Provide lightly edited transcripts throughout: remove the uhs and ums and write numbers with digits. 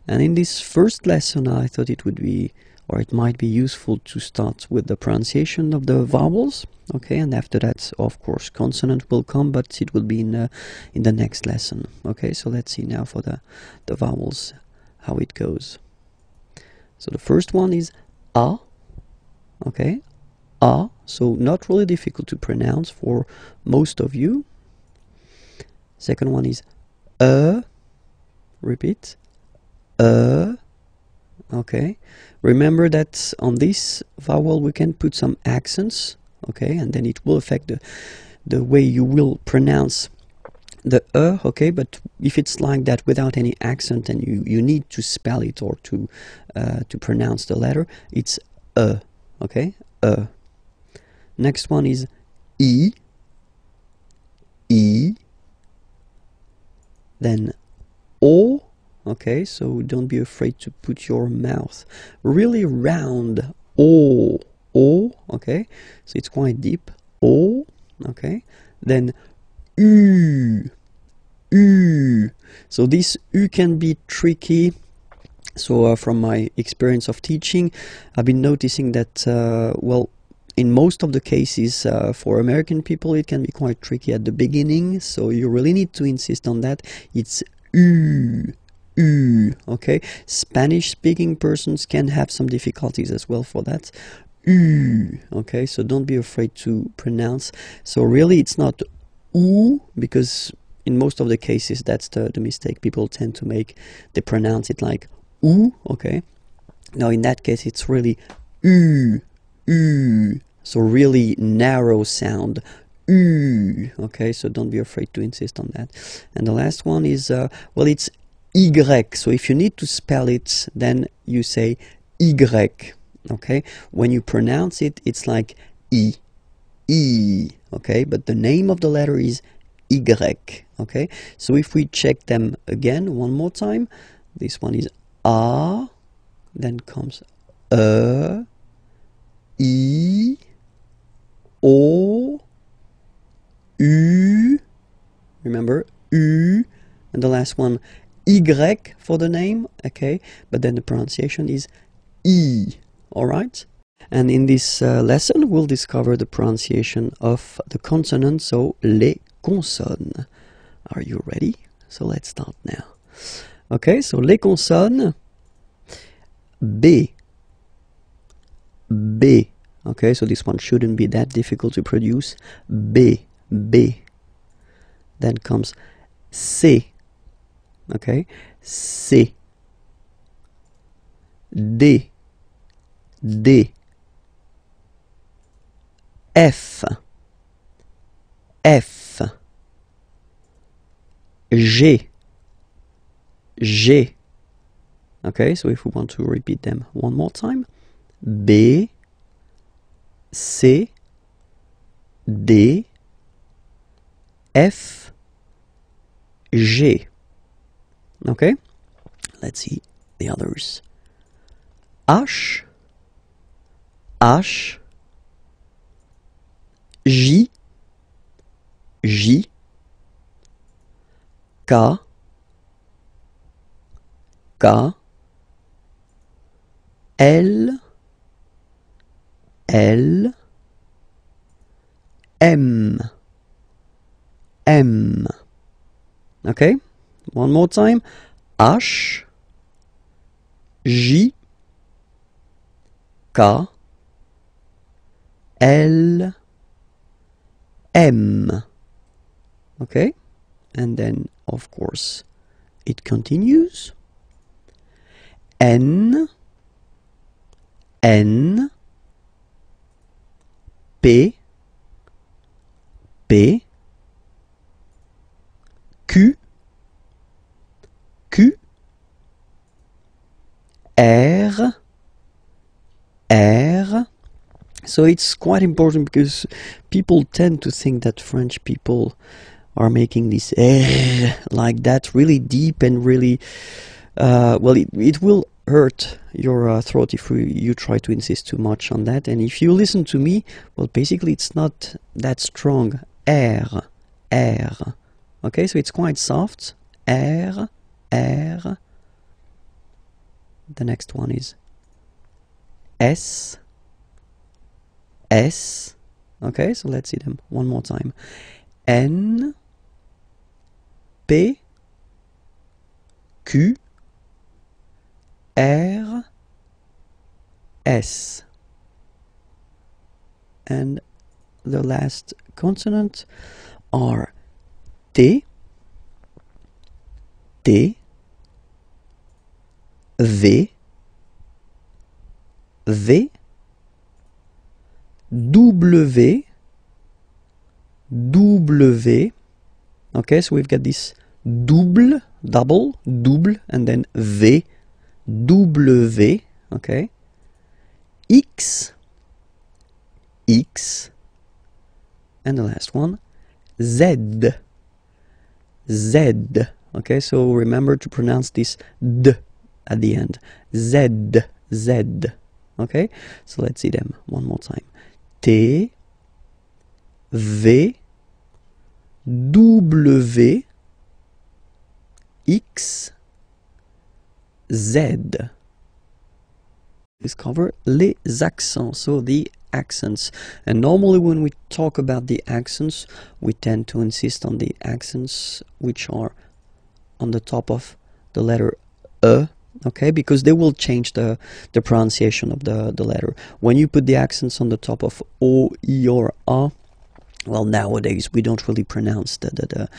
And in this first lesson, I thought it would be, or it might be useful to start with the pronunciation of the vowels. Okay, and after that, of course, consonant will come, but it will be in the next lesson. Okay, so let's see now for the vowels, how it goes. So the first one is A. Okay, A. So not really difficult to pronounce for most of you. Second one is repeat, okay. Remember that on this vowel we can put some accents, okay, and then it will affect the way you will pronounce the okay. But if it's like that without any accent and you need to spell it or to pronounce the letter, it's okay, Next one is E, then O, okay, so don't be afraid to put your mouth really round, O, okay, so it's quite deep, O, okay, then U, so this U can be tricky. So from my experience of teaching, I've been noticing that, well, in most of the cases for American people it can be quite tricky at the beginning, so you really need to insist on that. It's U, okay. Spanish speaking persons can have some difficulties as well for that. U, okay, so don't be afraid to pronounce. So really it's not U, because in most of the cases that's the mistake people tend to make. They pronounce it like U, okay. Now in that case it's really U, so really narrow sound, okay, so don't be afraid to insist on that. And the last one is, well, it's Y, so if you need to spell it, then you say Y, okay. When you pronounce it, it's like E, okay, but the name of the letter is Y, okay. So if we check them again one more time, this one is A, then comes I, O, U, remember, U, and the last one, Y for the name, okay, but then the pronunciation is I, alright? And in this lesson, we'll discover the pronunciation of the consonants, so les consonnes. Are you ready? So let's start now. Okay, so les consonnes, B, okay, so this one shouldn't be that difficult to produce. B, then comes C, okay, C, D, F, G, okay, so if we want to repeat them one more time, B, C, D, F, G. Okay, let's see the others. H, J, K, L, M. Okay, one more time. H, J, K, L, M. Okay, and then of course it continues. N, P, Q, R. So it's quite important because people tend to think that French people are making this R like that, really deep and really, well, it will hurt your throat if you try to insist too much on that. And if you listen to me, well, basically it's not that strong. R. Okay, so it's quite soft. R. The next one is S, S. Okay, so let's see them one more time. N, P, Q, R, S. And the last consonant are T, T, V, V, W, W. Okay, so we've got this double, double, and then V, W. Okay, X, X, and the last one, Z, Z. Okay, so remember to pronounce this D at the end. Z, Z. Okay, so let's see them one more time. T, V, W, X, Z. Discover les accents, so the accents. And normally when we talk about the accents, we tend to insist on the accents which are on the top of the letter E, okay, because they will change the pronunciation of the letter. When you put the accents on the top of O, I, or A, well, nowadays we don't really pronounce the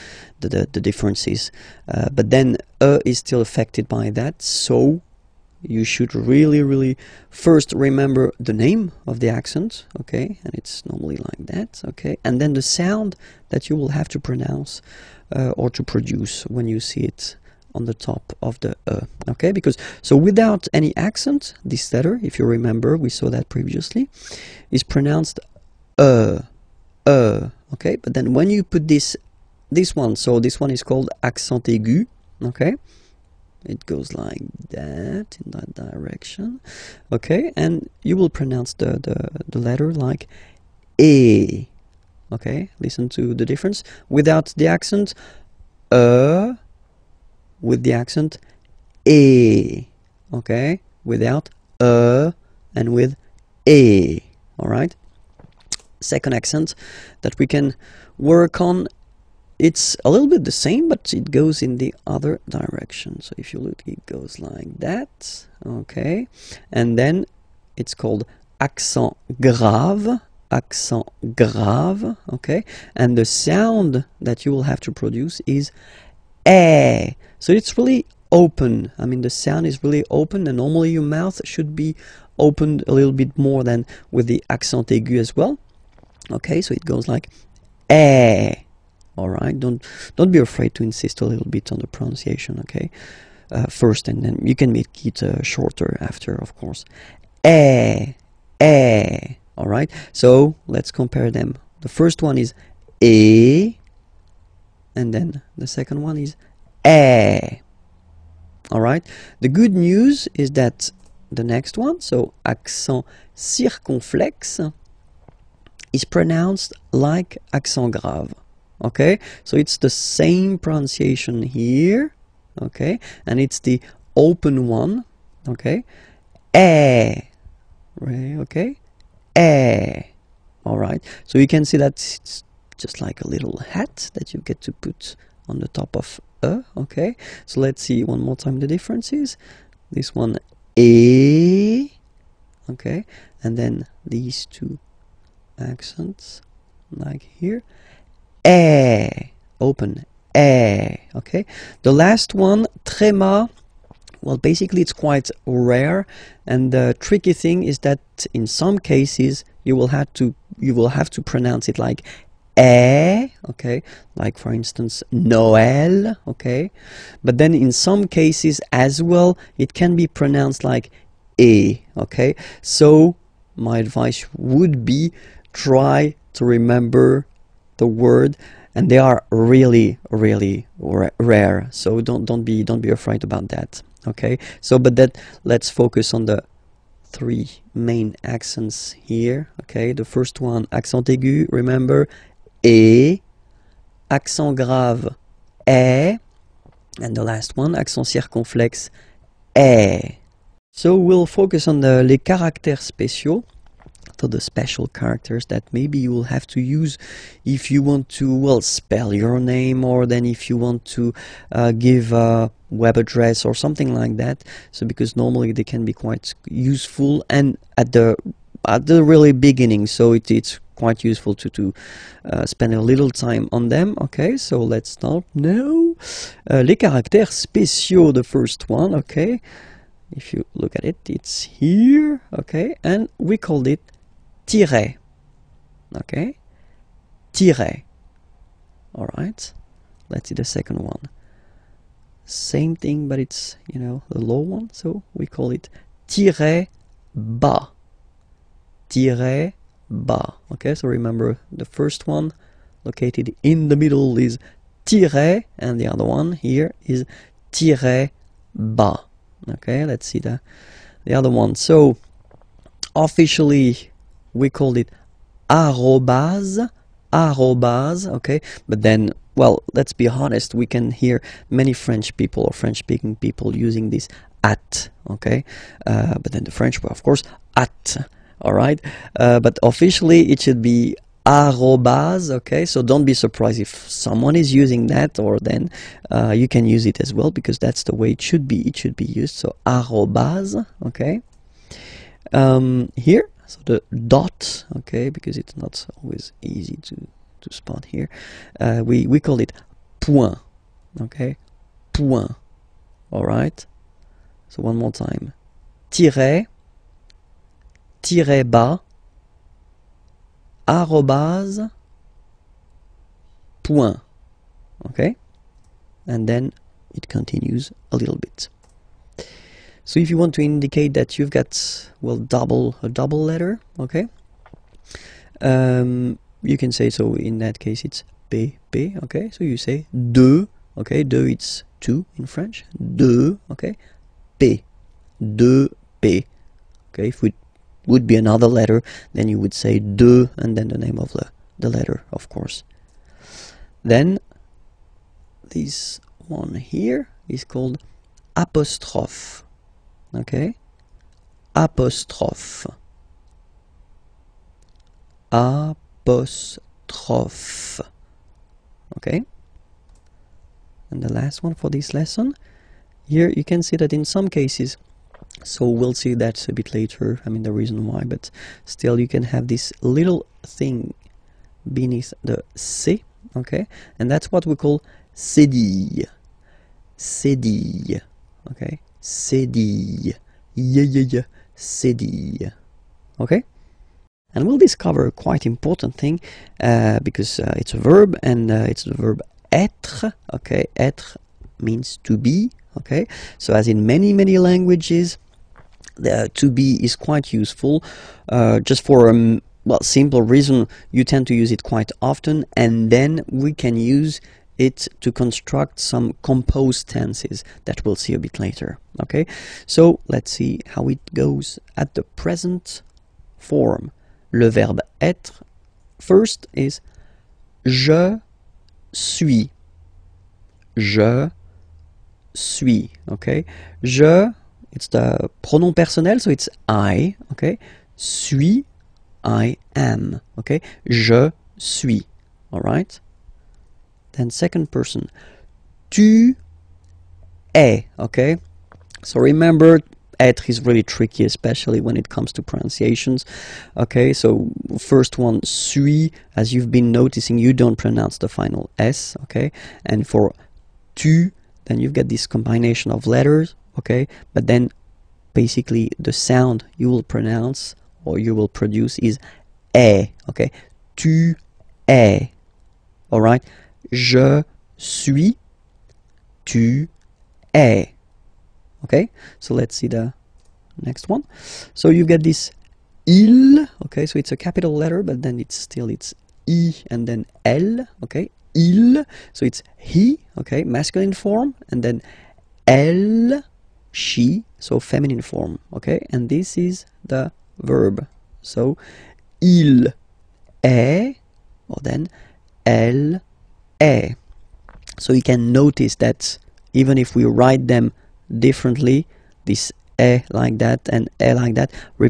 differences, but then E is still affected by that, so you should really first remember the name of the accent, okay, and it's normally like that, okay, and then the sound that you will have to pronounce or to produce when you see it on the top of the okay, because so without any accent, this letter, if you remember, we saw that previously, is pronounced okay, but then when you put this one, so this one is called accent aigu, okay, it goes like that, in that direction, okay, and you will pronounce the letter like E, okay, listen to the difference, without the accent, with the accent, E, okay, without and with E, alright. Second accent that we can work on, it's a little bit the same, but it goes in the other direction. So if you look, it goes like that, okay, and then it's called accent grave, okay, and the sound that you will have to produce is eh. So it's really open. I mean, the sound is really open, and normally your mouth should be opened a little bit more than with the accent aigu as well. Okay, so it goes like eh. All right, don't be afraid to insist a little bit on the pronunciation. Okay, first, and then you can make it shorter after, of course. Eh. All right, so let's compare them. The first one is e, and then the second one is eh. All right, the good news is that the next one, so accent circonflexe, is pronounced like accent grave. Okay, so it's the same pronunciation here, okay, and it's the open one, okay, eh, right, okay, eh. All right, so you can see that it's just like a little hat that you get to put on the top of okay. So let's see one more time the differences. This one, eh, okay, and then these two accents, like here, eh, open, eh, okay. The last one, tréma, well, basically it's quite rare, and the tricky thing is that in some cases you will have to pronounce it like eh, okay, like for instance Noël, okay, but then in some cases as well it can be pronounced like eh, okay. So my advice would be try to remember the word, and they are really rare, so don't be afraid about that, okay. So but that, let's focus on the three main accents here, okay. The first one, accent aigu, remember, e, accent grave, eh, and the last one, accent circonflexe, eh. So we'll focus on les caractères spéciaux, so the special characters that maybe you will have to use if you want to, well, spell your name, or then if you want to give a web address or something like that. So because normally they can be quite useful, and at the really beginning, so it's quite useful to spend a little time on them. Okay, so let's start now. Les caractères spéciaux, the first one. Okay, if you look at it, it's here. Okay, and we called it tiret. Okay, tiret. All right, let's see the second one. Same thing, but it's, you know, the low one, so we call it tiret bas. Tiret bas. Okay, so remember the first one located in the middle is tiret, and the other one here is tiret bas. Okay, let's see the other one. So officially we called it arrobase, okay, but then, well, let's be honest, we can hear many French people or French-speaking people using this at, okay, but then the French were, of course, at, all right, but officially it should be arrobase, okay, so don't be surprised if someone is using that, or then you can use it as well, because that's the way it should be used. So arrobase, okay, here, so the dot, okay, because it's not always easy to spot here, we call it point, okay, point, all right, so one more time, tiret, tiret bas, arrobase, point, okay, and then it continues a little bit. So if you want to indicate that you've got, well, a double letter, okay, you can say, so in that case it's P, okay, so you say deux, okay, deux, it's two in French, deux, okay, P, deux, P, okay, if it would be another letter, then you would say deux, and then the name of the letter, of course. Then this one here is called apostrophe, okay, apostrophe, apostrophe, okay. And the last one for this lesson, here you can see that in some cases, so we'll see that a bit later, I mean the reason why, but still you can have this little thing beneath the C, okay, and that's what we call cédille, cédille, okay, cédille, cédille, okay. And we'll discover a quite important thing, because it's a verb, and it's the verb être, okay, être means to be, okay, so as in many languages, the to be is quite useful, just for a well, simple reason, you tend to use it quite often, and then we can use it to construct some composed tenses that we'll see a bit later, okay. So let's see how it goes at the present form. Le verbe être first is je suis, je suis, okay. Je, it's the pronom personnel, so it's I, okay. Suis, I am, okay. Je suis, all right. Then second person, tu es, okay. So remember, être is really tricky, especially when it comes to pronunciations, okay. So first one, suis, as you've been noticing, you don't pronounce the final S, okay. And for tu, then you've got this combination of letters, okay, but then basically the sound you will pronounce or you will produce is est, okay. Tu es, all right. Je suis, tu es, okay. So let's see the next one. So you get this il, okay, so it's a capital letter, but then it's I and then L, okay. Il, so it's he, okay, masculine form, and then elle, she, so feminine form, okay. And this is the verb, so il est, or then elle est. So you can notice that even if we write them differently, this like that and like that, we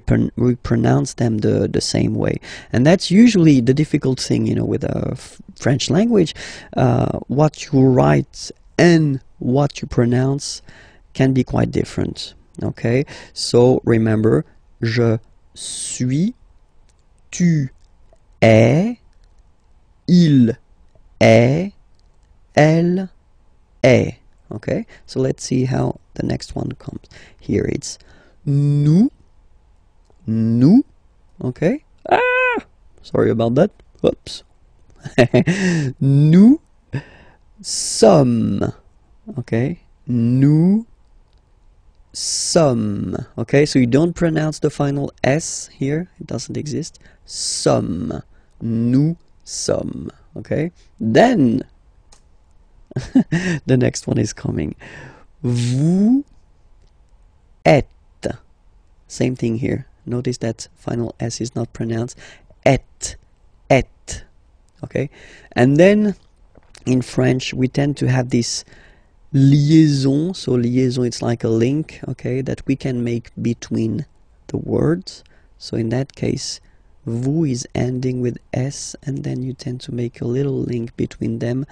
pronounce them the same way. And that's usually the difficult thing, you know, with the French language. What you write and what you pronounce can be quite different. Okay, so remember, je suis, tu es, il est, elle est. Okay, so let's see how the next one comes. Here it's nous, okay? Sorry about that. Whoops. Nous sommes, okay? Nous sommes, okay? So you don't pronounce the final S here. It doesn't exist. Sommes. Nous sommes, okay? Then the next one is coming. Vous êtes. Same thing here. Notice that final S is not pronounced. Et. Okay? And then in French we tend to have this liaison. So liaison, it's like a link, okay, that we can make between the words. So in that case, vous is ending with S, and then you tend to make a little link between them.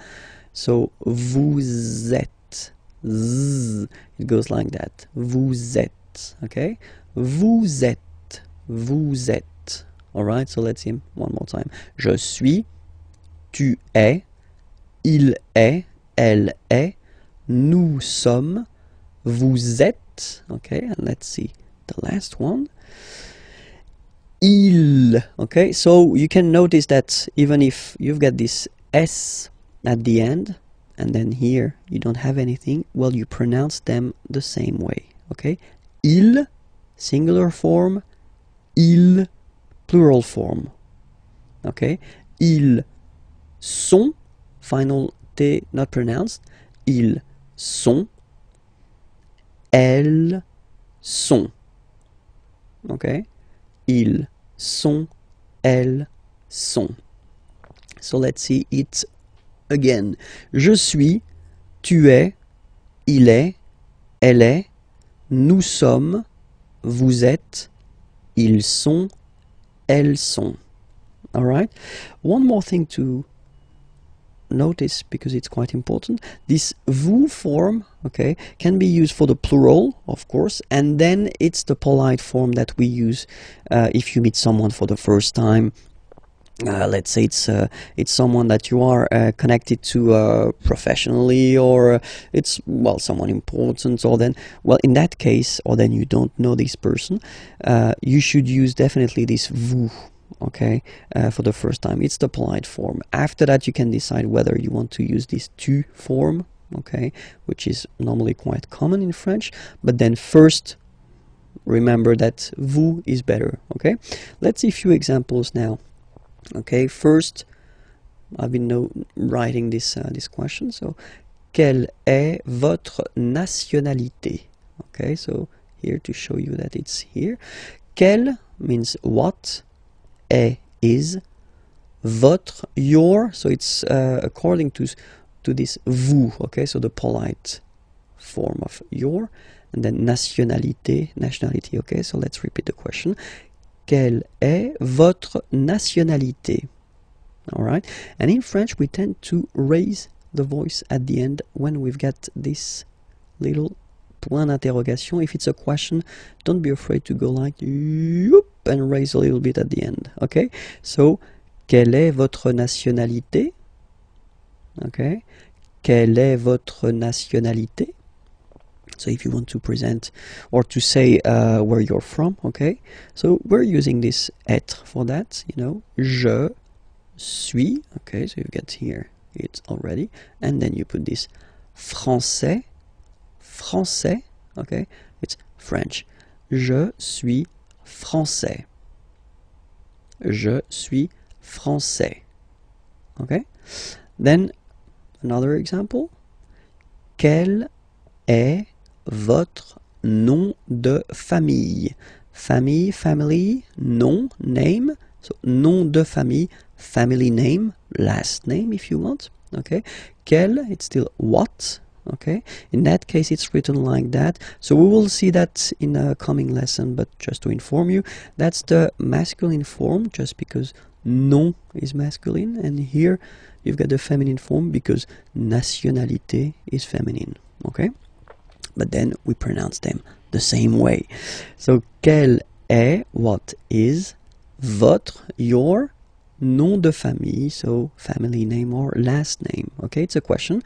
So vous êtes, z, it goes like that. Vous êtes, okay? Vous êtes. All right, so let's see one more time. Je suis, tu es, il est, elle est, nous sommes, vous êtes, okay? And let's see the last one. Il, okay? So you can notice that even if you've got this S at the end, and then here you don't have anything, well, you pronounce them the same way, okay? Il, singular form, il, plural form, okay? Ils sont, final T not pronounced, ils sont, elles sont, okay? Ils sont, elles sont. So let's see it again. Je suis, tu es, il est, elle est, nous sommes, vous êtes, ils sont, elles sont. All right? One more thing to notice, because it's quite important. This vous form, okay, can be used for the plural, of course, and then it's the polite form that we use if you meet someone for the first time. Let's say it's someone that you are connected to professionally, or it's, well, someone important, or then, well, in that case, or then you don't know this person, you should use definitely this vous, okay, for the first time. It's the polite form. After that, you can decide whether you want to use this tu form, okay, which is normally quite common in French, but then first remember that vous is better, okay? Let's see a few examples now. Okay, first, I've been writing this question. So, quelle est votre nationalité? Okay, so here to show you that it's here. Quelle means what, est is, votre, your. So it's according to this vous. Okay, so the polite form of your, and then nationalité. Okay, so let's repeat the question. Quelle est votre nationalité? All right. And in French, we tend to raise the voice at the end when we've got this little point d'interrogation. If it's a question, don't be afraid to go like whoop, and raise a little bit at the end. Okay. So, quelle est votre nationalité? Okay. Quelle est votre nationalité? So if you want to present or to say where you're from, okay? So we're using this être for that, you know. Je suis, okay, so you get here it already. And then you put this français, okay? It's French. Je suis français. Je suis français. Okay? Then another example. Quel est votre nom de famille? Family, nom, name. So nom de famille, family name, last name if you want. Okay. Quel, it's still what. Okay, in that case it's written like that. So we will see that in a coming lesson, but just to inform you, that's the masculine form, just because nom is masculine, and here you've got the feminine form because nationalité is feminine. Okay, but then we pronounce them the same way. So quel est, what is, votre, your nom de famille, so family name or last name. Okay, it's a question.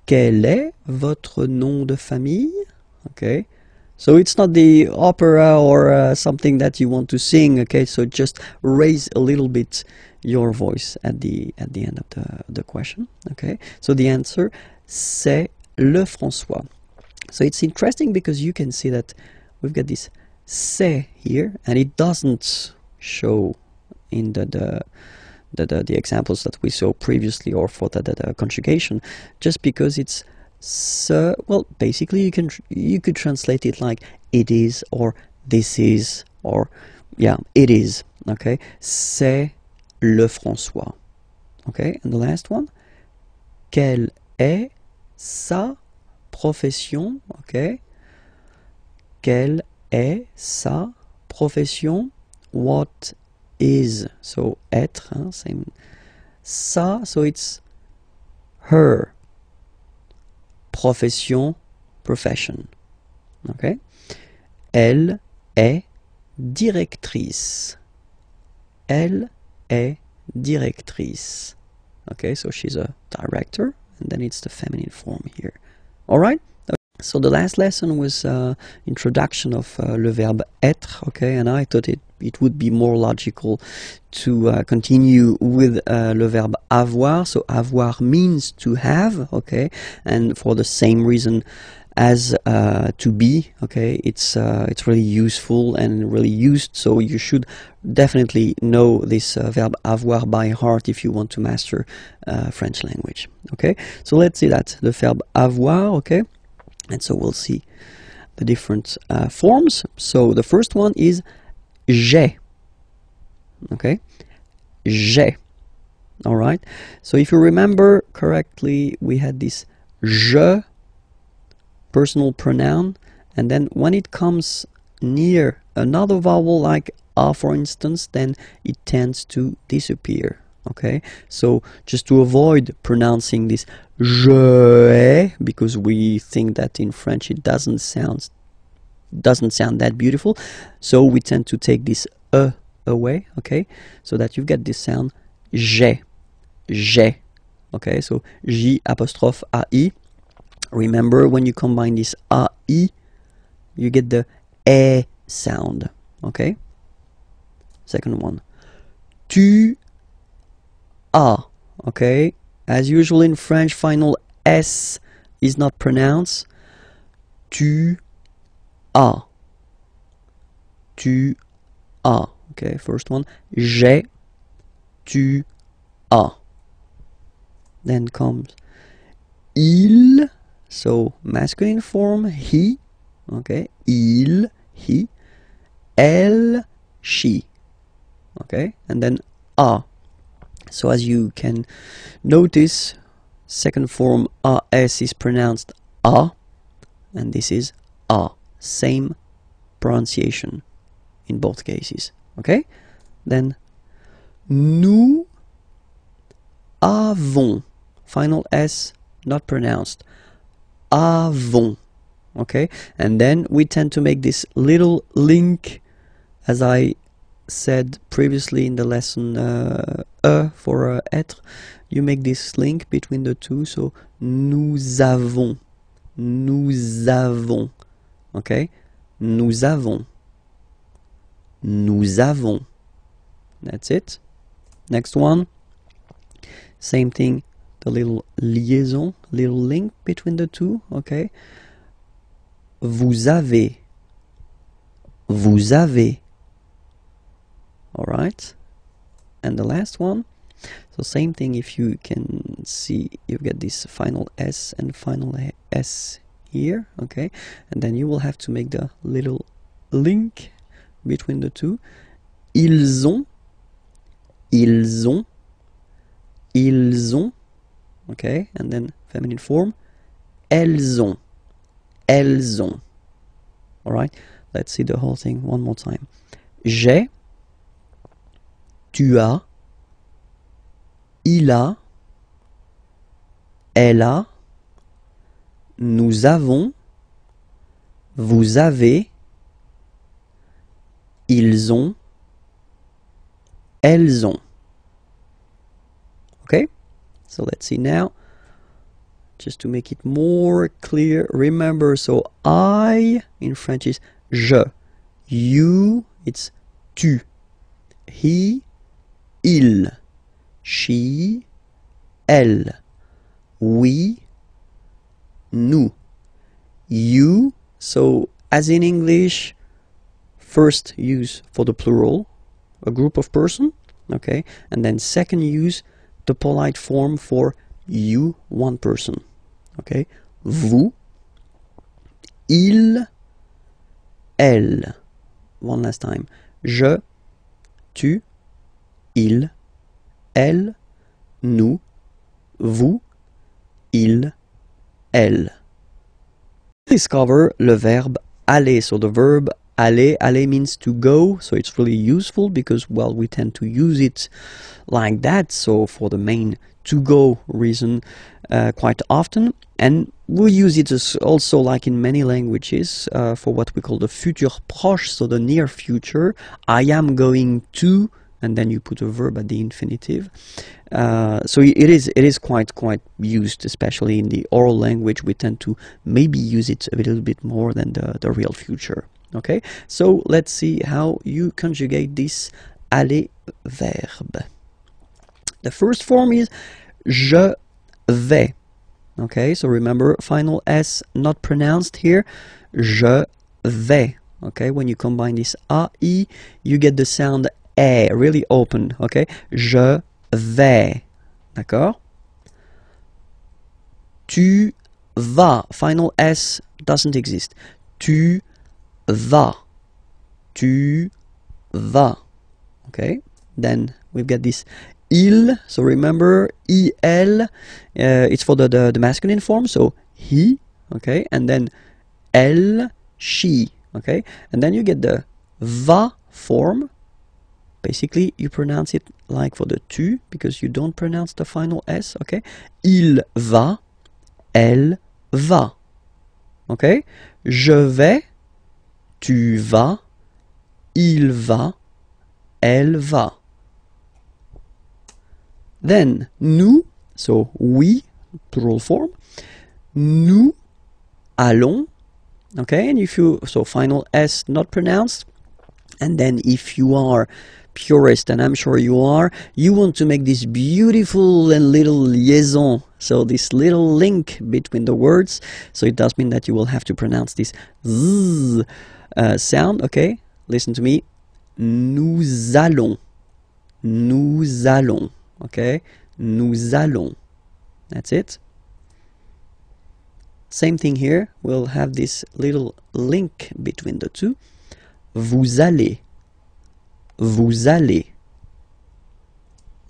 Quel est votre nom de famille? Okay, so it's not the opera or something that you want to sing. Okay, so just raise a little bit your voice at the end of the question. Okay, so the answer, c'est Lefrançois. So it's interesting because you can see that we've got this c'est here, and it doesn't show in the examples that we saw previously, or for the conjugation, just because it's so, well, basically you could translate it like it is, or this is, or yeah, it is. Okay, c'est Lefrançois. Okay, and the last one, quelle est sa profession? Okay, quelle est sa profession? What is, so être, same, ça, so it's her, profession, profession. Okay, elle est directrice. Elle est directrice. Okay, so she's a director, and then it's the feminine form here. All right. So the last lesson was introduction of le verbe être, okay, and I thought it would be more logical to continue with le verbe avoir. So avoir means to have, okay, and for the same reason as to be, okay, it's really useful and really used, so you should definitely know this verb avoir by heart if you want to master French language. Okay, so let's see that, the verb avoir, okay. And so we'll see the different forms. So the first one is j'ai. Okay, j'ai. All right. So if you remember correctly, we had this je, personal pronoun, and then when it comes near another vowel like a, for instance, then it tends to disappear. Okay, so just to avoid pronouncing this je ai, because we think that in French it doesn't sound that beautiful, so we tend to take this away, okay, so that you get this sound j'ai, j'ai. Okay, so j apostrophe ai. Remember, when you combine this ai, you get the e sound. Okay, second one, tu as. Okay, as usual in French, final S is not pronounced. Tu as. Tu as. Okay, first one. J'ai. Tu as. Then comes il. So masculine form, he. Okay, il, he. Elle, she. Okay, and then a. So as you can notice, second form as is pronounced a, and this is a. Same pronunciation in both cases. Okay? Then nous avons. Final S not pronounced. Avons. Okay? And then we tend to make this little link, as I said previously in the lesson, for être, you make this link between the two, so nous avons, okay, nous avons, that's it. Next one, same thing, the little liaison, little link between the two, okay, vous avez, all right. And the last one, so same thing, if you can see, you get this final S and final S here, okay, and then you will have to make the little link between the two. Ils ont, okay, and then feminine form, elles ont, elles ont. All right, let's see the whole thing one more time. J'ai, tu as, il a, elle a, nous avons, vous avez, ils ont, elles ont. Okay, so let's see now. Just to make it more clear, remember, so I in French is je, you, it's tu, he, il, she, elle, we, nous, you, so as in English, first use for the plural, a group of person, okay, and then second use the polite form for you, one person, okay, vous, il, elle, one last time, je, tu, il, elle, nous, vous, il, elle. Discover le verbe aller, so the verb aller, aller means to go, so it's really useful because, well, we tend to use it like that, so for the main to go reason quite often, and we use it as also like in many languages for what we call the futur proche, so the near future. I am going to, and then you put a verb at the infinitive. So it is quite used, especially in the oral language. We tend to maybe use it a little bit more than the real future. Okay, so let's see how you conjugate this aller verb. The first form is je vais. Okay, so remember, final S not pronounced here. Je vais. Okay, when you combine this A-I, you get the sound E, really open. Okay, je vais. D'accord? Tu vas. Final S doesn't exist. Tu vas. Tu vas. Okay, then we've got this il, so remember il, it's for the masculine form, so he, okay, and then elle, she, okay, and then you get the va form. Basically you pronounce it like for the tu because you don't pronounce the final S, okay, il va, elle va, okay, je vais, tu vas, il va, elle va. Then nous, so we, plural form, nous allons, okay, and if you, so final S not pronounced, and then if you are purist, and I'm sure you are, you want to make this beautiful and little liaison, so this little link between the words, so it does mean that you will have to pronounce this z sound, okay, listen to me, nous allons, nous allons. Okay, nous allons. That's it. Same thing here. We'll have this little link between the two. Vous allez. Vous allez.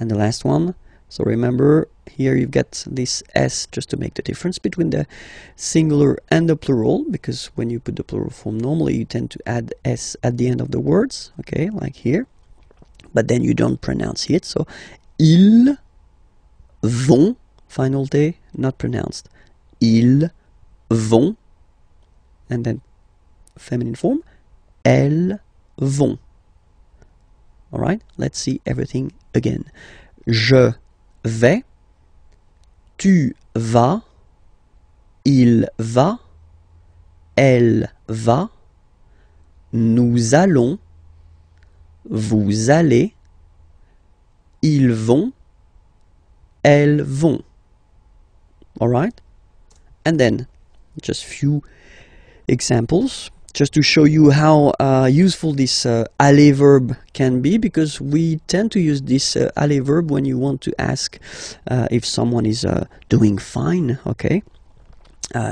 And the last one. So remember, here you've got this S just to make the difference between the singular and the plural, because when you put the plural form, normally you tend to add S at the end of the words. Okay, like here. But then you don't pronounce it. So ils vont, final T not pronounced, ils vont, and then feminine form, elles vont. Alright, let's see everything again. Je vais, tu vas, il va, elle va, nous allons, vous allez, ils vont, elles vont. All right? And then just few examples just to show you how useful this aller verb can be, because we tend to use this aller verb when you want to ask if someone is doing fine, okay?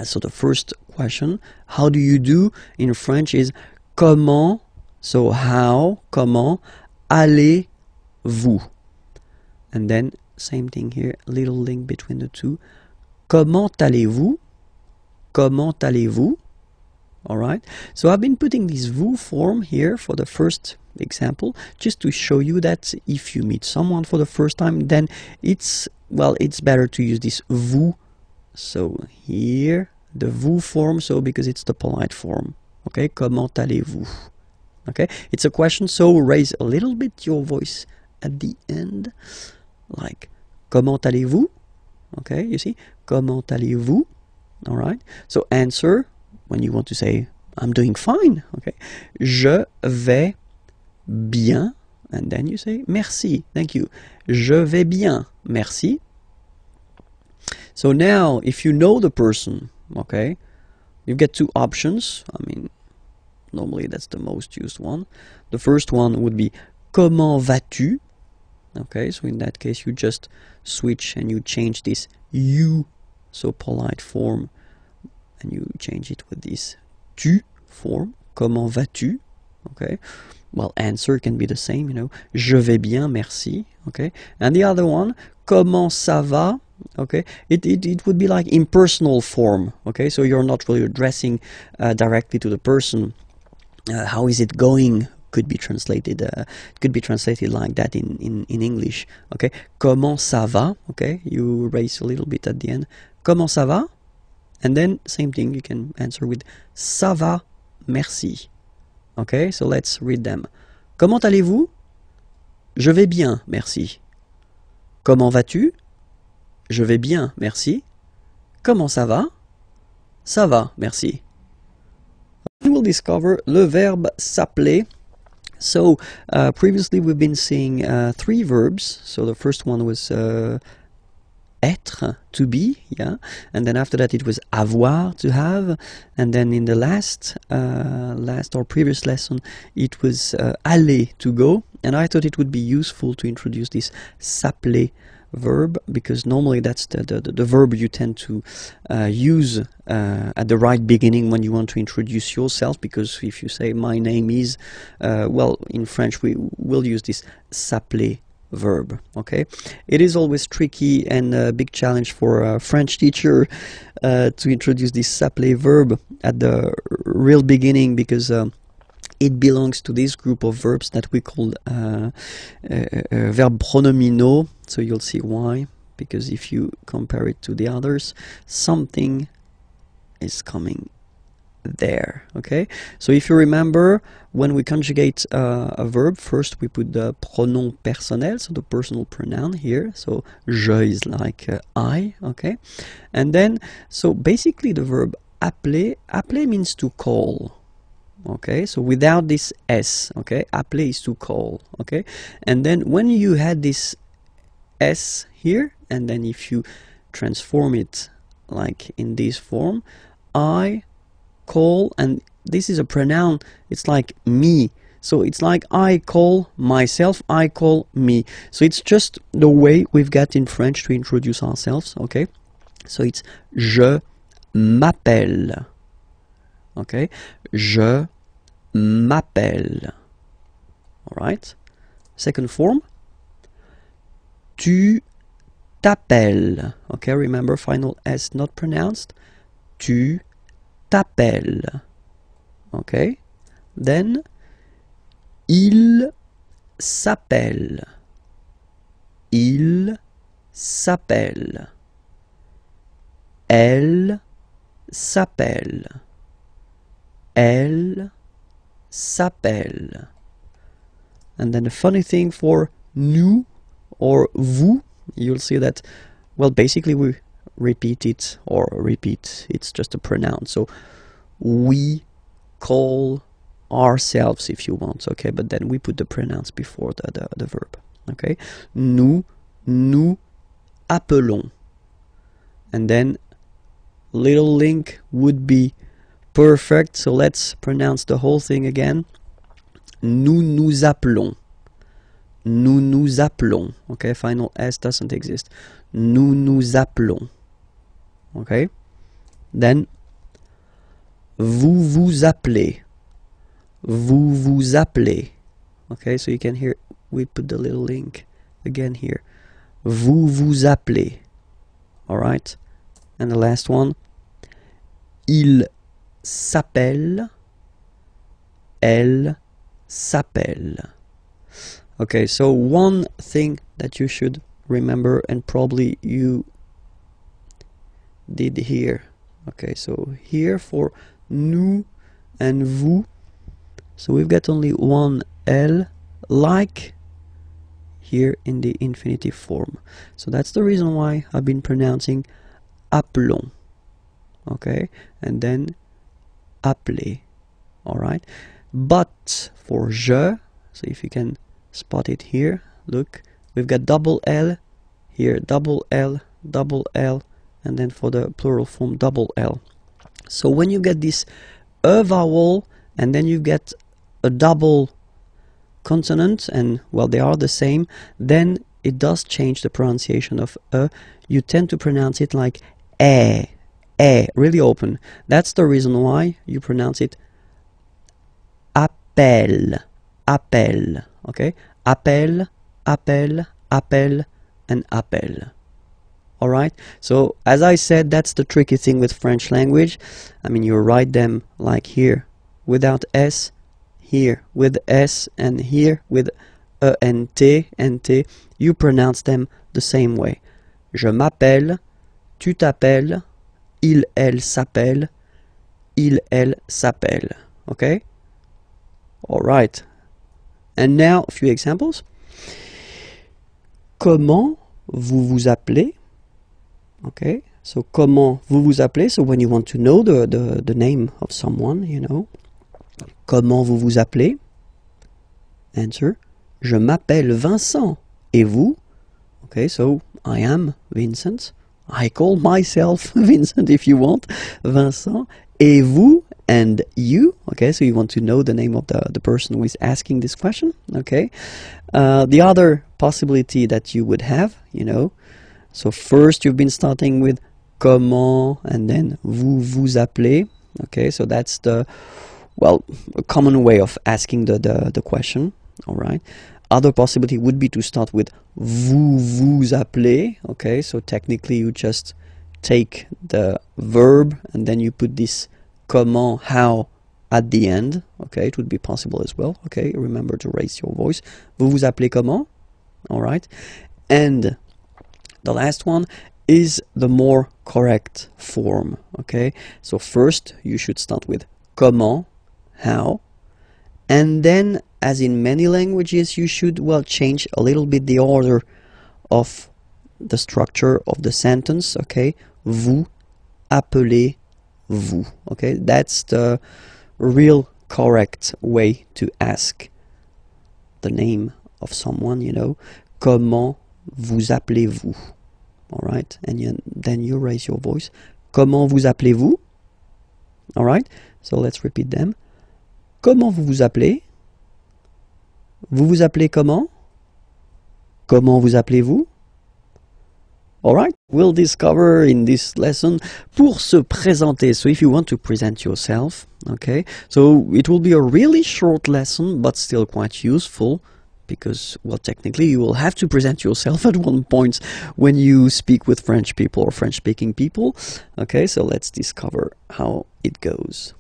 So the first question, how do you do in French is comment, so how, comment, allez-vous? And then same thing here, little link between the two. Comment allez-vous? comment allez-vous? Alright, so I've been putting this vous form here for the first example just to show you that if you meet someone for the first time, then it's better to use this vous. So here the vous form, so because it's the polite form. Okay, comment allez-vous? Okay, it's a question, so raise a little bit your voice at the end, like comment allez-vous? Okay, you see, comment allez-vous? All right, so answer when you want to say I'm doing fine. Okay, je vais bien, and then you say merci, thank you. Je vais bien, merci. So now, if you know the person, okay, you get two options. I mean, normally that's the most used one. The first one would be comment vas-tu? Okay, so in that case you just switch and you change this you, so polite form, and you change it with this tu form. Comment vas-tu? Okay, well, answer can be the same, you know, je vais bien, merci. Okay, and the other one, comment ça va? Okay, it would be like impersonal form. Okay, so you're not really addressing directly to the person. How is it going? Could be translated like that in English. Okay, comment ça va? Okay, you raise a little bit at the end. Comment ça va? And then same thing, you can answer with ça va, merci. Okay, so let's read them. Comment allez-vous? Je vais bien, merci. Comment vas-tu? Je vais bien, merci. Comment ça va? Ça va, merci. We will discover le verbe s'appeler. So previously we've been seeing three verbs. So the first one was être, to be, yeah, and then after that it was avoir, to have, and then in the last or previous lesson it was aller, to go. And I thought it would be useful to introduce this s'appeler verb, because normally that's the verb you tend to use at the right beginning when you want to introduce yourself, because if you say my name is, well, in French we will use this s'appeler verb. Okay, it is always tricky and a big challenge for a French teacher to introduce this s'appeler verb at the real beginning, because it belongs to this group of verbs that we call verb pronominaux. So you'll see why, because if you compare it to the others, something is coming there. Okay, so if you remember, when we conjugate a verb, first we put the pronom personnel, so the personal pronoun here. So je is like I. Okay, and then so basically the verb appeler means to call. Okay, so without this s, okay, appeler is to call. Okay, and then when you had this s here, and then if you transform it like in this form, I call, and this is a pronoun, it's like me, so it's like I call myself, I call me. So it's just the way we've got in French to introduce ourselves. Okay, so it's je m'appelle. Okay, je m'appelle. All right, second form, tu t'appelles. Okay, remember, final S not pronounced. Tu t'appelles. Okay, then il s'appelle. Il s'appelle. Elle s'appelle. Elle s'appelle. And then the funny thing for nous or vous, you'll see that, well, basically we repeat it, or repeat, it's just a pronoun. So we call ourselves, if you want, okay, but then we put the pronouns before the verb. Okay, nous appelons. And then little link would be perfect, so let's pronounce the whole thing again. Nous appelons. Nous appelons. Okay, final S doesn't exist. Nous appelons. Okay, then vous appelez. Vous appelez. Okay, so you can hear we put the little link again here. Vous appelez. All right, and the last one, Il s'appelle. Elle s'appelle. Okay, so one thing that you should remember, and probably you did here. Okay, so here for nous and vous, so we've got only one L, like here in the infinitive form. So that's the reason why I've been pronouncing appelons. Okay, and then appeler. Alright, but for je, so if you can spot it here, look, we've got double L here, double L, and then for the plural form double L. So when you get this E vowel and then you get a double consonant, and well, they are the same, then it does change the pronunciation of E. You tend to pronounce it like really open. That's the reason why you pronounce it appel, okay? Appel, and appel. Alright, so as I said, that's the tricky thing with French language. I mean, you write them like here without S, here with S, and here with E and T, you pronounce them the same way. Je m'appelle, tu t'appelles, il, elle s'appelle, il, elle s'appelle. Okay? Alright. And now, a few examples. Comment vous vous appelez? Okay, so comment vous vous appelez? So when you want to know the name of someone, you know. Comment vous vous appelez? Answer. Je m'appelle Vincent. Et vous? Okay, so I am Vincent. I call myself Vincent if you want. Vincent. Et vous? And you? Okay, so you want to know the name of the person who is asking this question. Okay. The other possibility that you would have, you know. So first you've been starting with comment and then vous vous appelez. Okay, so that's the, well, a common way of asking the question. All right. Other possibility would be to start with vous vous appelez. Okay, so technically you just take the verb and then you put this comment, how, at the end. Okay, it would be possible as well. Okay, remember to raise your voice. Vous vous appelez comment? All right. And the last one is the more correct form, okay? So first you should start with comment, how, and then, as in many languages, you should, well, change a little bit the order of the structure of the sentence, okay? Vous appelez vous, okay? That's the real correct way to ask the name of someone, you know. Comment vous appelez-vous? Alright, and then you raise your voice. Comment vous appelez-vous? Alright, so let's repeat them. Comment vous vous appelez? Vous vous appelez comment? Comment vous appelez-vous? Alright, we'll discover in this lesson pour se présenter. So if you want to present yourself, okay, so it will be a really short lesson, but still quite useful. Because, well, technically you will have to present yourself at one point when you speak with French people or French-speaking people. Okay, so let's discover how it goes.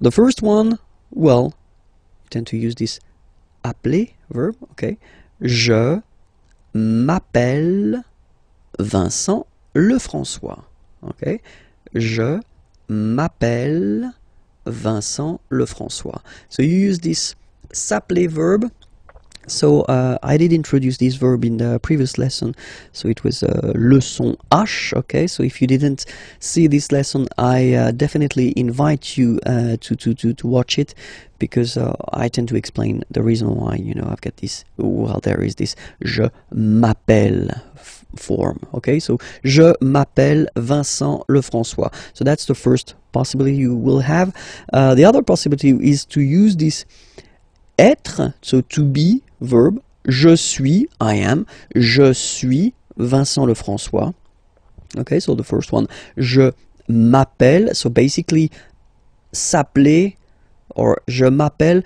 The first one, well, you tend to use this appeler verb, okay. Je m'appelle Vincent Lefrançois, okay. Je m'appelle Vincent Lefrançois. So you use this s'appeler verb. So I did introduce this verb in the previous lesson, so it was leçon H, okay? So if you didn't see this lesson, I definitely invite you to watch it, because I tend to explain the reason why, you know, I've got this, well, there is this je m'appelle form, okay? So je m'appelle Vincent Lefrançois. So that's the first possibility you will have. The other possibility is to use this être, so to be verb. Je suis, I am, je suis Vincent Lefrançois. Okay, so the first one, je m'appelle, so basically s'appeler or je m'appelle,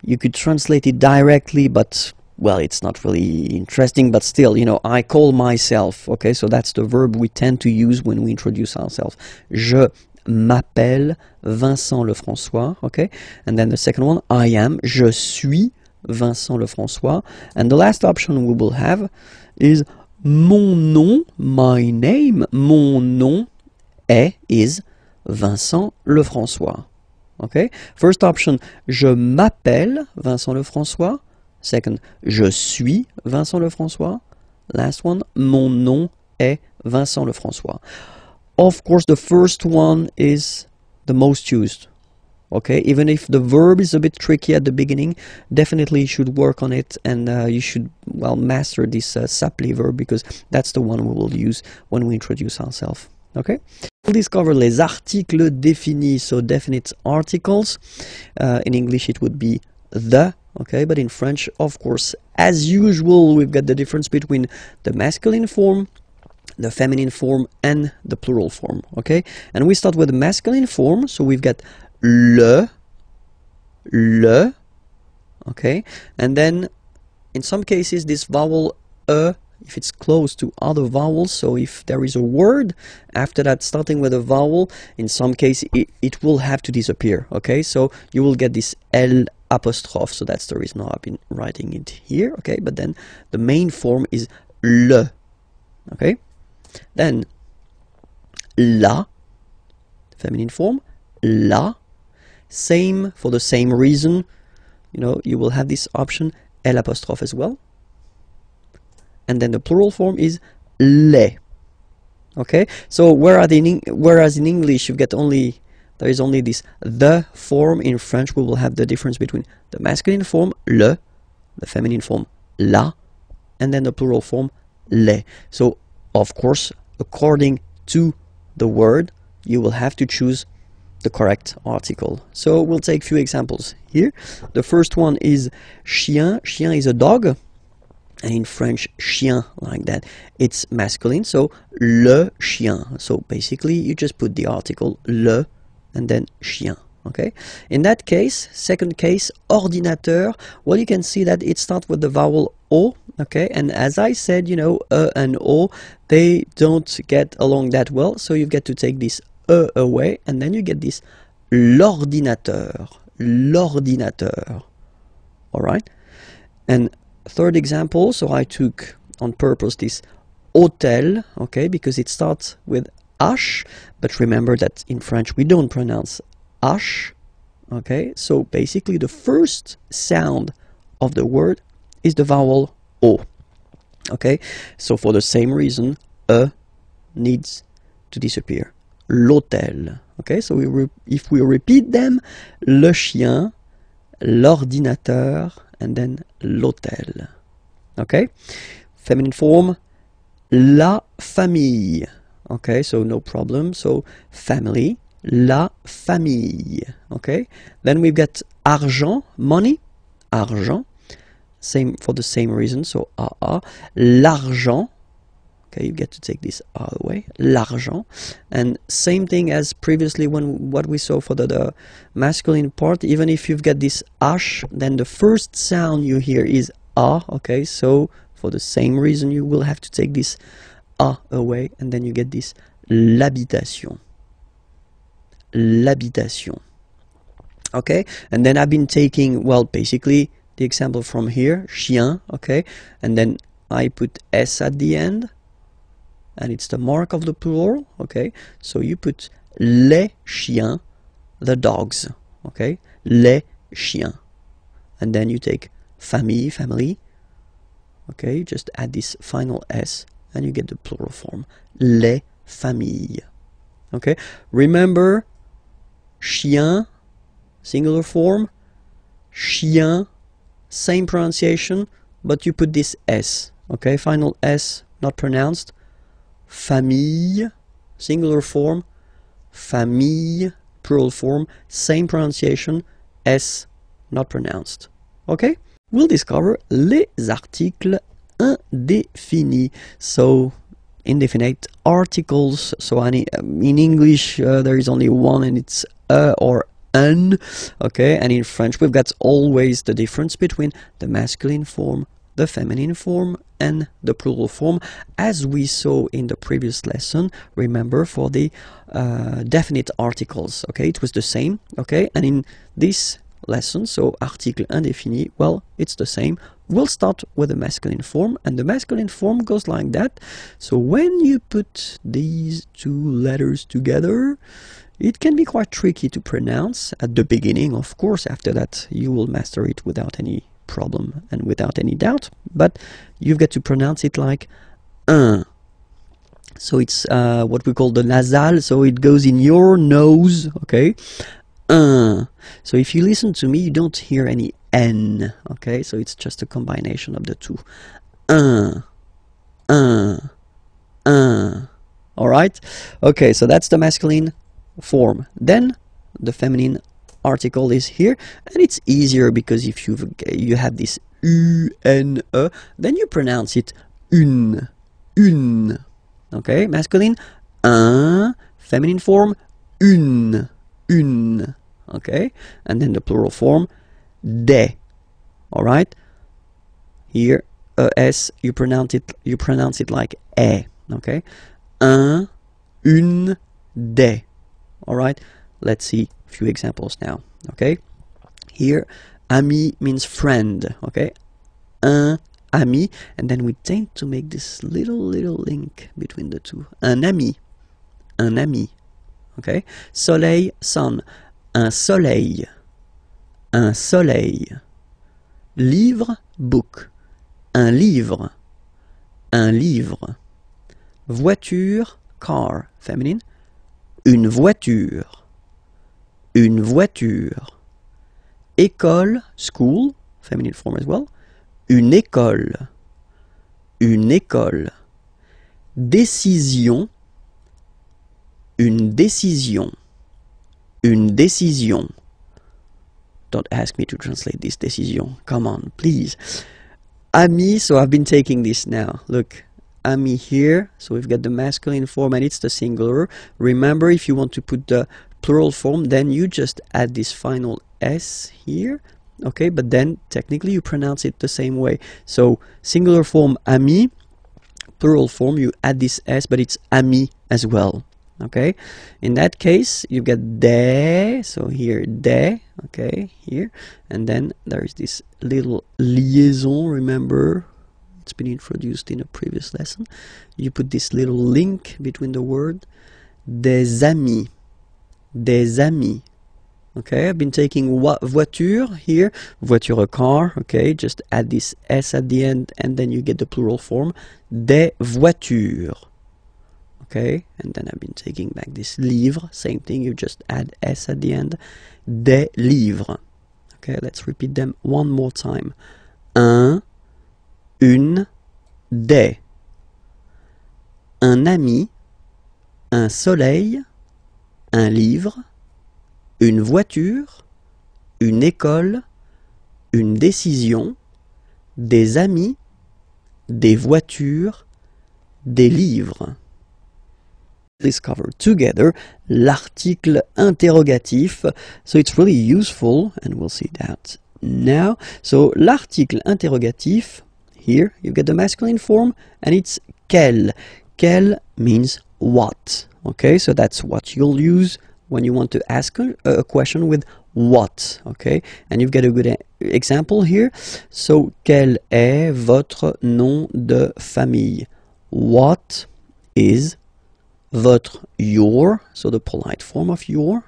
you could translate it directly, but well, it's not really interesting, but still, you know, I call myself, okay? So that's the verb we tend to use when we introduce ourselves. Je m'appelle Vincent Lefrançois, okay? And then the second one, I am, je suis Vincent Lefrançois. And the last option we will have is mon nom, my name, mon nom is Vincent Lefrançois. Okay? First option, je m'appelle Vincent Lefrançois. Second, je suis Vincent Lefrançois. Last one, mon nom est Vincent Lefrançois. Of course, the first one is the most used. Okay, even if the verb is a bit tricky at the beginning, definitely you should work on it, and you should, well, master this s'appeler verb, because that's the one we will use when we introduce ourselves. Okay, we'll discover les articles définis, so definite articles. In English it would be the, okay, but in French, of course, as usual, we've got the difference between the masculine form, the feminine form, and the plural form. Okay, and we start with the masculine form, so we've got le, okay, and then in some cases this vowel if it's close to other vowels, so if there is a word after that starting with a vowel, in some case it will have to disappear. Okay, so you will get this L apostrophe, so that's the reason I've been writing it here. Okay, but then the main form is le. Okay, then la, feminine form, la, same, for the same reason, you know, you will have this option L apostrophe as well. And then the plural form is les. Okay, so whereas in English there is only this the form, in French we will have the difference between the masculine form le, the feminine form la, and then the plural form les. So of course, according to the word, you will have to choose the correct article. So we'll take a few examples here. The first one is chien. Chien is a dog, and in French, chien, like that, it's masculine, so le chien. So basically you just put the article le and then chien. Okay, in that case, second case, ordinateur, well, you can see that it starts with the vowel o. Okay, and as I said, you know, and o, they don't get along that well, so you get to take this away, and then you get this l'ordinateur, l'ordinateur. All right, and third example, so I took on purpose this hôtel, okay, because it starts with H, but remember that in French we don't pronounce H. Okay, so basically the first sound of the word is the vowel O. Okay, so for the same reason, needs to disappear. L'hôtel. Okay, so if we repeat them, le chien, l'ordinateur, and then l'hôtel. Okay, feminine form, la famille. Okay, so no problem, so family, la famille. Okay, then we've got argent, money, argent, same for the same reason, so l'argent. Okay, you get to take this out of the way, l'argent, and same thing as previously when what we saw for the masculine part. Even if you've got this H, then the first sound you hear is A. Okay, so for the same reason you will have to take this A away, and then you get this l'habitation, l'habitation. Okay, and then I've been taking, well, basically the example from here, chien. Okay, and then I put S at the end, and it's the mark of the plural. Okay, so you put les chiens, the dogs. Okay, les chiens, and then you take famille, family. Okay, you just add this final S, and you get the plural form, les familles. Okay, remember, chien, singular form, chien, same pronunciation, but you put this S. Okay, final S not pronounced. Famille, singular form, famille, plural form, same pronunciation, S not pronounced. Okay, we'll discover les articles indéfinis. So indefinite articles. So in English there is only one, and it's or un. Okay, and in French we've got always the difference between the masculine form the feminine form and the plural form, as we saw in the previous lesson. Remember, for the definite articles, okay, it was the same, okay, and in this lesson, so article indéfini, well, it's the same. We'll start with the masculine form, and the masculine form goes like that. So when you put these two letters together, it can be quite tricky to pronounce at the beginning. Of course, after that, you will master it without any problem and without any doubt, but you've got to pronounce it like un. So it's what we call the nasal, so it goes in your nose, okay? So if you listen to me, you don't hear any N, okay? So it's just a combination of the two. Alright? Okay, so that's the masculine form. Then the feminine article is here, and it's easier because if you have this U-N-E, then you pronounce it une. Okay, masculine, un, feminine form, une. Okay, and then the plural form, des. Alright, here S, you pronounce it like e. Okay, un, une, des. Alright, let's see a few examples now. Okay, here ami means friend. Okay, un ami, and then we tend to make this little link between the two. Un ami. Okay, soleil, sun. Un soleil. Livre, book. Un livre. Voiture, car, feminine. Une voiture. École, school, feminine form as well. Une école. Décision. Une décision. Don't ask me to translate this décision. Come on, please. Ami, so I've been taking this now. Look, ami here. So we've got the masculine form and it's the singular. Remember, if you want to put the plural form, then you just add this final S here. Okay, but then technically you pronounce it the same way. So singular form ami, plural form you add this S, but it's ami as well. Okay, in that case you get des, so here des, okay, here, and then there is this little liaison. Remember, it's been introduced in a previous lesson. You put this little link between the word. Des amis. Okay, I've been taking voiture here, voiture, a car. Okay, just add this S at the end and then you get the plural form, des voitures. Okay, and then I've been taking back this livre, same thing, you just add S at the end, des livres. Okay, let's repeat them one more time. Un, une, des. Un ami, un soleil, un livre, une voiture, une école, une décision, des amis, des voitures, des livres. Discover together l'article interrogatif, so it's really useful and we'll see that now. So l'article interrogatif, here you get the masculine form and it's quel. Quel means what. Okay, so that's what you'll use when you want to ask a question with what. Okay, and you've got a good example here. So quel est votre nom de famille? What is votre, your, so the polite form of your.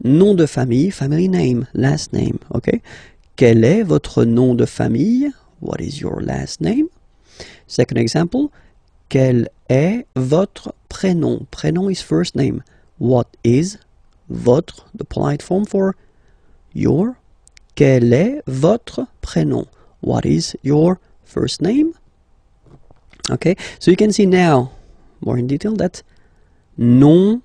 Nom de famille, family name, last name, okay? Quel est votre nom de famille? What is your last name? Second example, quel est votre prénom? Prénom is first name. What is votre, the polite form for your? Quel est votre prénom? What is your first name? Okay, so you can see now, more in detail, that nom,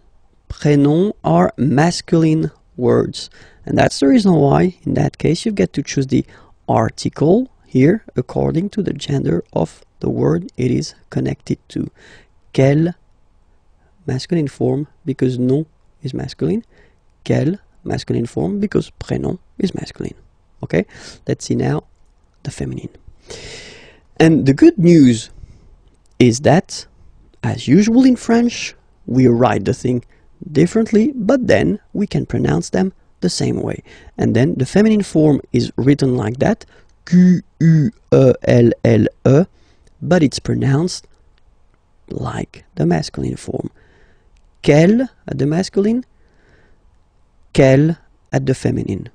prénom are masculine words. And that's the reason why, in that case, you get to choose the article here according to the gender of the word it is connected to. Quel, masculine form, because nom is masculine. Quel, masculine form, because prénom is masculine. Okay, let's see now the feminine. And the good news is that, as usual in French, we write the thing differently, but then we can pronounce them the same way. And then the feminine form is written like that, Q-U-E-L-L-E, but it's pronounced like the masculine form. Quelle at the masculine, quelle at the feminine.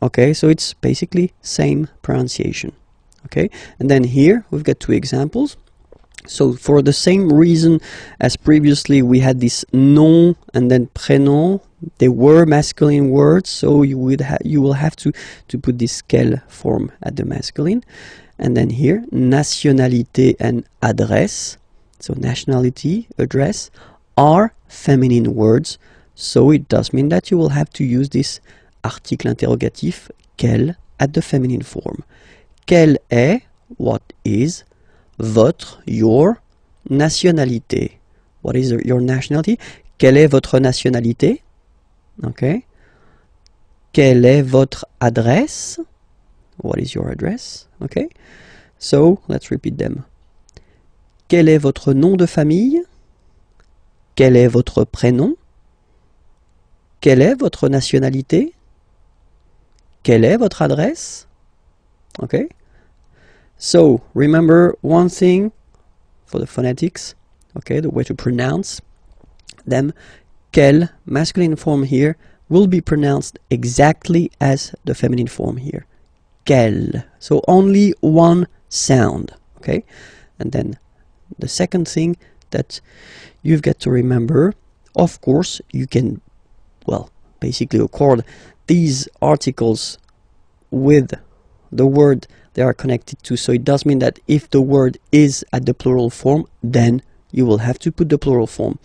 Okay, so it's basically same pronunciation. Okay, and then here we've got two examples. So for the same reason as previously, we had this nom and then prénom. They were masculine words, so you will have to put this quelle form at the masculine. And then here, nationalité and adresse. So nationality, address, are feminine words. So it does mean that you will have to use this article interrogatif, quelle, at the feminine form. Quelle est, what is, votre, your, nationalité. What is your nationality? Quelle est votre nationalité? Okay. Quelle est votre adresse? What is your address? Okay. So let's repeat them. Quel est votre nom de famille? Quel est votre prénom? Quelle est votre nationalité? Quelle est votre adresse? Okay. So remember one thing for the phonetics, okay, the way to pronounce them. Quelle, masculine form here, will be pronounced exactly as the feminine form here. Quelle. So only one sound, okay? And then the second thing that you've got to remember, of course, you can, well, basically accord these articles with the word they are connected to. So it does mean that if the word is at the plural form, then you will have to put the plural form.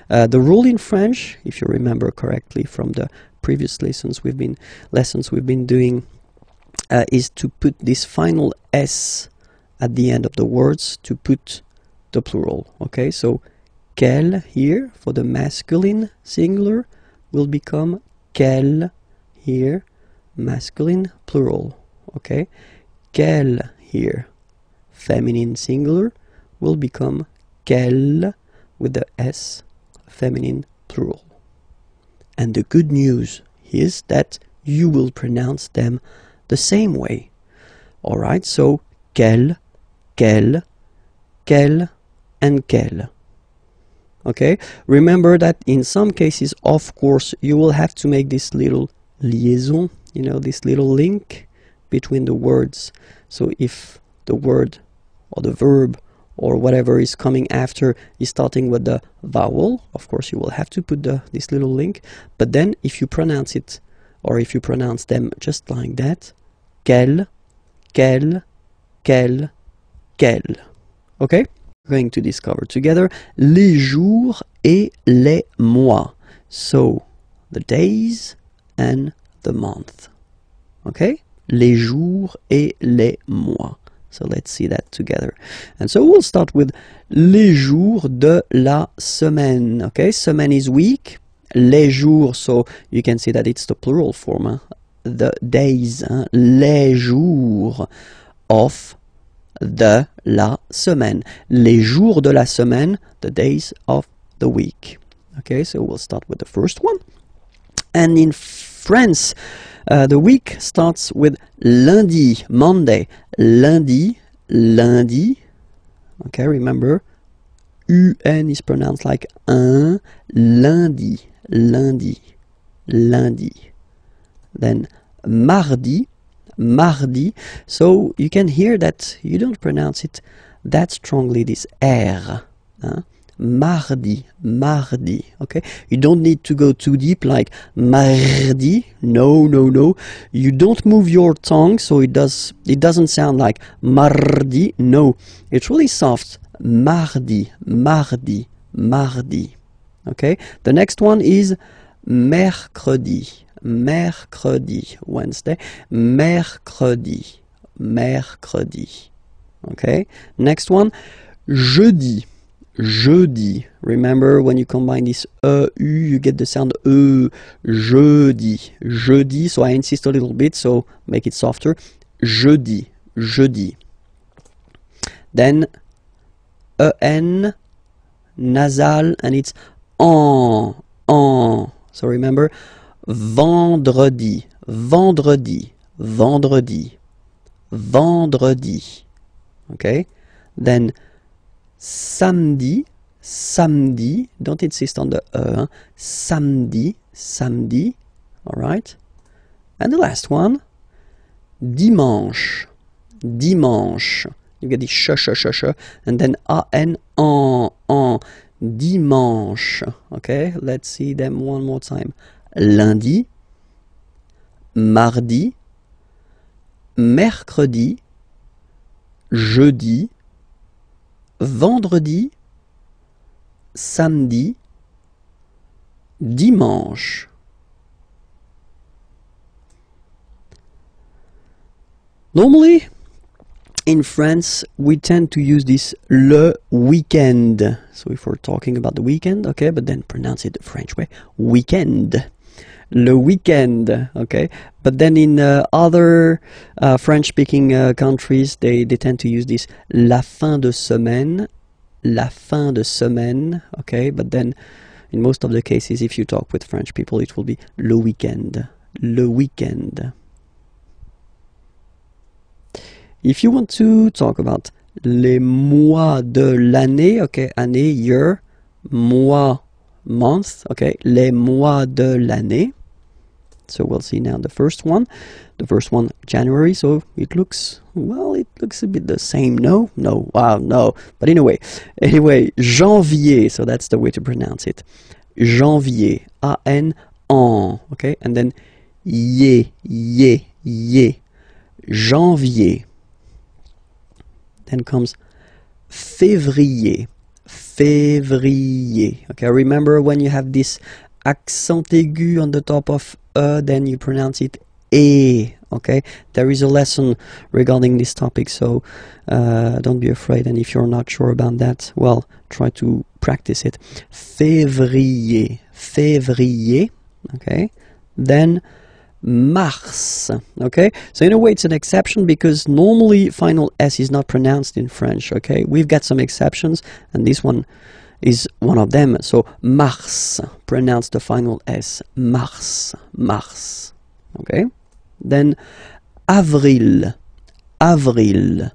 The rule in French, if you remember correctly from the previous lessons we've been doing, is to put this final S at the end of the words to put the plural. Okay, so quelle here for the masculine singular will become quelle here, masculine plural. Okay, quelle here, feminine singular, will become quelle with the S, feminine plural. And the good news is that you will pronounce them the same way. Alright, so quelle, quelle, quelle, and quelle. Okay, remember that in some cases, of course, you will have to make this little liaison, you know, this little link between the words. So if the word or the verb or whatever is coming after is starting with the vowel, of course you will have to put this little link. But then if you pronounce it, or if you pronounce them just like that, quelle, quelle, quelle, quelle. Okay? We're going to discover together les jours et les mois. So the days and the month. Okay? Les jours et les mois. So let's see that together. And so we'll start with les jours de la semaine. Okay, semaine is week. Les jours, so you can see that it's the plural form. Huh? The days, huh? Les jours of de la semaine. Les jours de la semaine, the days of the week. Okay, so we'll start with the first one. And in France, the week starts with lundi, Monday, lundi, lundi. Okay, remember, UN is pronounced like un, lundi, lundi, lundi. Then mardi, mardi. So you can hear that you don't pronounce it that strongly, this R. Huh? Mardi, mardi, okay? You don't need to go too deep like mardi. No, no, no. You don't move your tongue, so it doesn't sound like mardi. No, it's really soft. Mardi, mardi, mardi. Okay? The next one is mercredi, mercredi, Wednesday. Mercredi, mercredi. Okay? Next one, jeudi. Jeudi. Remember, when you combine this U, you get the sound jeudi. Jeudi. So I insist a little bit, so make it softer. Jeudi. Jeudi. Then en, nasal, and it's en. So remember, vendredi, vendredi, vendredi, vendredi. Okay? Then samedi, samedi, don't insist on the e, samedi, samedi, alright? And the last one, dimanche, dimanche. You get the sh, and then an, dimanche. Okay, let's see them one more time. Lundi, mardi, mercredi, jeudi, vendredi, samedi, dimanche. Normally, in France, we tend to use this le weekend. So if we're talking about the weekend, okay, but then pronounce it the French way, weekend. Le weekend, okay. But then in other French-speaking countries, they tend to use this la fin de semaine, okay. But then in most of the cases, if you talk with French people, it will be le weekend, le weekend. If you want to talk about les mois de l'année, okay, année, year, mois, month, okay, les mois de l'année. So we'll see now the first one. The first one, January, so it looks, well, it looks a bit the same, no? No, wow, no. But anyway, janvier, so that's the way to pronounce it. Janvier, A-N, en, okay, and then ye, janvier. Then comes février, février. Okay, remember when you have this accent aigu on the top of then you pronounce it e. Okay, there is a lesson regarding this topic, so don't be afraid. And if you're not sure about that, well, try to practice it. Février, février. Okay, then mars. Okay, so in a way it's an exception because normally final S is not pronounced in French. Okay, we've got some exceptions and this one is one of them. So mars, pronounce the final S, mars, mars. Okay, then avril, avril,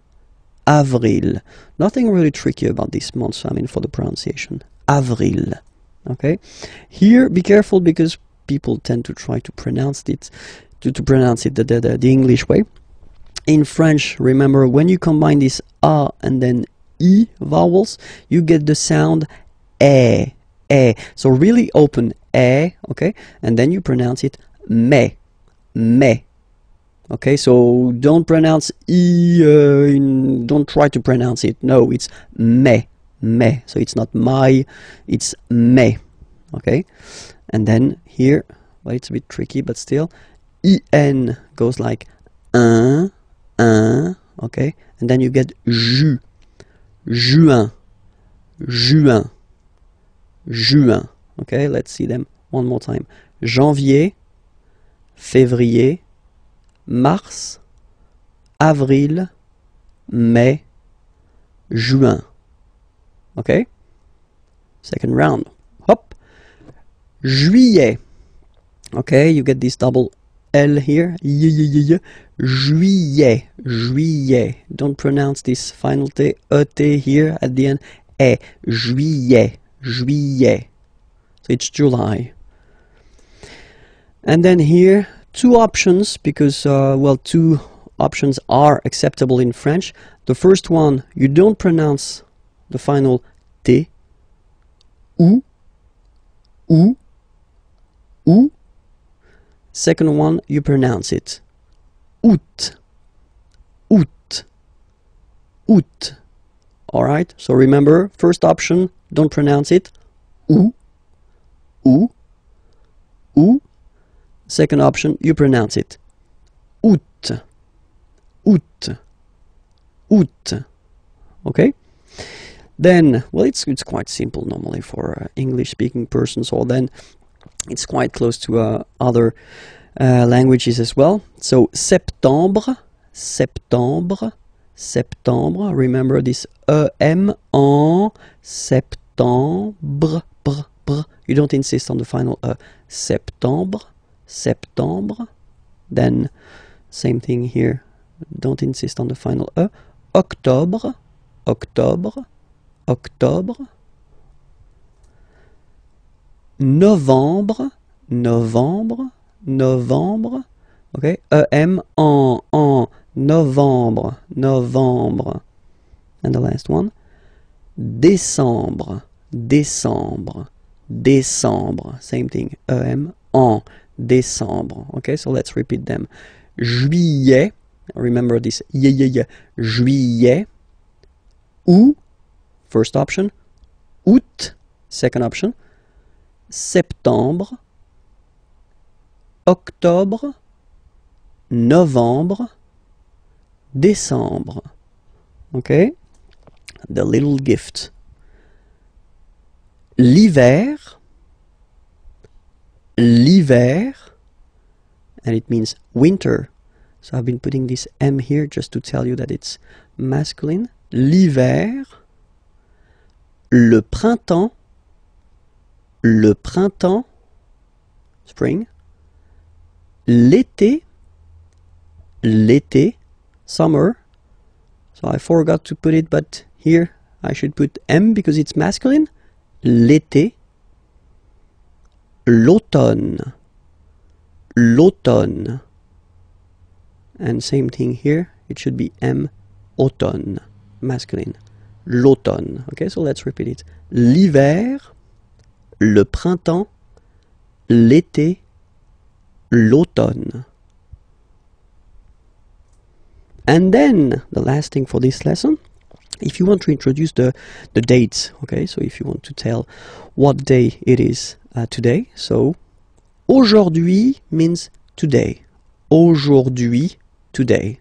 avril. Nothing really tricky about this month, I mean, for the pronunciation. Avril. Okay, here be careful because people tend to try to pronounce it the English way. In French, remember when you combine this A and then E vowels, you get the sound E. So really open E, okay, and then you pronounce it me. Okay, so don't pronounce E, don't try to pronounce it. No, it's me. So it's not my, it's me. Okay, and then here, well, it's a bit tricky, but still, en goes like un, okay, and then you get juin, juin. Okay, let's see them one more time. Janvier, février, mars, avril, mai, juin. Okay, second round. Hop. Juillet. Okay, you get this double L here. Juillet. Don't pronounce this final T, E-T here at the end. Juillet. So it's July. And then here, two options because, well, two options are acceptable in French. The first one, you don't pronounce the final T. Ou. Second one, you pronounce it août. Alright, so remember, first option, don't pronounce it ou. Second option, you pronounce it août. Okay? Then, well, it's quite simple normally for English-speaking persons, or then it's quite close to other languages as well. So septembre, septembre. Remember this EM en septembre. You don't insist on the final E. Septembre, septembre. Then same thing here. Don't insist on the final E. Octobre, octobre, octobre. Novembre, novembre, novembre. Okay, EM en novembre, novembre. And the last one, décembre, décembre, décembre. Same thing, EM en décembre. Okay, so let's repeat them. Juillet, remember this, juillet. Août, first option. Août, second option. Septembre, octobre, novembre, décembre. Okay? The little gift. L'hiver, l'hiver, and it means winter. So I've been putting this M here just to tell you that it's masculine. L'hiver, le printemps, le printemps, spring, l'été, l'été, summer. So I forgot to put it, but here I should put M because it's masculine. L'été, l'automne, l'automne, and same thing here, it should be M, automne, masculine, l'automne. Okay, so let's repeat it. L'hiver, le printemps, l'été, l'automne. And then the last thing for this lesson, if you want to introduce the dates, okay, so if you want to tell what day it is today, so aujourd'hui means today. Aujourd'hui, today.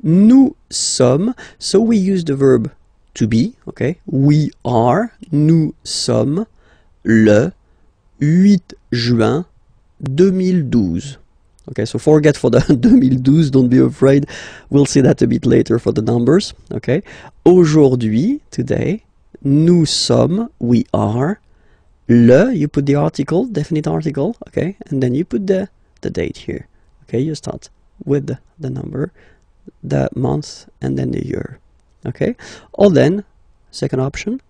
Nous sommes, so we use the verb to be, okay, we are, nous sommes, le 8 juin 2012. Okay, so forget for the 2012, don't be afraid. We'll see that a bit later for the numbers. Okay, aujourd'hui, today, nous sommes, we are, le, you put the article, definite article, okay, and then you put the date here. Okay, you start with the number, the month, and then the year. Okay, or then, second option,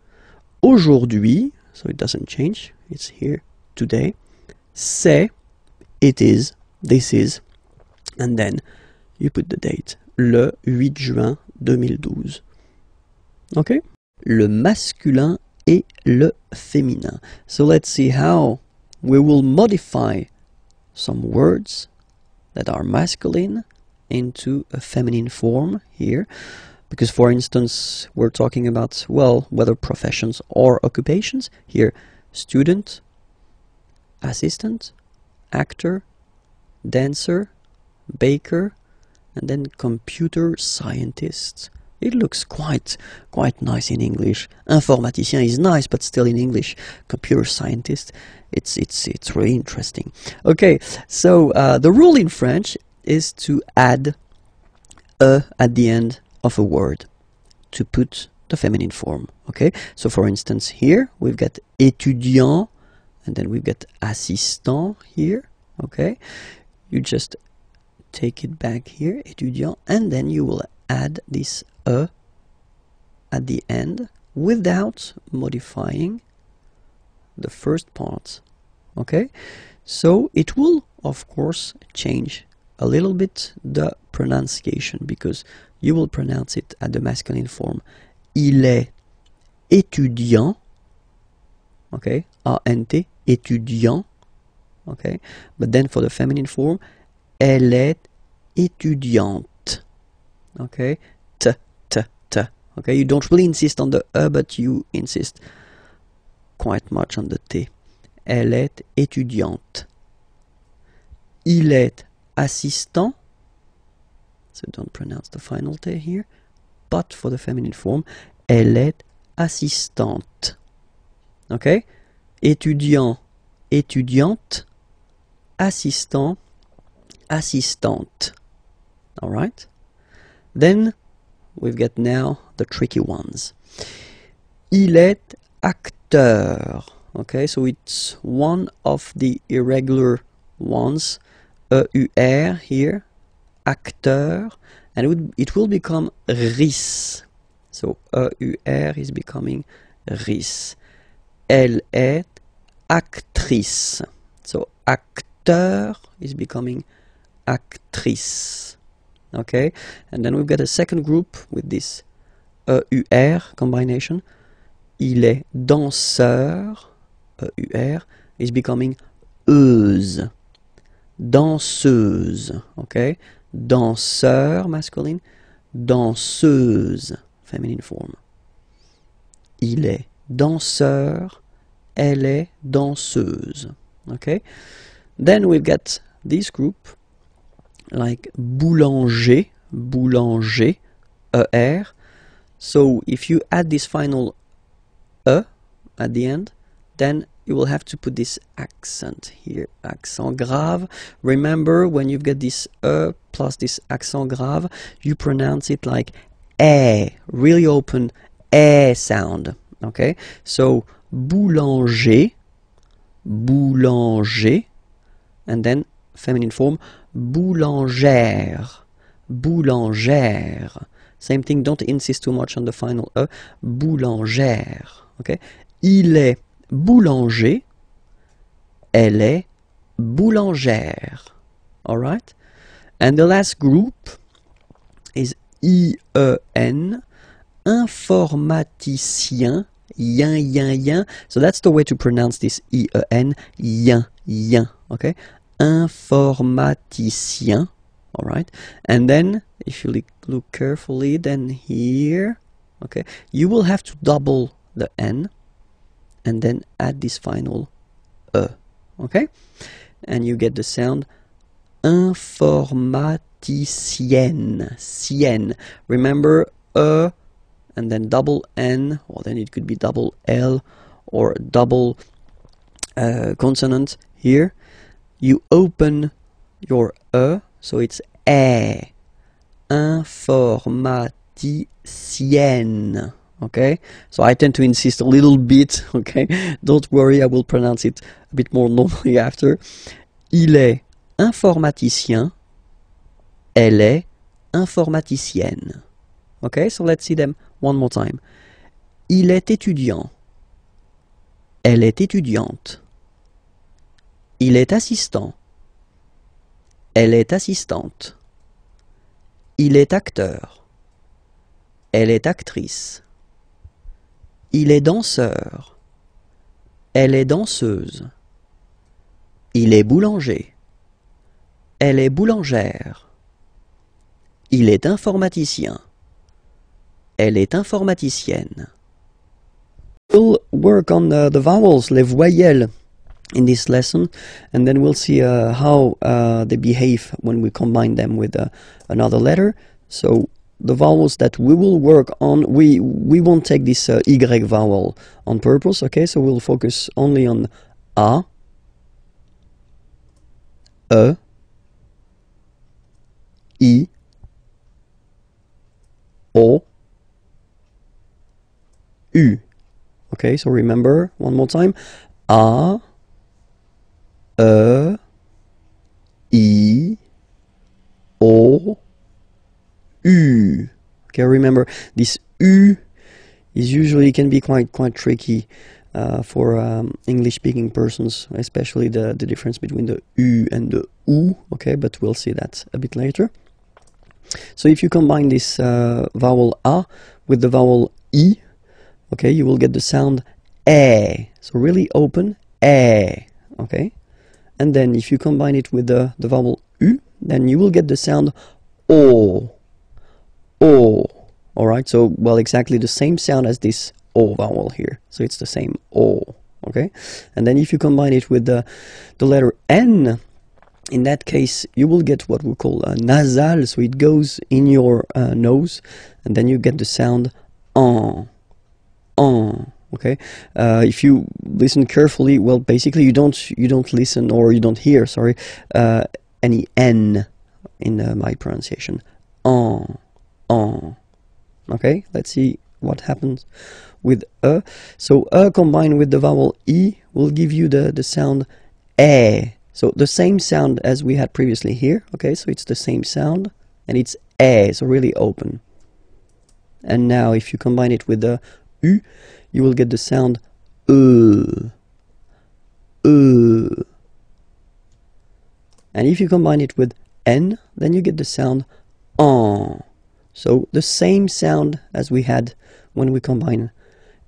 aujourd'hui, so it doesn't change, it's here, today, c'est, it is, this is, and then you put the date, le 8 juin 2012. Okay? Le masculin et le féminin. So let's see how we will modify some words that are masculine into a feminine form here. Because, for instance, we're talking about, well, whether professions or occupations. Here, student, assistant, actor, dancer, baker, and then computer scientist. It looks quite nice in English. Informaticien is nice, but still in English. Computer scientist, it's really interesting. Okay, so the rule in French is to add a at the end of a word to put the feminine form. Okay, so for instance here we've got étudiant, and then we've got assistant here. Okay, you just take it back here, étudiant, and then you will add this e at the end without modifying the first part. Okay, so it will of course change a little bit the pronunciation, because you will pronounce it at the masculine form. Il est étudiant. Okay, A-N-T, étudiant. Okay, but then for the feminine form, elle est étudiante. Okay, t. Okay, you don't really insist on the e, but you insist quite much on the t. Elle est étudiante. Il est assistant. So don't pronounce the final t here. But for the feminine form, elle est assistante. Okay, étudiant, étudiante. Assistant, assistante. All right. Then we've got now the tricky ones. Il est acteur. Okay, so it's one of the irregular ones. E-U-R here, acteur, and it will become ris. So E-U-R is becoming ris. Elle est actrice. So acteur is becoming actrice. Okay, and then we've got a second group with this E-U-R combination. Il est danseur. E-U-R is becoming euse. Danseuse. Okay, danseur masculine, danseuse feminine form. Il est danseur. Elle est danseuse. Okay, then we've got this group like boulanger, boulanger, ER. So if you add this final E at the end, then you will have to put this accent here, accent grave. Remember, when you've got this E plus this accent grave, you pronounce it like E, really open E sound. Okay, so boulanger, boulanger, and then feminine form, boulangère, boulangère. Same thing, don't insist too much on the final E, boulangère. Okay, il est boulanger, elle est boulangère. Alright? And the last group is IEN, informaticien, yin, yin, yin. So that's the way to pronounce this IEN, yin, yin. Okay? Informaticien. Alright? And then, if you look carefully, then here, okay, you will have to double the N and then add this final E. Okay? And you get the sound informaticienne. Sienne. Remember E and then double N, or then it could be double L or double consonant here. You open your E, so it's E. Informaticienne. Okay, so I tend to insist a little bit. Okay, don't worry, I will pronounce it a bit more normally after. Il est informaticien. Elle est informaticienne. Okay, so let's see them one more time. Il est étudiant. Elle est étudiante. Il est assistant. Elle est assistante. Il est acteur. Elle est actrice. Il est danseur. Elle est danseuse. Il est boulanger. Elle est boulangère. Il est informaticien. Elle est informaticienne. We'll work on the vowels, les voyelles, in this lesson, and then we'll see how they behave when we combine them with another letter. So the vowels that we will work on, we won't take this Y vowel on purpose, okay? So we'll focus only on A, E, I, O, U. Okay, so remember, one more time, A, E, I, O, U. Okay, remember, this U is usually can be quite tricky for English-speaking persons, especially the difference between the U and the U. Okay, but we'll see that a bit later. So if you combine this vowel A with the vowel I, okay, you will get the sound E. So really open, E. Okay, and then if you combine it with the vowel U, then you will get the sound O. O. Alright, so, well, exactly the same sound as this O vowel here. So it's the same O. Okay, and then if you combine it with the letter N, in that case, you will get what we call nasal, so it goes in your nose, and then you get the sound on. Okay, if you listen carefully, well, basically you don't listen, or you don't hear, sorry, any N in my pronunciation. On. Okay, let's see what happens with So combined with the vowel e will give you the sound eh. So the same sound as we had previously here. Okay, so it's the same sound and it's eh, so really open. And now if you combine it with the u, you will get the sound and if you combine it with n, then you get the sound en. So the same sound as we had when we combine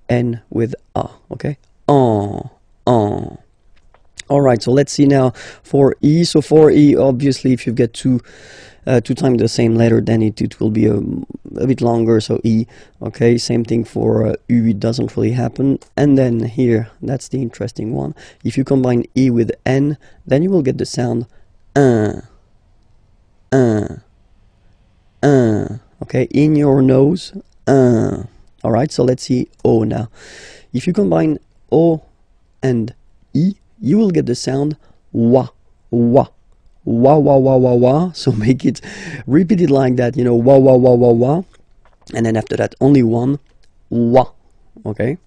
n with a, okay? En. Alright, so let's see now for e. So for e, obviously, if you get two times the same letter, then it will be a bit longer, so e. Okay, same thing for u, it doesn't really happen. And then here, that's the interesting one. If you combine e with n, then you will get the sound okay, in your nose, alright, so let's see o now. If you combine o and e, you will get the sound wa. So make it, repeat it like that, you know, wa. And then after that, only one, wa, okay?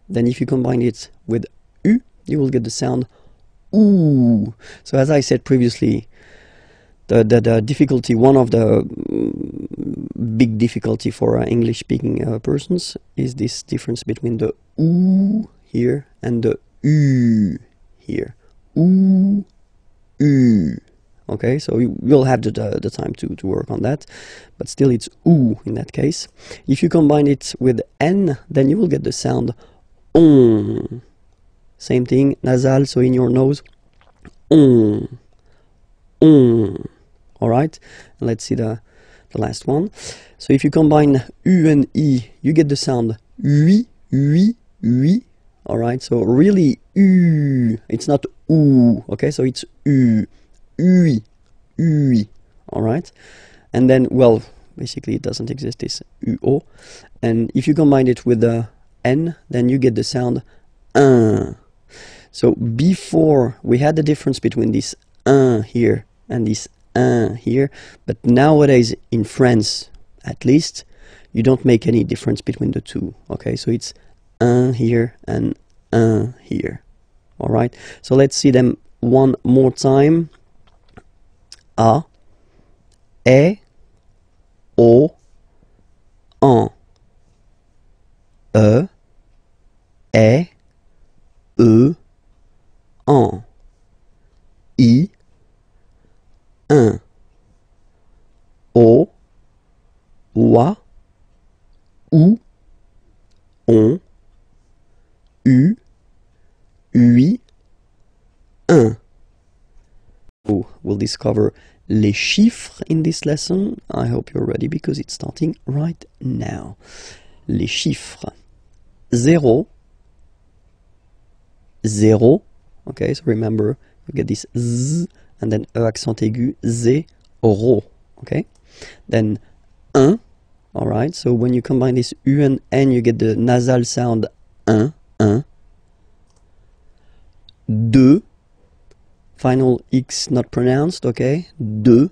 Then if you combine it with u, you will get the sound ooh. So as I said previously, the difficulty, one of the big difficulty for English-speaking persons is this difference between the ooh here and the u here. Ooh, okay, so you'll have the time to work on that, but still it's ooh in that case. If you combine it with n, then you will get the sound on. Same thing, nasal, so in your nose, on. Alright, let's see the last one. So if you combine u and e, you get the sound oui. Alright, so really u, it's not oo, okay, so it's u, oui. Alright, and then, well, basically it doesn't exist, this uo. And if you combine it with the n, then you get the sound un. So before we had the difference between this un here and this un here, but nowadays in France, at least, you don't make any difference between the two. Okay, so it's un here and un here. All right, so let's see them one more time. A, e, o, en, e, en, i, un, o, wa, ou, on, u, ui, un. So we'll discover les chiffres in this lesson. I hope you're ready because it's starting right now. Les chiffres. 0, 0. Okay, so remember, you get this z and then e accent aigu, zéro. Okay, then 1. All right, so when you combine this u and n, you get the nasal sound 1. 2. Final X not pronounced, okay? 2.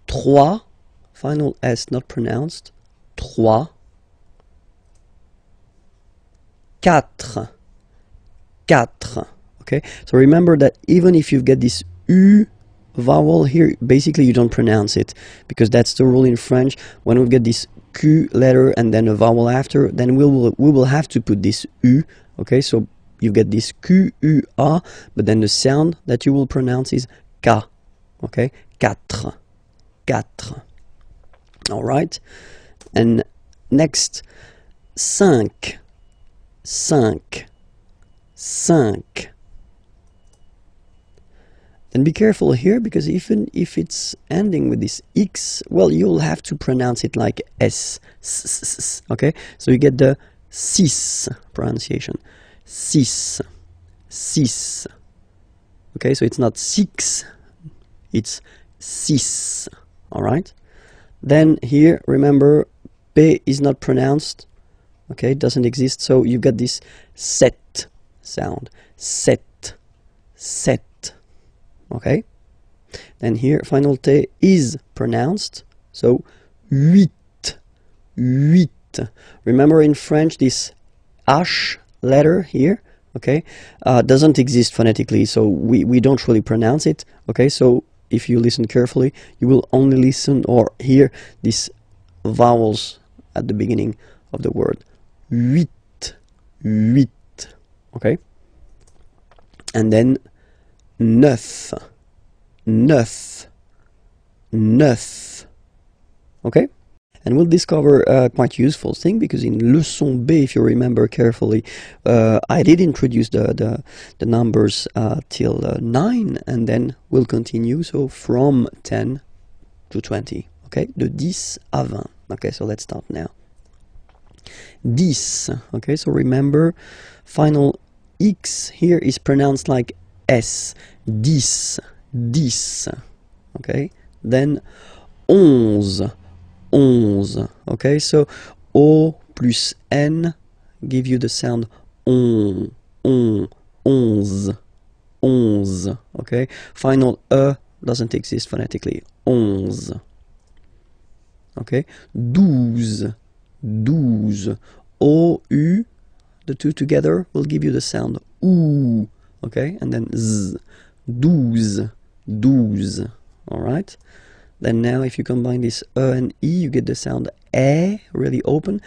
3. Final S not pronounced. 3. 4. 4. Okay? So remember that even if you get this U vowel here, basically you don't pronounce it, because that's the rule in French. When we get this Q letter and then a vowel after, then we will have to put this U. Okay? So you get this Q-U-A, but then the sound that you will pronounce is K. Okay? 4. 4. Alright? And next, 5. 5. 5. Then be careful here, because even if it's ending with this X, well, you'll have to pronounce it like S. Okay? So you get the 6 pronunciation. 6. 6. Okay, so it's not 6, it's 6. Alright? Then here, remember, P is not pronounced. Okay, it doesn't exist, so you get this set sound. Set. Set. Okay? Then here, final T is pronounced, so huit, huit. Remember in French this H letter here, okay, doesn't exist phonetically, so we don't really pronounce it, okay? So if you listen carefully, you will only listen or hear these vowels at the beginning of the word. Huit, huit, okay? And then neuf, neuf, neuf, okay? And we'll discover a quite useful thing, because in leçon B, if you remember carefully, I did introduce the numbers till 9, and then we'll continue, so from 10 to 20, okay? De 10 à 20. Okay, so let's start now. 10, okay, so remember, final X here is pronounced like S. 10, 10, okay? Then 11. 11, okay, so O plus N give you the sound on, 11, 11, okay, final E doesn't exist phonetically, 11, okay, 12, 12, O, U, the two together will give you the sound OO, okay, and then Z, 12, 12, alright. Then now if you combine this E and E, you get the sound E, really open.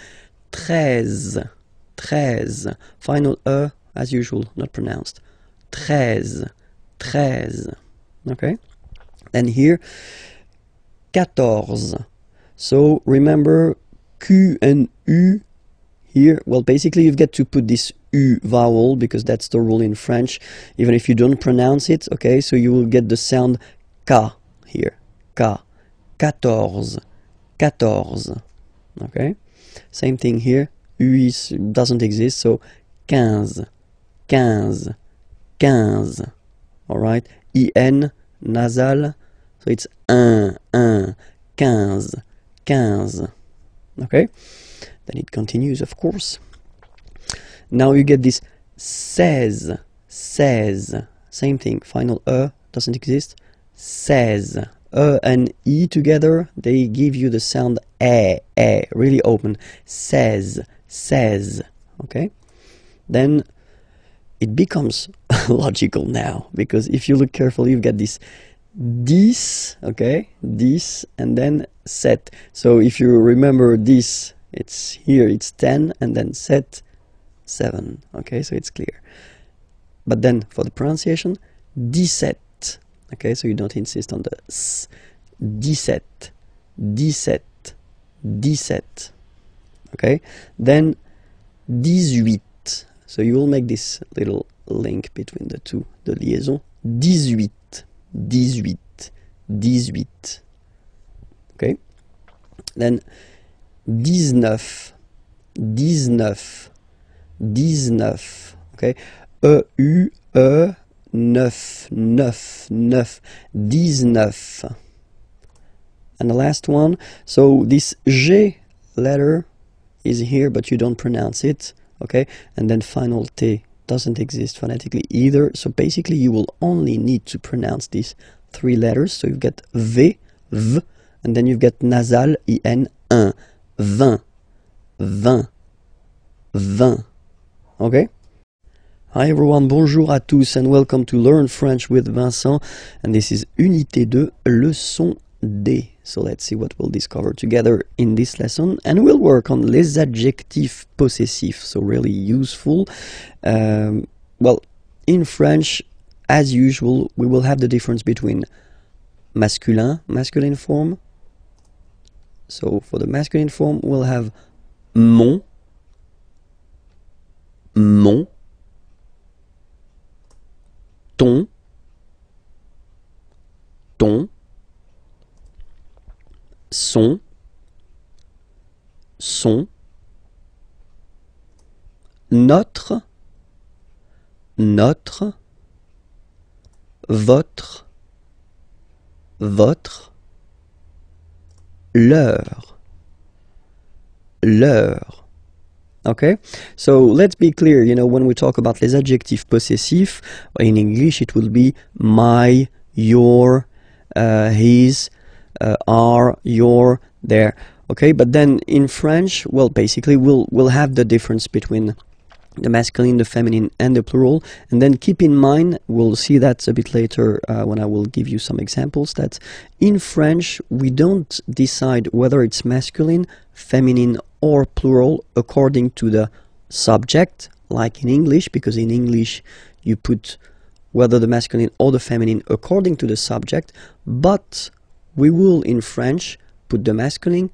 13, 13. Final E, as usual, not pronounced. 13, 13. Okay? Then here, 14. So remember, Q and U here, well, basically you've got to put this U vowel, because that's the rule in French, even if you don't pronounce it, okay? So you will get the sound K here. K, 14, 14, okay? Same thing here, U doesn't exist, so 15, 15, 15, alright? IN, nasal, so it's 1, 1, 15, 15, okay? Then it continues, of course. Now you get this 16, 16, same thing, final E doesn't exist, 16. E and E together, they give you the sound really open. 16, 16, okay? Then it becomes logical now, because if you look carefully, you've got this 10, okay? 10, and then 7. So if you remember this, it's here, it's 10, and then 7, 7, okay? So it's clear. But then for the pronunciation, 17. Okay, so you don't insist on the S. 17, 17, 17. Okay, then 18. So you will make this little link between the two, the liaison. 18, 18, 18. Okay, then 19, 19, 19. Okay, E-U-E. 9, 9, 9, 19. And the last one, so this G letter is here, but you don't pronounce it, okay? And then final T doesn't exist phonetically either, so basically you will only need to pronounce these 3 letters. So you've got V, V, and then you've got nasal, IN, 1, 20, 20, 20, okay? Hi everyone, bonjour à tous and welcome to Learn French with Vincent, and this is Unité 2, Leçon D. So let's see what we'll discover together in this lesson, and we'll work on les adjectifs possessifs, so really useful. Well, in French, as usual, we will have the difference between masculine form. So for the masculine form, we'll have mon, mon, ton, ton, son, son, notre, notre, votre, votre, leur, leur. Okay, so let's be clear, you know, when we talk about les adjectifs possessifs, in English it will be my, your, his, our, your, there. Okay, but then in French, well, basically we'll have the difference between the masculine, the feminine, and the plural. And then keep in mind, we'll see that a bit later when I will give you some examples, that in French we don't decide whether it's masculine, feminine, or plural according to the subject, like in English, because in English you put whether the masculine or the feminine according to the subject, but we will in French put the masculine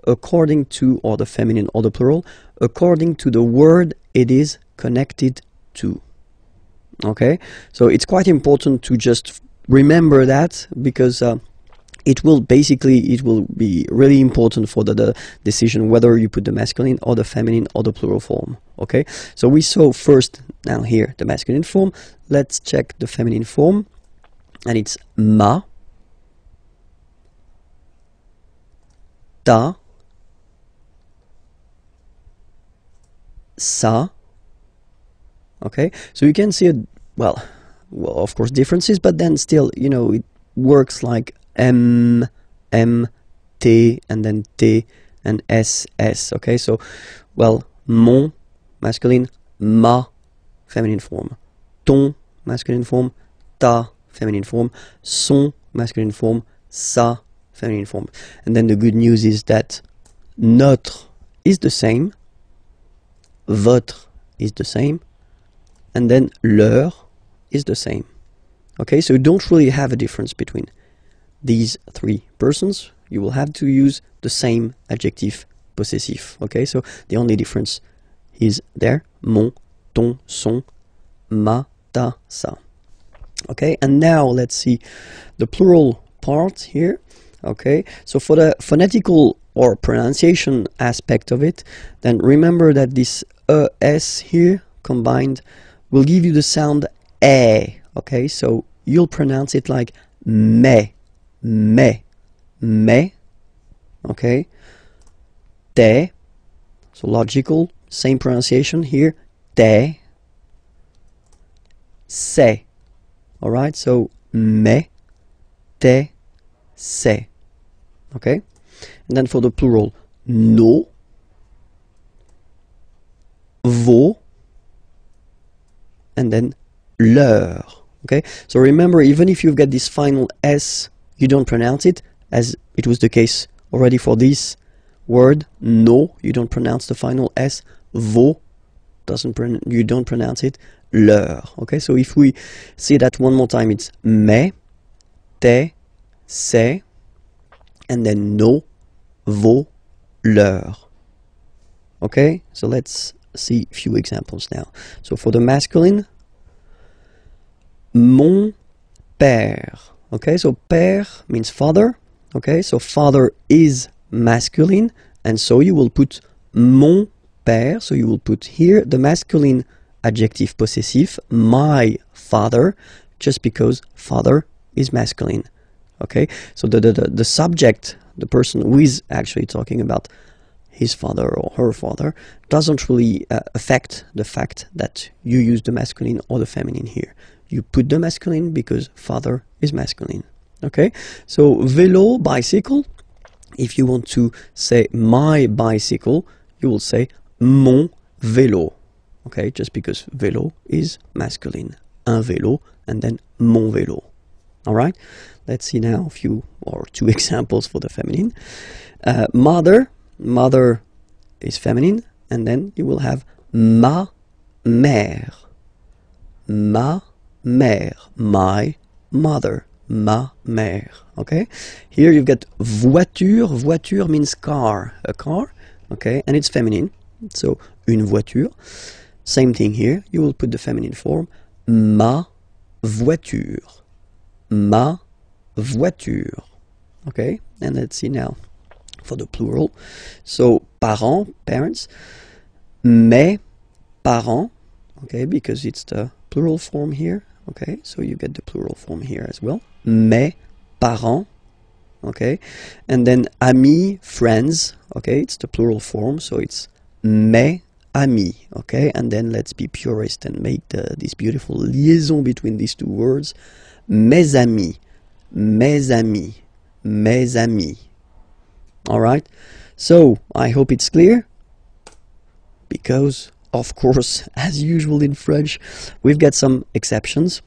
according to, or the feminine or the plural, according to the word it is connected to. Okay, so it's quite important to just remember that, because it will be really important for the decision whether you put the masculine or the feminine or the plural form. Okay, so we saw first now here the masculine form. Let's check the feminine form, and it's ma, ta, sa. Okay, so you can see well, of course differences, but then still, you know, it works like M, T, and then T, and S. Okay, so, well, mon, masculine, ma, feminine form, ton, masculine form, ta, feminine form, son, masculine form, sa, feminine form. And then the good news is that notre is the same, votre is the same, and then leur is the same. Okay, so you don't really have a difference between these three persons. You will have to use the same adjective possessive. Okay, so the only difference is there: mon, ton, son, ma, ta, sa. Okay, and now let's see the plural part here. Okay, so for the phonetical or pronunciation aspect of it, then remember that this es here combined will give you the sound e. Okay, so you'll pronounce it like me, okay, te, so logical, same pronunciation here, te, se, alright, so me, te, se, okay, and then for the plural, no, vos, and then leur. Okay, so remember, even if you've got this final S, you don't pronounce it, as it was the case already for this word, no, you don't pronounce the final S, vos, you don't pronounce it, leur. Okay, so if we say that one more time, it's me, te, se, and then no, vos, leur. Okay, so let's see a few examples now. So for the masculine, mon père. Okay, so père means father. Okay, so father is masculine, and so you will put mon père. So you will put here the masculine adjective possessive, my father, just because father is masculine. Okay, so the subject, the person who is actually talking about his father or her father, doesn't really affect the fact that you use the masculine or the feminine here. You put the masculine because father is masculine. Okay, so vélo, bicycle. If you want to say my bicycle, you will say mon vélo. Okay, just because vélo is masculine. Un vélo, and then mon vélo. All right, let's see now a few or two examples for the feminine. Mother. Mother is feminine, and then you will have ma mère. Ma mère, my mother, ma mère. Okay, here you've got voiture. Voiture means car, a car. Okay, and it's feminine, so une voiture. Same thing here, you will put the feminine form, ma voiture, ma voiture. Okay, and let's see now for the plural. So parents, parents, mes parents. Okay, because it's the plural form here. Okay, so you get the plural form here as well. Mes parents. Okay, and then amis, friends. Okay, it's the plural form, so it's mes amis. Okay, and then let's be purist and make this beautiful liaison between these two words. Mes amis, mes amis, mes amis. Alright, so I hope it's clear, because of course, as usual in French, we've got some exceptions,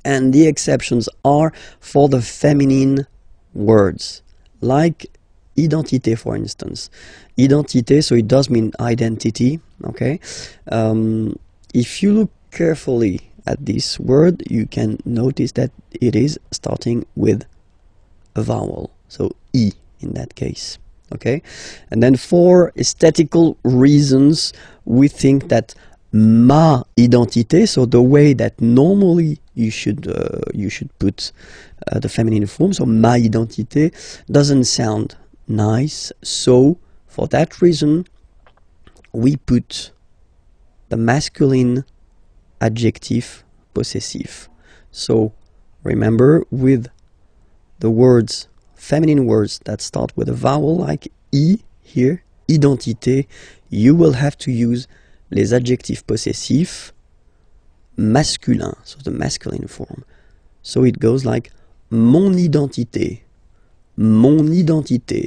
and the exceptions are for the feminine words, like identité, for instance. Identité, so it does mean identity, okay? If you look carefully at this word, you can notice that it is starting with a vowel, so I in that case, okay? And then for aesthetical reasons, we think that ma identité, so the way that normally you should put the feminine form, so ma identité, doesn't sound nice, so for that reason we put the masculine adjective possessive. So remember, with the words, feminine words that start with a vowel like I here, identité, you will have to use les adjectifs possessifs masculins, so the masculine form. So it goes like mon identité,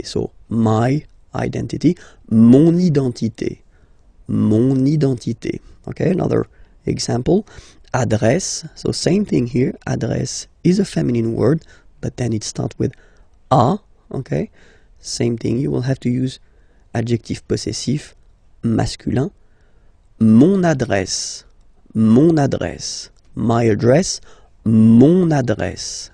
so my identity, mon identité. Okay, another example, adresse, so same thing here, adresse is a feminine word, but then it starts with a, okay, same thing, you will have to use adjectif possessif masculin, mon adresse, my address, mon adresse,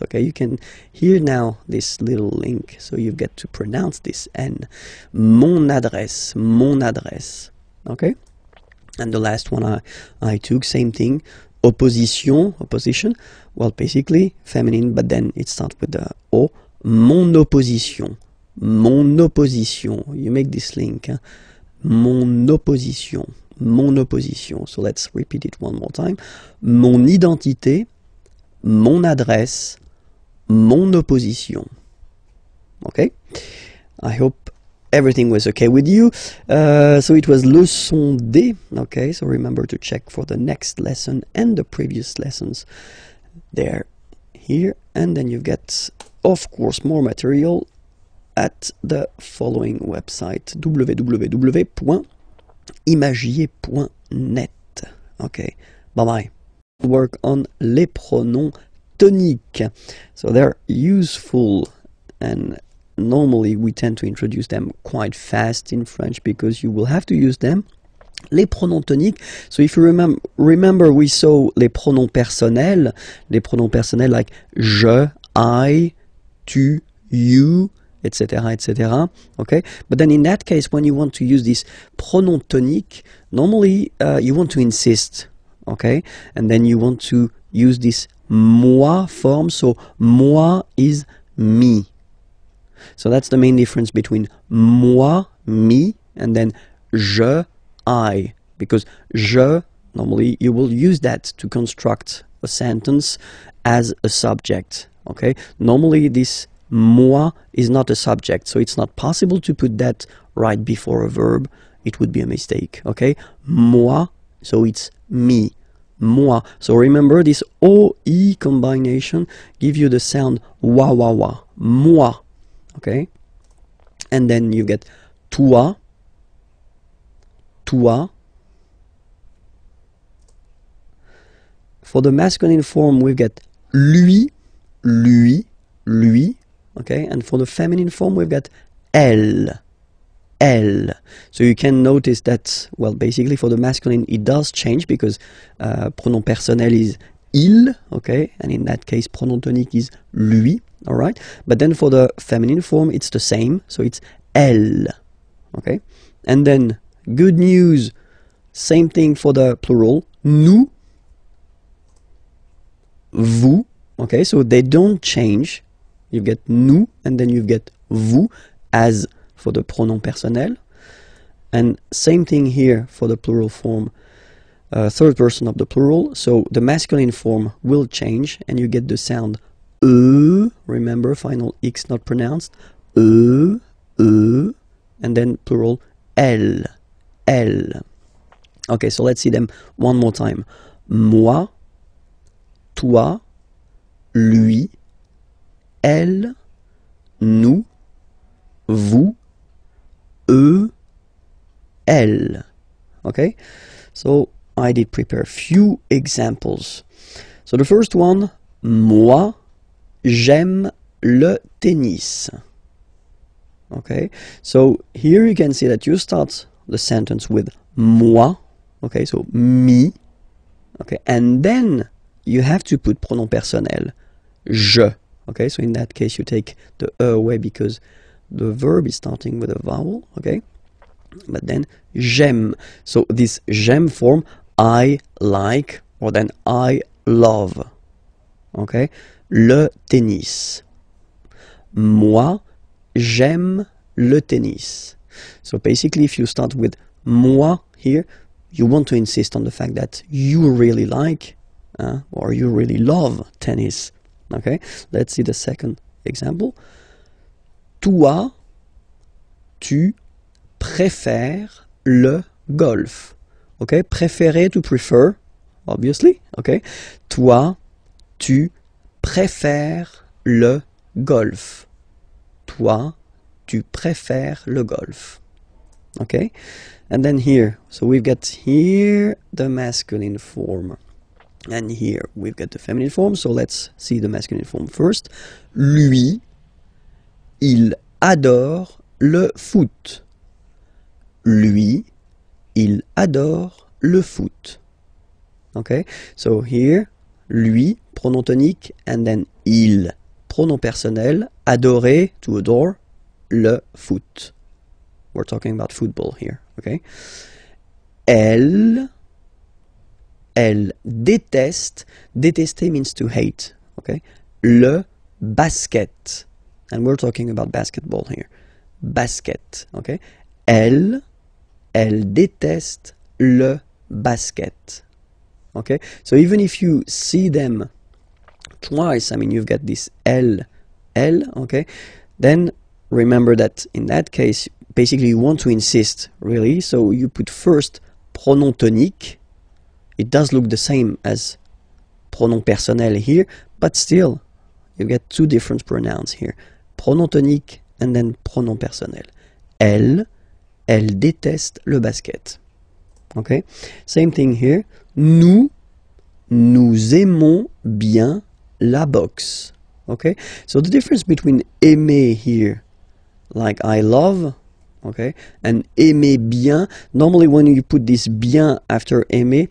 okay, you can hear now this little link, so you get to pronounce this N, mon adresse, okay. And the last one I took, same thing, opposition, well, basically feminine, but then it starts with the O, mon opposition, you make this link, hein? Mon opposition, so let's repeat it one more time, mon identité, mon adresse, mon opposition. Okay, I hope everything was okay with you. So it was leçon D. Okay, so remember to check for the next lesson and the previous lessons there, here, and then you get, of course, more material at the following website, www.imagier.net. Okay, bye-bye. Work on les pronoms toniques. So they're useful, and normally we tend to introduce them quite fast in French because you will have to use them. Les pronoms toniques, so if you remember we saw les pronoms personnels like je, I, tu, you, etc., etc. Okay, but then in that case, when you want to use this pronom tonique, normally you want to insist, okay, and then you want to use this moi form, so moi is me. So that's the main difference between moi, me, and then je, I, because je, normally you will use that to construct a sentence as a subject, okay. Normally this moi is not a subject, so it's not possible to put that right before a verb. It would be a mistake, okay. Moi, so it's me, moi. So remember this O-I combination give you the sound wa wa wa, moi, okay. And then you get toi, toi. For the masculine form we get lui, lui, lui, okay, and for the feminine form we've got elle, elle. So you can notice that, well, basically for the masculine it does change because pronom personnel is il, okay, and in that case pronom tonique is lui, all right, but then for the feminine form it's the same, so it's elle, okay. And then good news, same thing for the plural, nous, vous, okay, so they don't change. You get nous and then you get vous as for the pronom personnel, and same thing here for the plural form, third person of the plural, so the masculine form will change and you get the sound remember, final X not pronounced, and then plural elle, elle. Okay, so let's see them one more time. Moi, toi, lui, elle, nous, vous, eux, elle. Okay, so I did prepare a few examples. So the first one, moi, j'aime le tennis. Okay, so here you can see that you start the sentence with moi. Okay, so me. Okay, and then you have to put pronom personnel, je. Okay, so in that case you take the away because the verb is starting with a vowel. Okay, but then j'aime. So this j'aime form, I like, or then I love. Okay, le tennis. Moi, j'aime le tennis. So basically, if you start with moi here, you want to insist on the fact that you really like or you really love tennis. Okay, let's see the second example. Toi, tu préfères le golf. Okay, préférer, to prefer, obviously. Okay, toi, tu préfères le golf. Toi, tu préfères le golf. Okay, and then here, so we've got here the masculine form, and here we've got the feminine form. So let's see the masculine form first. Lui, il adore le foot. Lui, il adore le foot. Okay, so here, lui, pronom tonique, and then il, pronom personnel, adorer, to adore, le foot. We're talking about football here, okay? Elle déteste, détester means to hate, okay? Le basket, and we're talking about basketball here. Basket, okay? Elle déteste le basket, okay? So even if you see them twice, I mean, you've got this elle, okay? Then remember that in that case, basically you want to insist, really, so you put first pronom tonique. It does look the same as pronom personnel here, but still, you get two different pronouns here. Pronom tonique and then pronom personnel. Elle déteste le basket. Okay? Same thing here. Nous aimons bien la boxe. Okay? So the difference between aimer here, like I love, okay, and aimer bien, normally when you put this bien after aimer,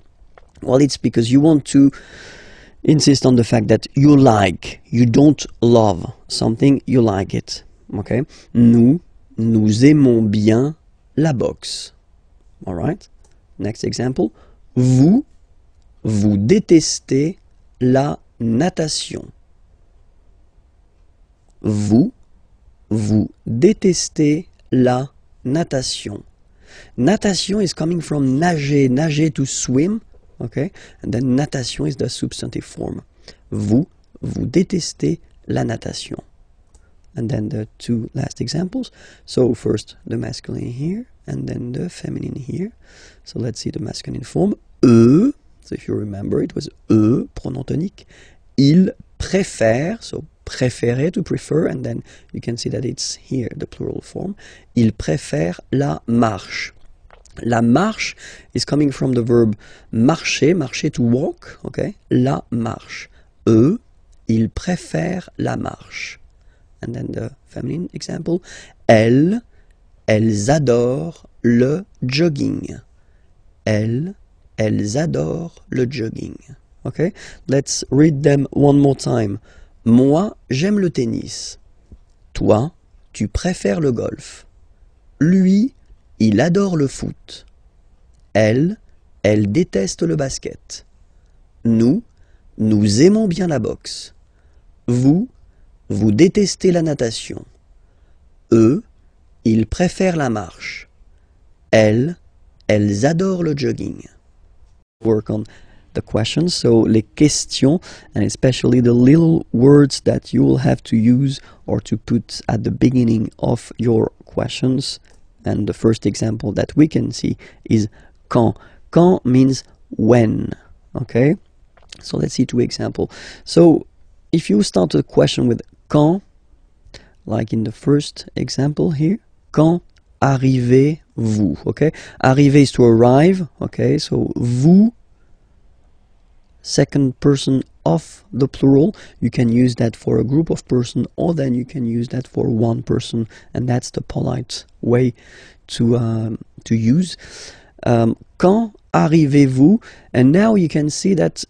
well, it's because you want to insist on the fact that you like, you don't love something, you like it. Okay? Nous aimons bien la boxe. All right? Next example. Vous détestez la natation. Vous détestez la natation. Natation is coming from nager to swim, okay? And then natation is the substantive form. Vous détestez la natation. And then the two last examples. So first the masculine here, and then the feminine here. So let's see the masculine form. Eux, so if you remember, it was eux, pronom tonique. Ils préfèrent, so préférer, to prefer, and then you can see that it's here, the plural form. Ils préfèrent la marche. La marche is coming from the verb marcher to walk, okay? La marche. Eux, ils préfèrent la marche. And then the feminine example. Elles adorent le jogging. Elles adorent le jogging. Okay? Let's read them one more time. Moi, j'aime le tennis. Toi, tu préfères le golf. Lui, il adore le foot. Elle déteste le basket. Nous aimons bien la boxe. Vous détestez la natation. Eux, ils préfèrent la marche. Elles adorent le jogging. Work on the questions, so les questions, and especially the little words that you will have to use or to put at the beginning of your questions. And the first example that we can see is quand. Quand means when, okay? So let's see two examples. So if you start a question with quand, like in the first example here. Quand arrivez-vous? Okay, arriver is to arrive. Okay, so vous, second person of the plural. You can use that for a group of person, or then you can use that for one person, and that's the polite way to use. Quand arrivez-vous? And now you can see that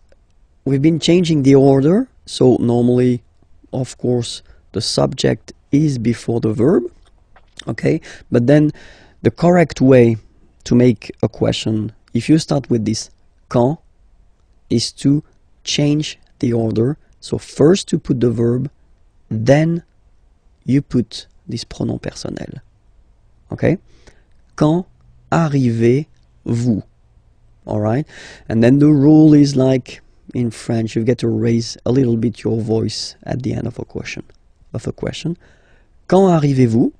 we've been changing the order. So normally, of course, the subject is before the verb. Okay, but then the correct way to make a question, if you start with this quand, is to change the order. So first you put the verb, then you put this pronom personnel. Okay? Quand arrivez-vous? Alright? And then the rule is like in French, you get to raise a little bit your voice at the end of a question. Quand arrivez-vous?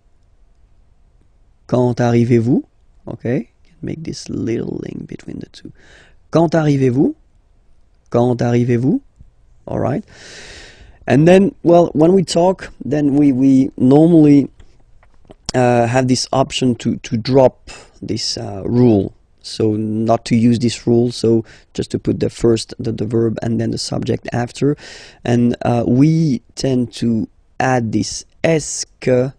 Quand arrivez-vous? Okay? Make this little link between the two. Quand arrivez-vous? Quand arrivez-vous? All right. And then, well, when we talk, then we normally have this option to drop this rule. So not to use this rule, so just to put the verb and then the subject after. And we tend to add this est-ce que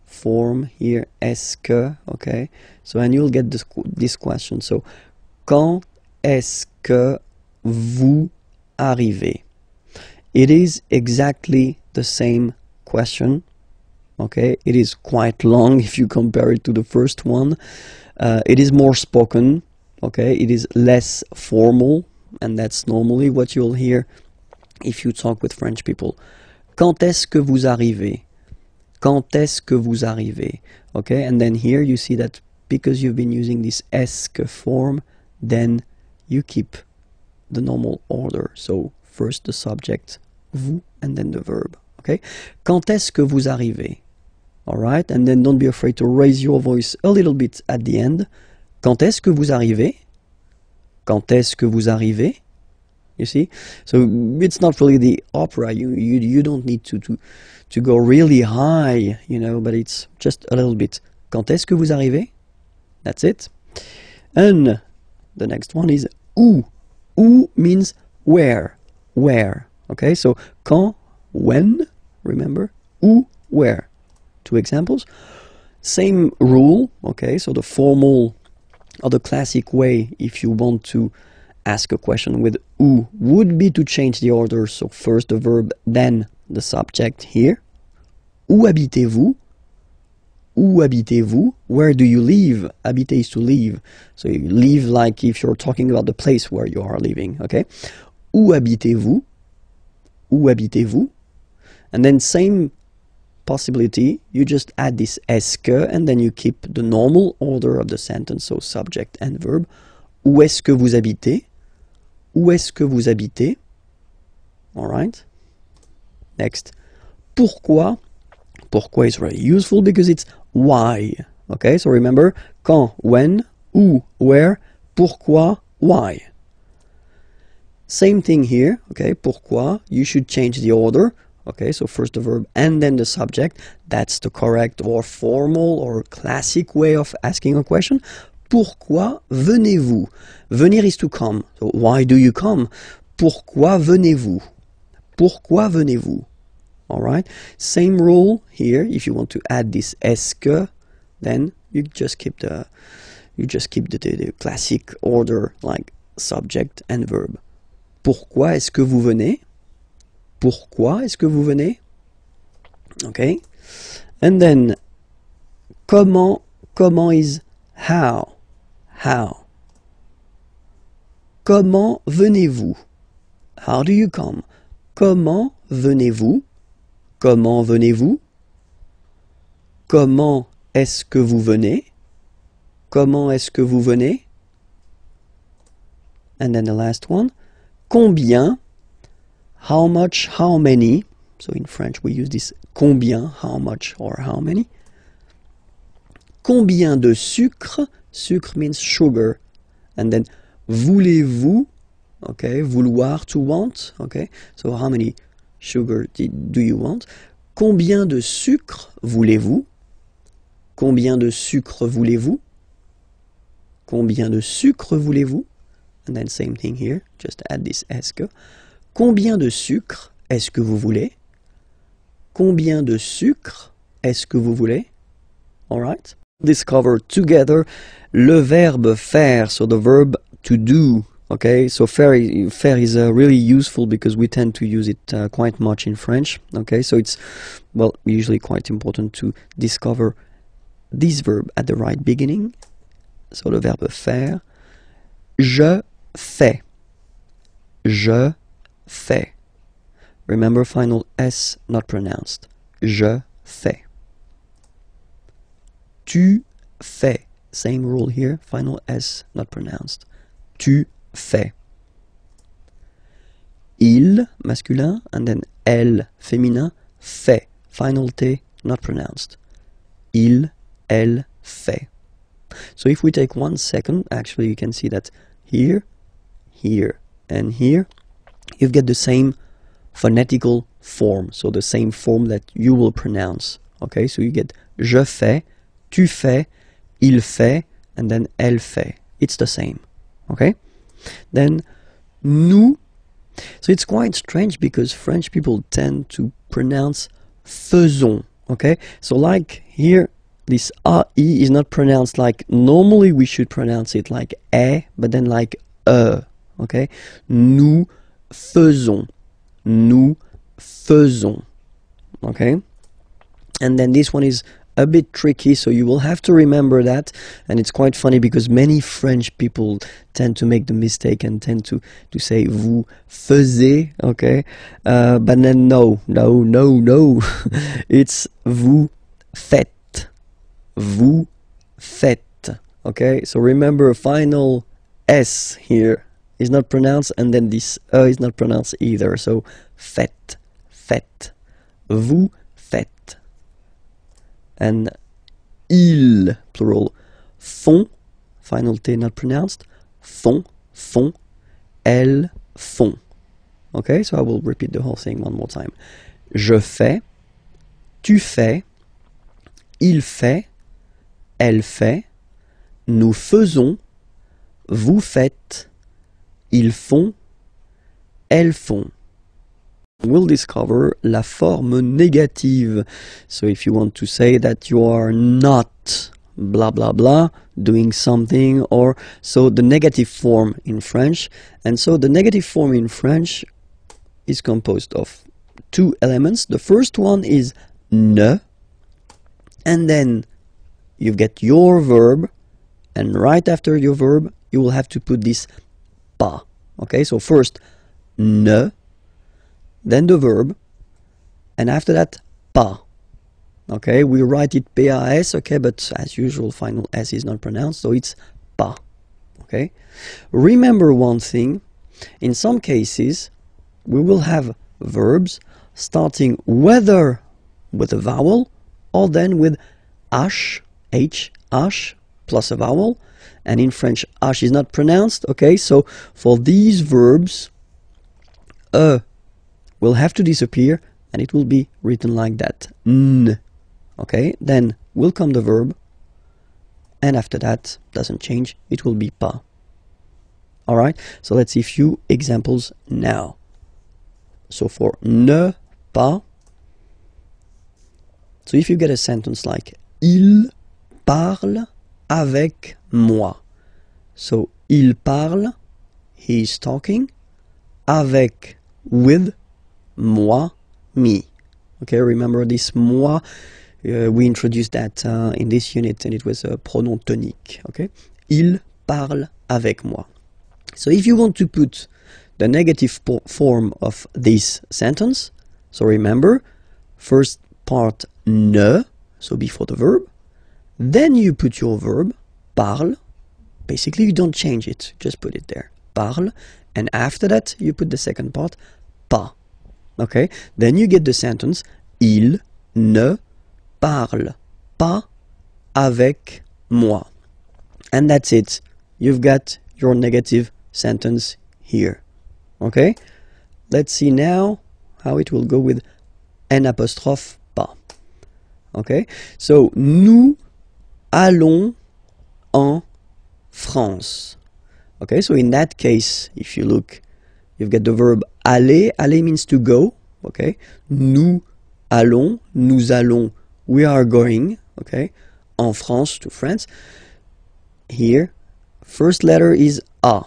form here, est-ce que, okay? So, and you'll get this question. So, quand est-ce que vous arrivez? It is exactly the same question. Okay, it is quite long if you compare it to the first one. It is more spoken. Okay, it is less formal, and that's normally what you'll hear if you talk with French people. Quand est-ce que vous arrivez? Quand est-ce que vous arrivez? Okay, and then here you see that because you've been using this est-ce que form, then you keep the normal order. So first the subject, vous, and then the verb. Okay? Quand est-ce que vous arrivez? Alright? And then don't be afraid to raise your voice a little bit at the end. Quand est-ce que vous arrivez? Quand est-ce que vous arrivez? You see? So it's not really the opera. You don't need to go really high, you know, but it's just a little bit. Quand est-ce que vous arrivez? That's it. And the next one is où. Où means where. Where. Okay, so quand, when, remember? Où, where. Two examples. Same rule, okay, so the formal or the classic way, if you want to ask a question with où, would be to change the order. So first the verb, then the subject here. Où habitez-vous? Où habitez-vous? Where do you live? Habiter is to live. So you live like if you're talking about the place where you are living, okay? Où habitez-vous? Où habitez-vous? And then same possibility, you just add this est-ce que, and then you keep the normal order of the sentence, so subject and verb. Où est-ce que vous habitez? Où est-ce que vous habitez? All right. Next. Pourquoi? Pourquoi is very useful because it's why. Okay, so remember, quand, when, où, where, pourquoi, why. Same thing here, okay, pourquoi, you should change the order. Okay, so first the verb and then the subject. That's the correct or formal or classic way of asking a question. Pourquoi venez-vous? Venir is to come. So why do you come? Pourquoi venez-vous? Pourquoi venez-vous? All right. Same rule here. If you want to add this est-ce que, then you just keep the classic order like subject and verb. Pourquoi est-ce que vous venez? Pourquoi est-ce que vous venez? Okay. And then comment is how. How. Comment venez-vous? How do you come? Comment venez-vous? Comment venez-vous? Comment est-ce que vous venez? Comment est-ce que vous venez? And then the last one. Combien? How much? How many? So in French we use this combien, how much or how many. Combien de sucre? Sucre means sugar. And then voulez-vous? Okay, vouloir, to want. Okay, so how many sugar do you want? Combien de sucre voulez-vous? Combien de sucre voulez-vous? Combien de sucre voulez-vous? And then same thing here, just add this est-ce que. Combien de sucre est-ce que vous voulez? Combien de sucre est-ce que vous voulez? Alright? Discover together le verbe faire, so the verb to do. Okay, so faire is really useful because we tend to use it quite much in French. Okay, so it's, well, usually quite important to discover this verb at the right beginning. So le verbe faire. Je fais. Je fais. Remember, final S not pronounced. Je fais. Tu fais. Same rule here, final S not pronounced. Tu fais. Il, masculin, and then elle, féminin, fait. Final T not pronounced. Il, elle, fait. So if we take 1 second, actually you can see that here, here, and here, you get the same phonetical form, so the same form that you will pronounce. Okay, so you get je fais, tu fais, il fait, and then elle fait. It's the same. Okay? Then nous. So it's quite strange because French people tend to pronounce faisons. Okay? So like here, this AE is not pronounced like normally we should pronounce it like E, but then like E. Okay? Nous faisons. Nous faisons. Okay? And then this one is a bit tricky, so you will have to remember that. And it's quite funny because many French people tend to make the mistake and tend to say vous faisiez, okay? But then no. It's vous faites. Vous faites. Okay? So remember, final S here is not pronounced, and then this is not pronounced either. So faites, faites. Vous faites. And ils, plural, font, final T not pronounced, font, font, elles font. Okay, so I will repeat the whole thing one more time. Je fais, tu fais, il fait, elle fait, nous faisons, vous faites, ils font, elles font. We'll discover la forme négative. So if you want to say that you are not blah blah blah doing something, or so the negative form in French. And so the negative form in French is composed of 2 elements. The first one is ne, and then you get your verb, and right after your verb you will have to put this pas. Okay, so first ne, then the verb, and after that, pas. Okay, we write it PAS, okay, but as usual, final S is not pronounced, so it's pas. Okay, remember one thing, in some cases, we will have verbs starting whether with a vowel or then with H, plus a vowel, and in French, H is not pronounced, okay, so for these verbs, will have to disappear, and it will be written like that. N. Okay, then will come the verb, and after that, doesn't change, it will be pas. Alright, so let's see a few examples now. So for ne pas, so if you get a sentence like il parle avec moi. So il parle, he is talking, avec, with, moi, me. Okay, remember this moi, we introduced that in this unit, and it was a pronom tonique. Okay, il parle avec moi. So if you want to put the negative form of this sentence, so remember, first part ne, so before the verb, then you put your verb, parle, basically you don't change it, just put it there, parle, and after that you put the second part, pas. Okay, then you get the sentence, il ne parle pas avec moi. And that's it. You've got your negative sentence here. Okay, let's see now how it will go with N apostrophe pas. Okay, so nous allons en France. Okay, so in that case, if you look, you've got the verb aller. Aller means to go. Okay, nous allons, we are going. Okay, en France, to France. Here, first letter is A.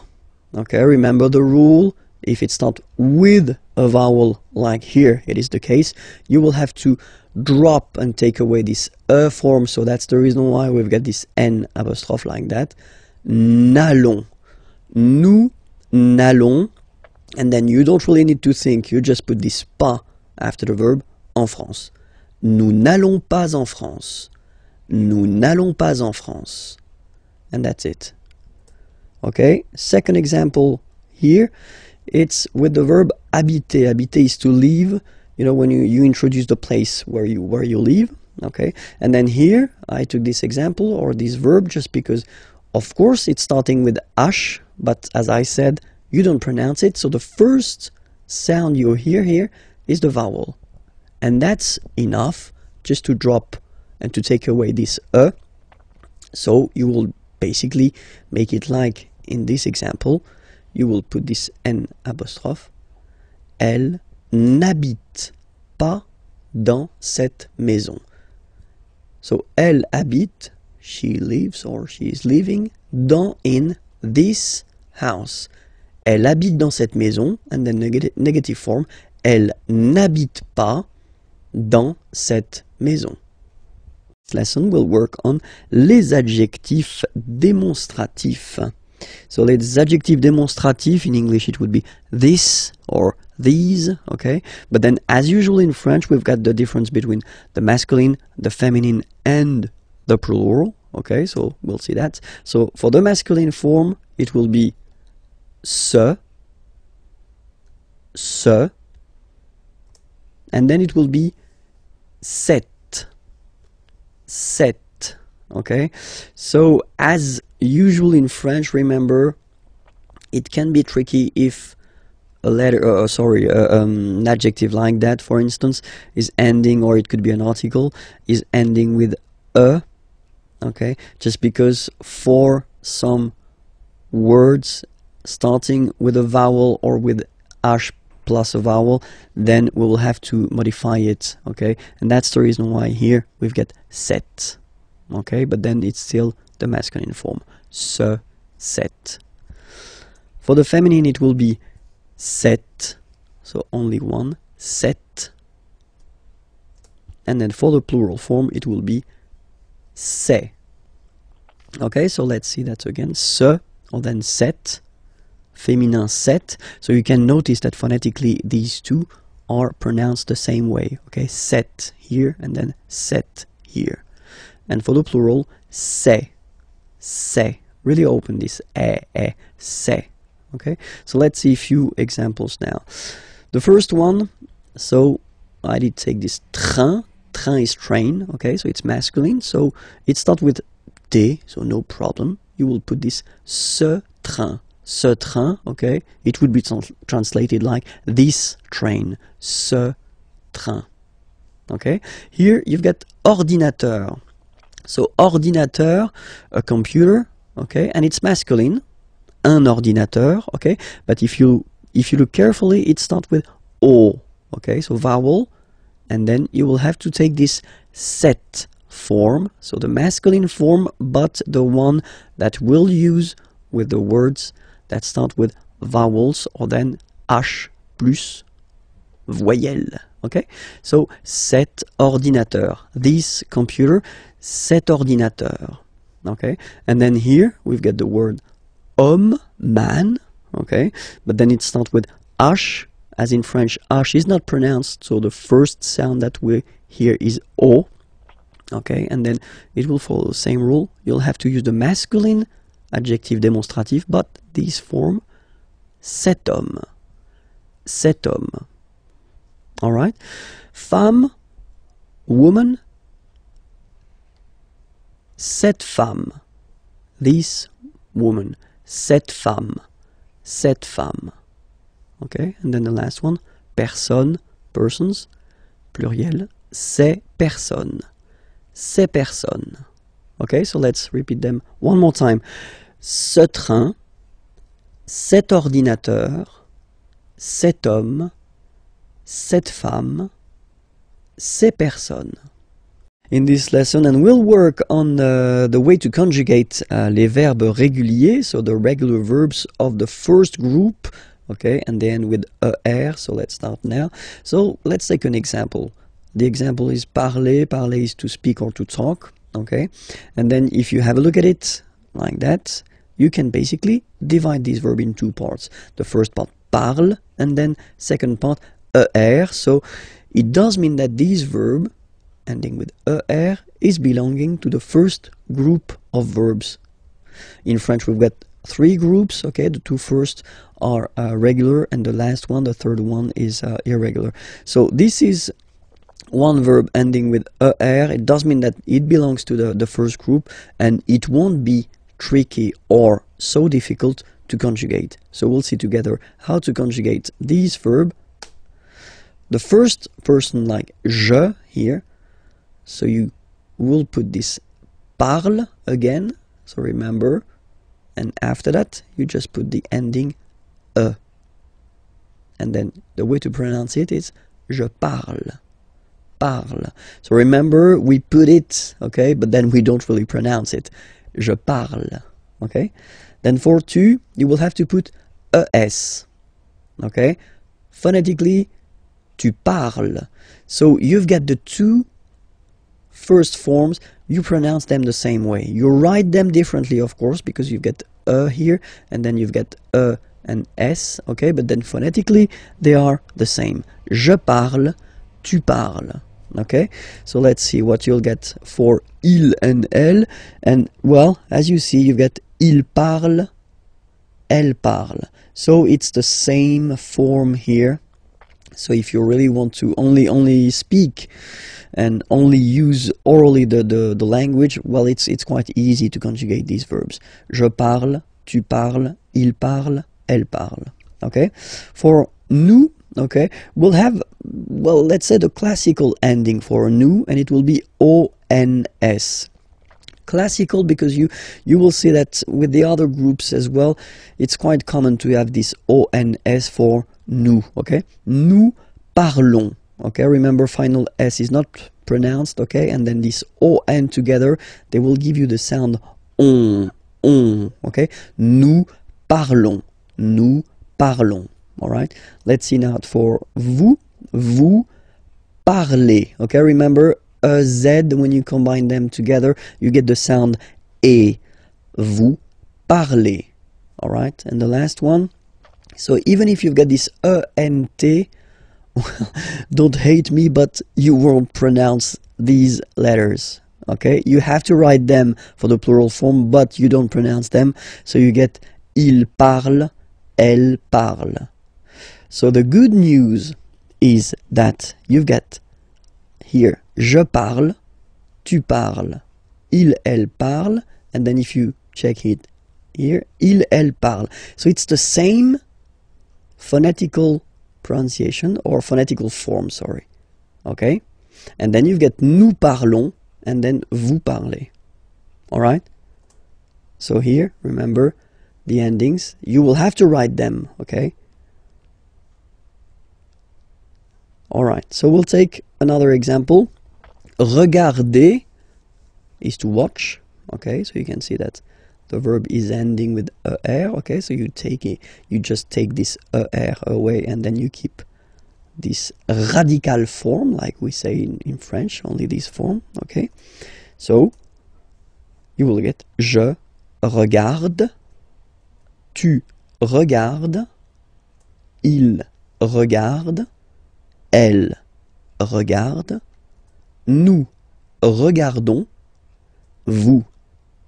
Okay, remember the rule. If it's not with a vowel, like here it is the case, you will have to drop and take away this E form. So that's the reason why we've got this N apostrophe like that. N'allons. Nous n'allons. And then you don't really need to think. You just put this pas after the verb en France. Nous n'allons pas en France. Nous n'allons pas en France. And that's it. Okay, second example here. It's with the verb habiter. Habiter is to live. You know, when you introduce the place where you live. Okay, and then here I took this example or this verb just because, of course, it's starting with ash, but as I said, you don't pronounce it. So the first sound you hear here is the vowel, and that's enough just to drop and to take away this e. So you will basically make it like in this example. You will put this N apostrophe. Elle n'habite pas dans cette maison. So, elle habite, she lives or she is living, in this house. Elle habite dans cette maison, and then negative form. Elle n'habite pas dans cette maison. This lesson will work on les adjectifs démonstratifs. So les adjectifs démonstratifs, in English it would be this or these, okay? But then as usual in French, we've got the difference between the masculine, the feminine, and the plural, okay? So we'll see that. So for the masculine form, it will be ce, and then it will be cette, okay? So as usual in French, remember, it can be tricky if a letter, an adjective like that, for instance, is ending, or it could be an article, is ending with a, okay? Just because for some words starting with a vowel or with ash plus a vowel, then we will have to modify it, okay? And that's the reason why here we've got cette, okay? But then it's still the masculine form, ce, cette. For the feminine, it will be cette, so only one, cette. And then for the plural form, it will be c'est. Okay, so let's see that again. Ce, or then cette, féminin cette. So you can notice that phonetically these two are pronounced the same way. Okay, cette here and then cette here. And for the plural, c'est. Really open this c'est. Okay, so let's see a few examples now. The first one, so I did take this train. Train is train, okay, so it's masculine. So it starts with T, so no problem. You will put this ce train, okay. It would be translated like this train, ce train. Okay, here you've got ordinateur. So ordinateur, a computer, okay, and it's masculine, un ordinateur, okay, but if you look carefully, it starts with O, okay, so vowel, and then you will have to take this cette form, so the masculine form, but the one that we'll use with the words that start with vowels, or then H plus voyelle, okay, so cet ordinateur, this computer, cet ordinateur, okay, and then here we've got the word homme, man, okay, but then it starts with H, as in French, H is not pronounced, so the first sound that we hear is O, okay, and then it will follow the same rule. You'll have to use the masculine adjective démonstratif, but this form, cet homme, alright, femme, woman, cette femme, this woman, cette femme, okay, and then the last one, personne, persons, pluriel, ces personnes, ces personnes. Okay, so let's repeat them one more time. Ce train, cet ordinateur, cet homme, cette femme, ces personnes. In this lesson, and we'll work on the way to conjugate les verbes réguliers, so the regular verbs of the first group, okay, and then with er, so let's start now. So let's take an example. The example is parler. Parler is to speak or to talk, okay, and then if you have a look at it like that, you can basically divide this verb in two parts. The first part, parle, and then second part, er. So it does mean that this verb ending with er is belonging to the first group of verbs. In French we've got three groups, okay, the two first are regular and the last one, the third one, is irregular. So this is one verb ending with er. It does mean that it belongs to the first group and it won't be tricky or so difficult to conjugate. So we'll see together how to conjugate this verb. The first person, like je here, so you will put this parle again, so remember, and after that you just put the ending e, and then the way to pronounce it is je parle, parle. So remember, we put it, okay, but then we don't really pronounce it, je parle, okay. Then for tu, you will have to put es, okay, phonetically tu parles. So you've got the two first forms, you pronounce them the same way. You write them differently, of course, because you've got here and then you've got and s, okay, but then phonetically they are the same. Je parle, tu parles, okay. So let's see what you'll get for il and elle, and well, as you see, you've got il parle, elle parle. So it's the same form here. So if you really want to only speak and only use orally the language, well, it's quite easy to conjugate these verbs. Je parle, tu parles, il parle, elle parle. Okay? For nous, okay, we'll have, well, let's say the classical ending for nous, and it will be ons. Classical because you will see that with the other groups as well, it's quite common to have this ons for nous, okay? Nous parlons, okay? Remember, final s is not pronounced, okay? And then this on together, they will give you the sound on, okay? Nous parlons, all right? Let's see now for vous, vous parlez, okay? Remember, z, when you combine them together, you get the sound e. Vous parlez, all right? And the last one, so even if you've got this ent, well, don't hate me, but you won't pronounce these letters, okay? You have to write them for the plural form, but you don't pronounce them, so you get il parle, elle parle. So the good news is that you've got here je parle, tu parles, il, elle parle, and then if you check it here, il, elle parle. So it's the same phonetical pronunciation or phonetical form, sorry, okay? And then you've got nous parlons and then vous parlez, all right? So here, remember the endings, you will have to write them, okay? All right, so we'll take another example. Regarder is to watch, okay? So you can see that the verb is ending with er, okay? So you take it, you just take this er away and then you keep this radical form, like we say in French, only this form, okay? So you will get je regarde, tu regardes, il regarde, elle regarde, nous regardons, vous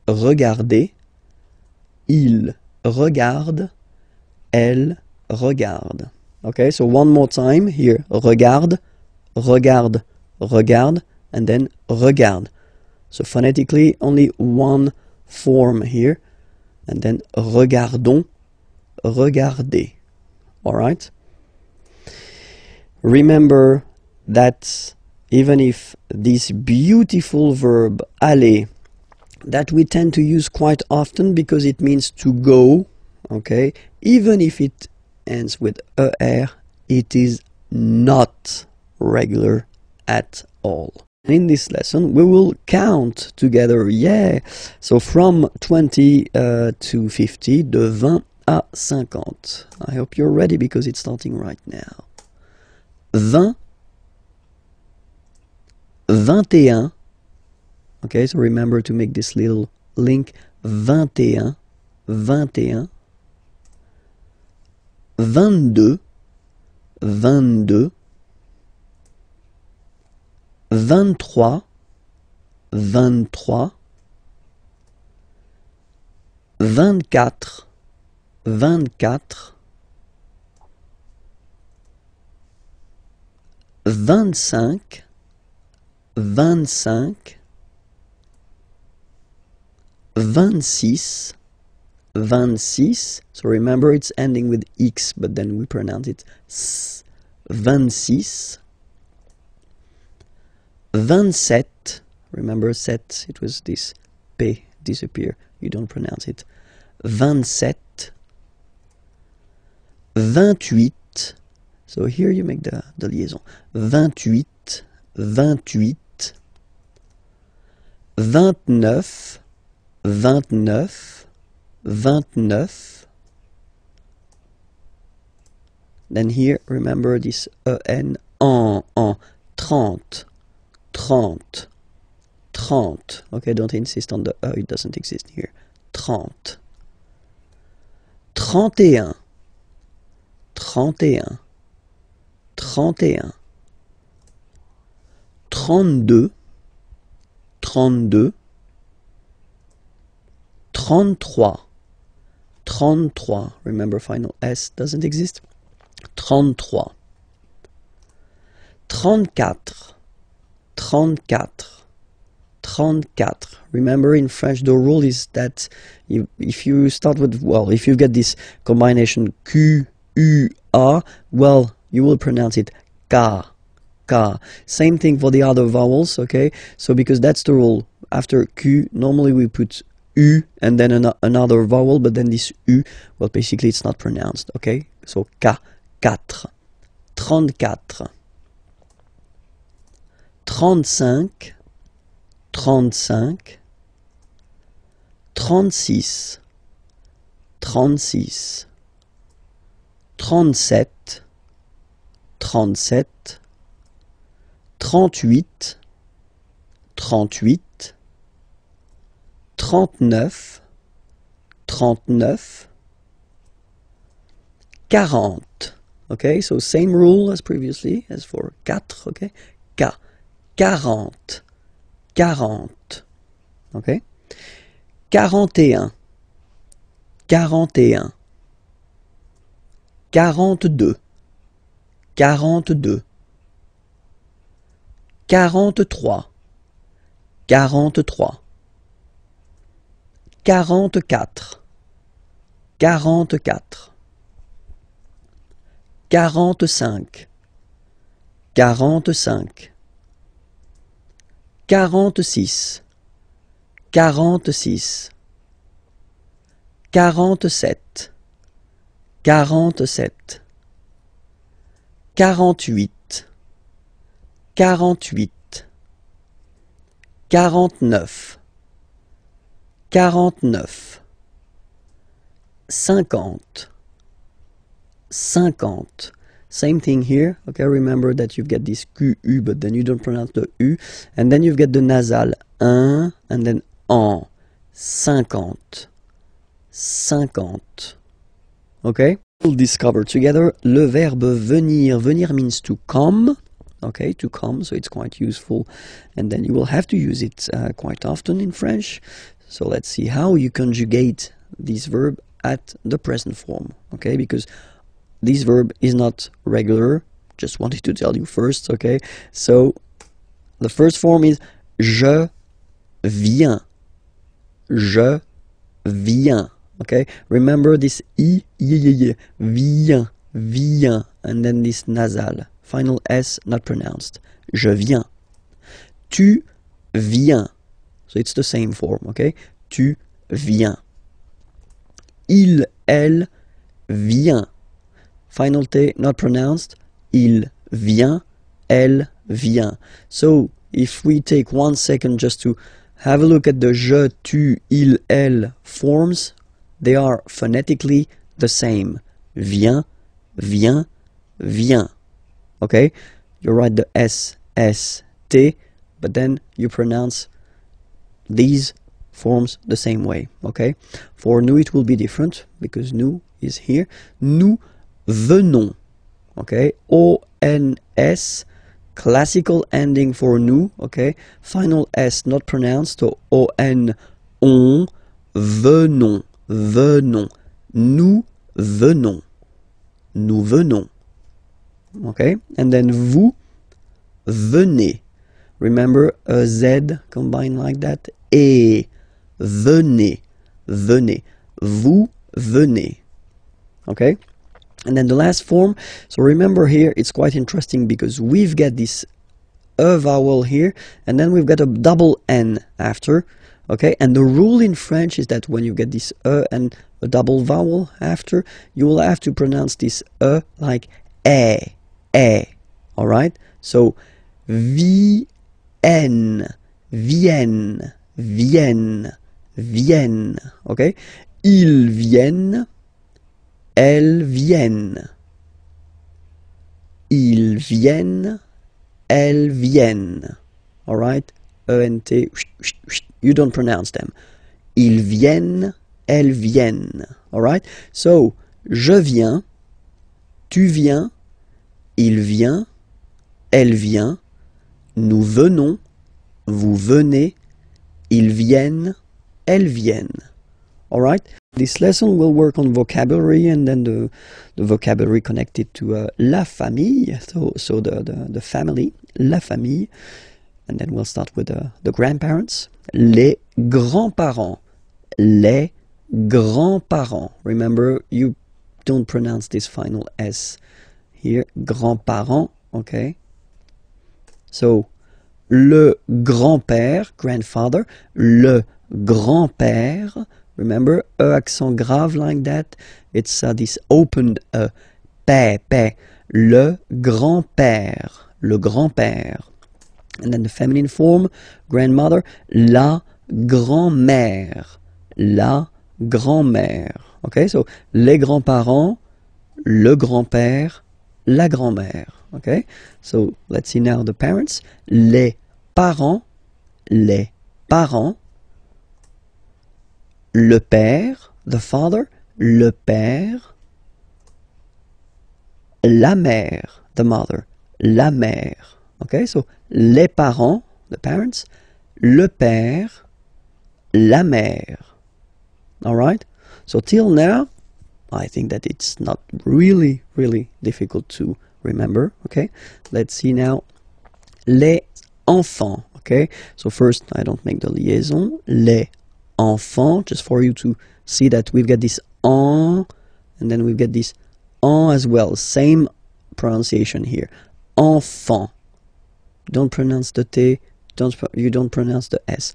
regardez, il regarde, elle regarde. Okay, so one more time here. Regarde, regarde, regarde, and then regarde. So phonetically, only one form here. And then regardons, regardez. All right? Remember that even if this beautiful verb aller, that we tend to use quite often because it means to go, okay, even if it ends with er, it is not regular at all. In this lesson, we will count together, yeah. So from 20 to 50, de 20 à 50. I hope you're ready because it's starting right now. 20, 21. Okay, so remember to make this little link. 21, 21. 22, 22. 23, 23. 24, 24. 25, 25. 26, 26. So remember it's ending with X, but then we pronounce it S. 26. 27. Remember set, it was this P disappear. You don't pronounce it. 27. 28. So here you make the liaison. 28, 28. 29, 29, 29. Then here, remember this en, 30, 30, 30. Okay, don't insist on the it doesn't exist here. 30. 31, 31, 31. 32, 32. 33, 33. Remember final S doesn't exist. 33. 34, 34, 34. Remember in French the rule is that if you start with, well, if you get this combination Q, U, A, well, you will pronounce it K, K. Same thing for the other vowels, okay? So because that's the rule. After Q, normally we put U and then another vowel, but then this U, well, basically it's not pronounced, okay? So K, 4, 34. 35, 35, 36, 36, 37, 37, 38, 38, 39, 39, 40. Okay, so same rule as previously, as for 4, okay? K, 40, 40. Okay? 41, 41, 42, 42, 43, 43, 44, 44, 45, 45, 46, 46, 47, 47, 48, 48, 49, 49, 50, 50. Same thing here, okay? Remember that you get this QU, but then you don't pronounce the U. And then you get the nasal, un, and then en. 50, 50. Okay? We'll discover together le verbe venir. Venir means to come, okay? To come, so it's quite useful. And then you will have to use it quite often in French. So let's see how you conjugate this verb at the present form, okay? Because this verb is not regular, just wanted to tell you first, okay? So, the first form is je viens. Je viens, okay? Remember this I, viens, and then this nasal. Final S not pronounced. Je viens, Tu viens. So it's the same form, okay? Tu viens. Il, elle, vient. Final T not pronounced. Il vient, elle vient. So if we take 1 second just to have a look at the je, tu, il, elle forms, they are phonetically the same. Vient, vient, vient. Okay? You write the S, S, T, but then you pronounce these forms the same way. Okay? For nous, it will be different because nous is here. Nous venons. Okay? O-N-S, classical ending for nous. Okay? Final S not pronounced. So O-N, on, venons, venons. Nous venons. Nous venons. Okay? And then vous venez. Remember a Z combined like that? Et venez. Venez. Vous venez. Okay? And then the last form. So remember here, it's quite interesting because we've got this E vowel here, and then we've got a double N after. Okay? And the rule in French is that when you get this E and a double vowel after, you will have to pronounce this E like E. Alright? So, vienne, vienne, vienne, vienne. Okay? Ils viennent, elles viennent. Ils viennent, elles viennent. Alright? E-N-T, you don't pronounce them. Ils viennent, elles viennent. Alright? So, je viens, tu viens, il vient, elle vient, nous venons, vous venez, ils viennent, elles viennent. Alright? This lesson will work on vocabulary and then the vocabulary connected to la famille, so the family, la famille. And then we'll start with the grandparents. Les grands-parents. Les grands-parents. Remember, you don't pronounce this final S here. Grands-parents, okay? So, le grand-père, grandfather. Le grand-père. Remember, E accent grave like that. It's this opened pè. Le grand-père. Le grand-père. And then the feminine form, grandmother, la grand-mère. La grand-mère. Okay, so les grands-parents, le grand-père, la grand-mère. Okay, so let's see now the parents. Les parents, le père, the father, le père, la mère, the mother, la mère. Okay, so les parents, the parents, le père, la mère. Alright? So till now, I think that it's not really difficult to remember. Okay? Let's see now. Les enfants. Okay? So first, I don't make the liaison. Les enfants, just for you to see that we've got this en, and then we've got this en as well. Same pronunciation here. Enfant. Don't pronounce the T, you don't pronounce the S.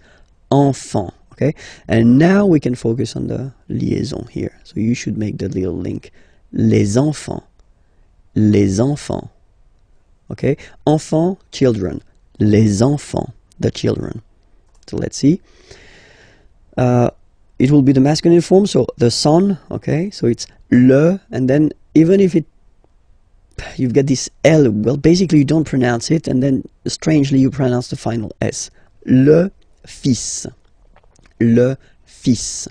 Enfant, okay? And now we can focus on the liaison here. So you should make the little link. Les enfants. Les enfants. Okay? Enfants, children. Les enfants, the children. So let's see. It will be the masculine form, so the son, okay? So it's le, and then even if you've got this L, well, basically you don't pronounce it, and then strangely you pronounce the final S. Le fils. Le fils.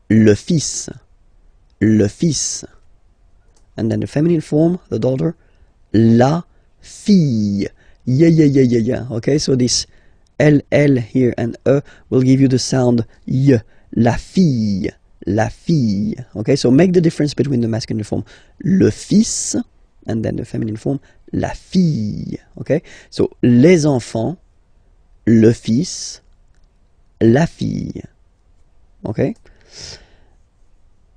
Le fils. Le fils. And then the feminine form, the daughter, la fille. Yeah. Okay, so this L here and E will give you the sound Y. La fille. La fille. Okay, so make the difference between the masculine form, le fils, and then the feminine form, la fille. Okay? So, les enfants, le fils, la fille. Okay?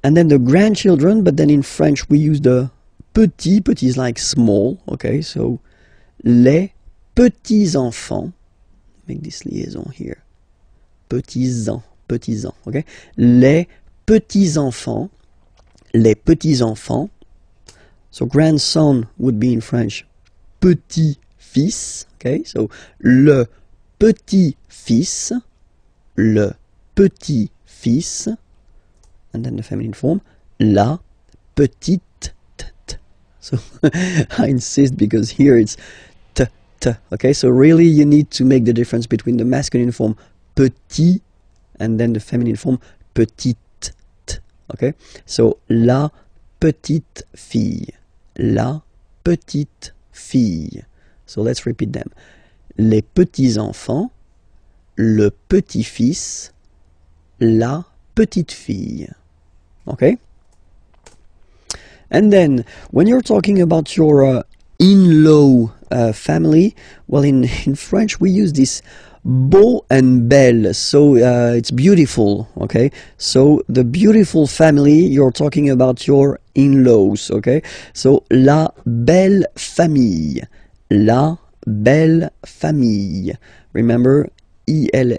And then the grandchildren, but then in French we use the petit. Petit is like small. Okay? So, les petits enfants. make this liaison here. Petits-enfants, petits-enfants, okay? Les petits-enfants, les petits-enfants. So grandson would be in French petit-fils, okay? So le petit-fils, le petit-fils, and then the feminine form, la petite. So I insist because here it's t, okay? So really you need to make the difference between the masculine form petit and then the feminine form petite, okay? So la petite fille, la petite fille. So let's repeat them. Les petits-enfants, le petit-fils, la petite fille, okay? And then, when you're talking about your in-law family, well, in French we use this beau and belle, so it's beautiful, okay? So the beautiful family, you're talking about your in-laws, okay? So la belle famille, la belle famille. Remember, I-L-L-E-I,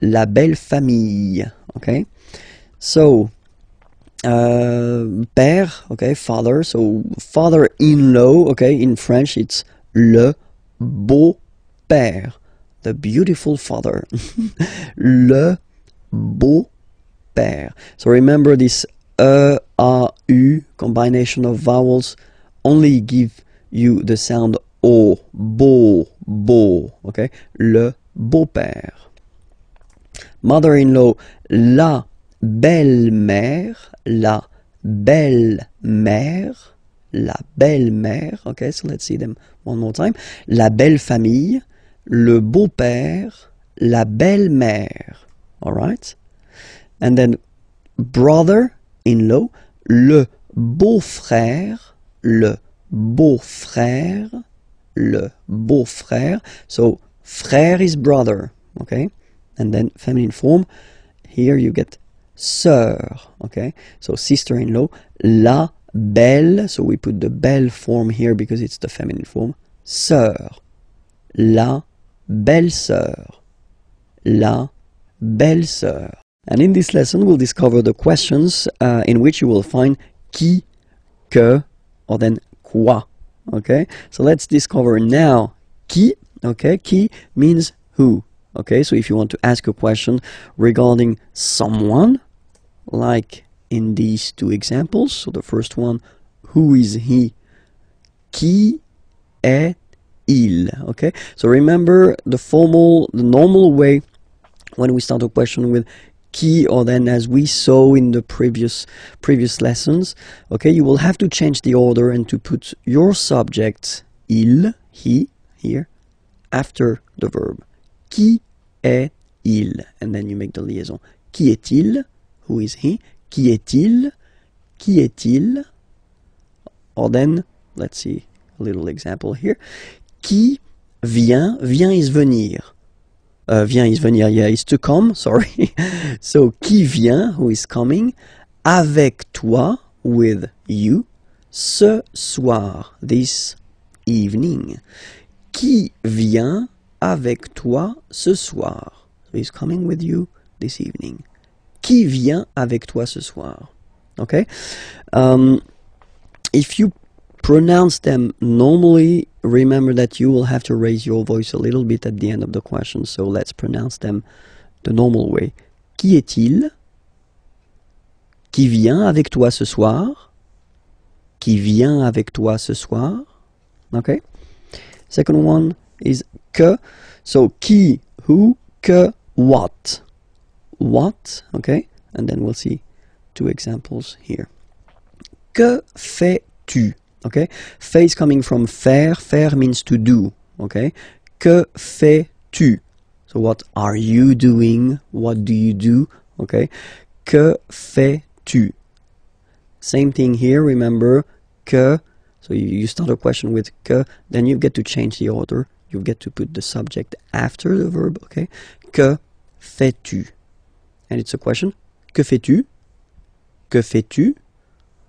la belle famille, okay? So père, okay, father, so father-in-law, okay, in French it's le beau-père, the beautiful father. Le beau-père. So remember this E-A-U combination of vowels only give you the sound O, beau, okay, le beau-père. Mother-in-law, la belle-mère, la belle-mère, la belle-mère, okay, so let's see them one more time. La belle-famille, le beau-père, la belle-mère, all right? And then brother-in-law, le beau-frère, le beau-frère, le beau-frère, so frère is brother, okay? And then feminine form, here you get sœur, okay? So sister-in-law, la belle, so we put the belle form here because it's the feminine form, sœur, la belle-sœur, la belle-sœur. And in this lesson we'll discover the questions in which you will find qui, que, or then quoi, okay? So let's discover now qui, okay? Qui means who, okay? So if you want to ask a question regarding someone, like in these two examples, so the first one, who is he? Qui est-il? Okay, so remember the normal way when we start a question with qui, or then as we saw in the previous lessons, okay, you will have to change the order and to put your subject, il, he, here, after the verb. Qui est-il? And then you make the liaison. Qui est-il? Who is he? Qui est-il? Qui est-il? Or then, let's see a little example here. Qui vient? Vient is venir. Vient is venir, yeah, is to come, sorry. So, qui vient, who is coming, avec toi, with you, ce soir, this evening. Qui vient avec toi ce soir? So, he's coming with you this evening. Qui vient avec toi ce soir? Okay? If you pronounce them normally, remember that you will have to raise your voice a little bit at the end of the question. So let's pronounce them the normal way. Qui est-il? Qui vient avec toi ce soir? Qui vient avec toi ce soir? Okay? Second one is que. So qui, who, que, what? What, okay? And then we'll see two examples here. Que fais-tu? Okay? Fais is coming from faire. Faire means to do, okay? Que fais-tu? So what are you doing? What do you do? Okay? Que fais-tu? Same thing here, remember, que. So you start a question with que, then you get to change the order. You get to put the subject after the verb, okay? Que fais-tu? And it's a question. Que fais-tu? Que fais-tu?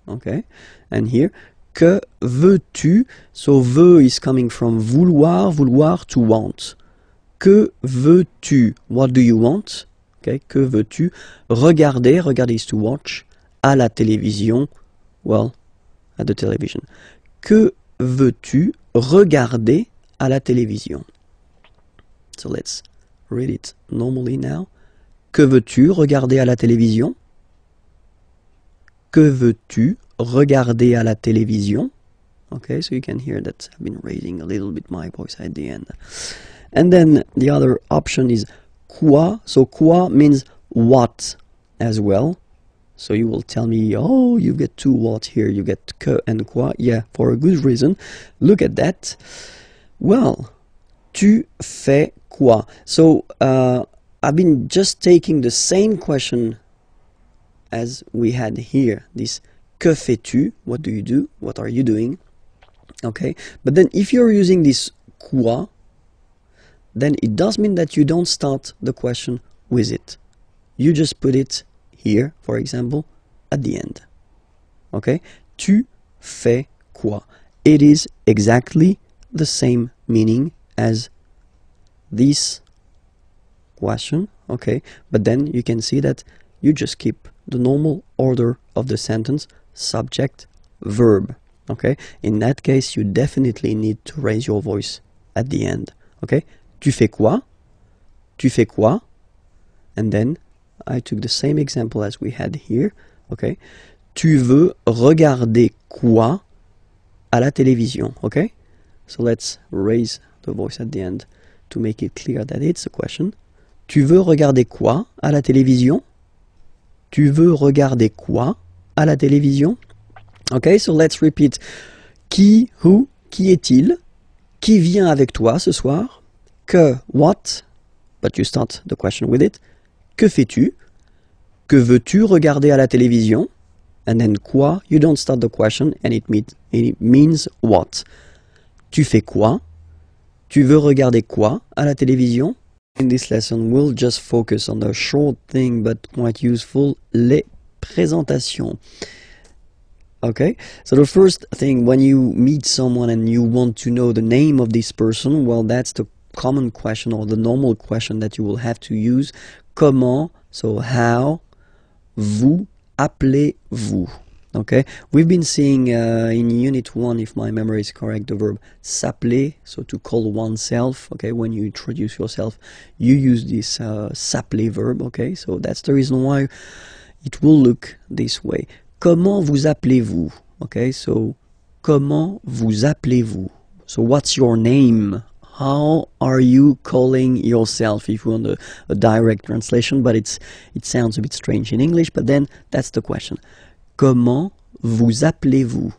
Okay. And here, Que veux-tu? So veux is coming from vouloir, vouloir to want. Que veux-tu? What do you want? Okay, que veux-tu? Regarder, regarder is to watch. À la télévision, well, at the television. Que veux-tu regarder à la télévision? So let's read it normally now. Que veux-tu regarder à la télévision? Que veux-tu regarder à la télévision? Okay, so you can hear that I've been raising a little bit my voice at the end. And then the other option is quoi. So quoi means what as well. So you will tell me, oh, you get two what here, you get que and quoi. Yeah, for a good reason. Look at that. Well, tu fais quoi? So I've been just taking the same question as we had here, this que fais-tu? What do you do? What are you doing? Okay, but then if you're using this quoi, then it does mean that you don't start the question with it. You just put it here, for example, at the end. Okay, tu fais quoi? It is exactly the same meaning as this question, okay, but then you can see that you just keep the normal order of the sentence, subject, verb, okay? In that case, you definitely need to raise your voice at the end, okay? Tu fais quoi? Tu fais quoi? And then I took the same example as we had here, okay? Tu veux regarder quoi à la télévision, okay? So let's raise the voice at the end to make it clear that it's a question. Tu veux regarder quoi à la télévision? Tu veux regarder quoi à la télévision? Okay, so let's repeat. Qui, who, qui est-il? Qui vient avec toi ce soir? Que, what? But you start the question with it. Que fais-tu? Que veux-tu regarder à la télévision? And then quoi? You don't start the question and it means what? Tu fais quoi? Tu veux regarder quoi à la télévision? In this lesson, we'll just focus on the short thing but quite useful, les présentations. Okay, so the first thing, when you meet someone and you want to know the name of this person, well, that's the common question or the normal question that you will have to use. Comment, so how, vous appelez-vous? Okay, we've been seeing in Unit 1, if my memory is correct, the verb s'appeler, so to call oneself. Okay, when you introduce yourself, you use this s'appeler verb. Okay, so that's the reason why it will look this way. Comment vous appelez-vous? Okay, so comment vous appelez-vous? So what's your name? How are you calling yourself? If you want a direct translation, but it sounds a bit strange in English, but then that's the question. Comment vous appelez-vous?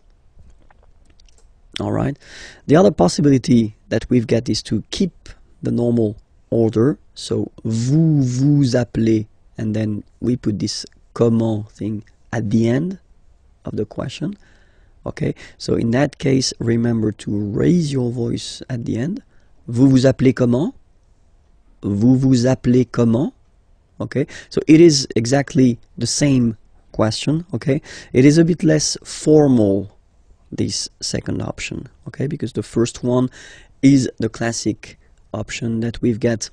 All right. The other possibility that we've got is to keep the normal order. So vous vous appelez, and then we put this comment thing at the end of the question. Okay. So in that case, remember to raise your voice at the end. Vous vous appelez comment? Vous vous appelez comment? Okay. So it is exactly the same question, okay? It is a bit less formal, this second option, okay? Because the first one is the classic option that we've got.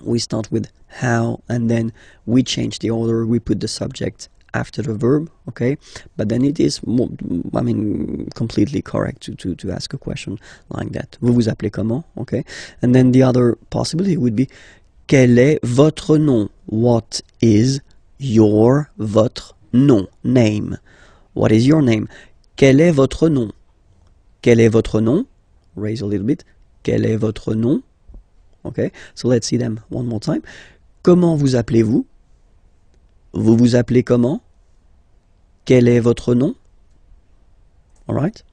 We start with how, and then we change the order. We put the subject after the verb, okay? But then it is, completely correct to ask a question like that. Vous vous appelez comment, okay? And then the other possibility would be, quel est votre nom? What is your, votre nom, name? What is your name? Quel est votre nom? Quel est votre nom? Raise a little bit. Quel est votre nom? Okay, so let's see them one more time. Comment vous appelez-vous? Vous vous appelez comment? Quel est votre nom? All right.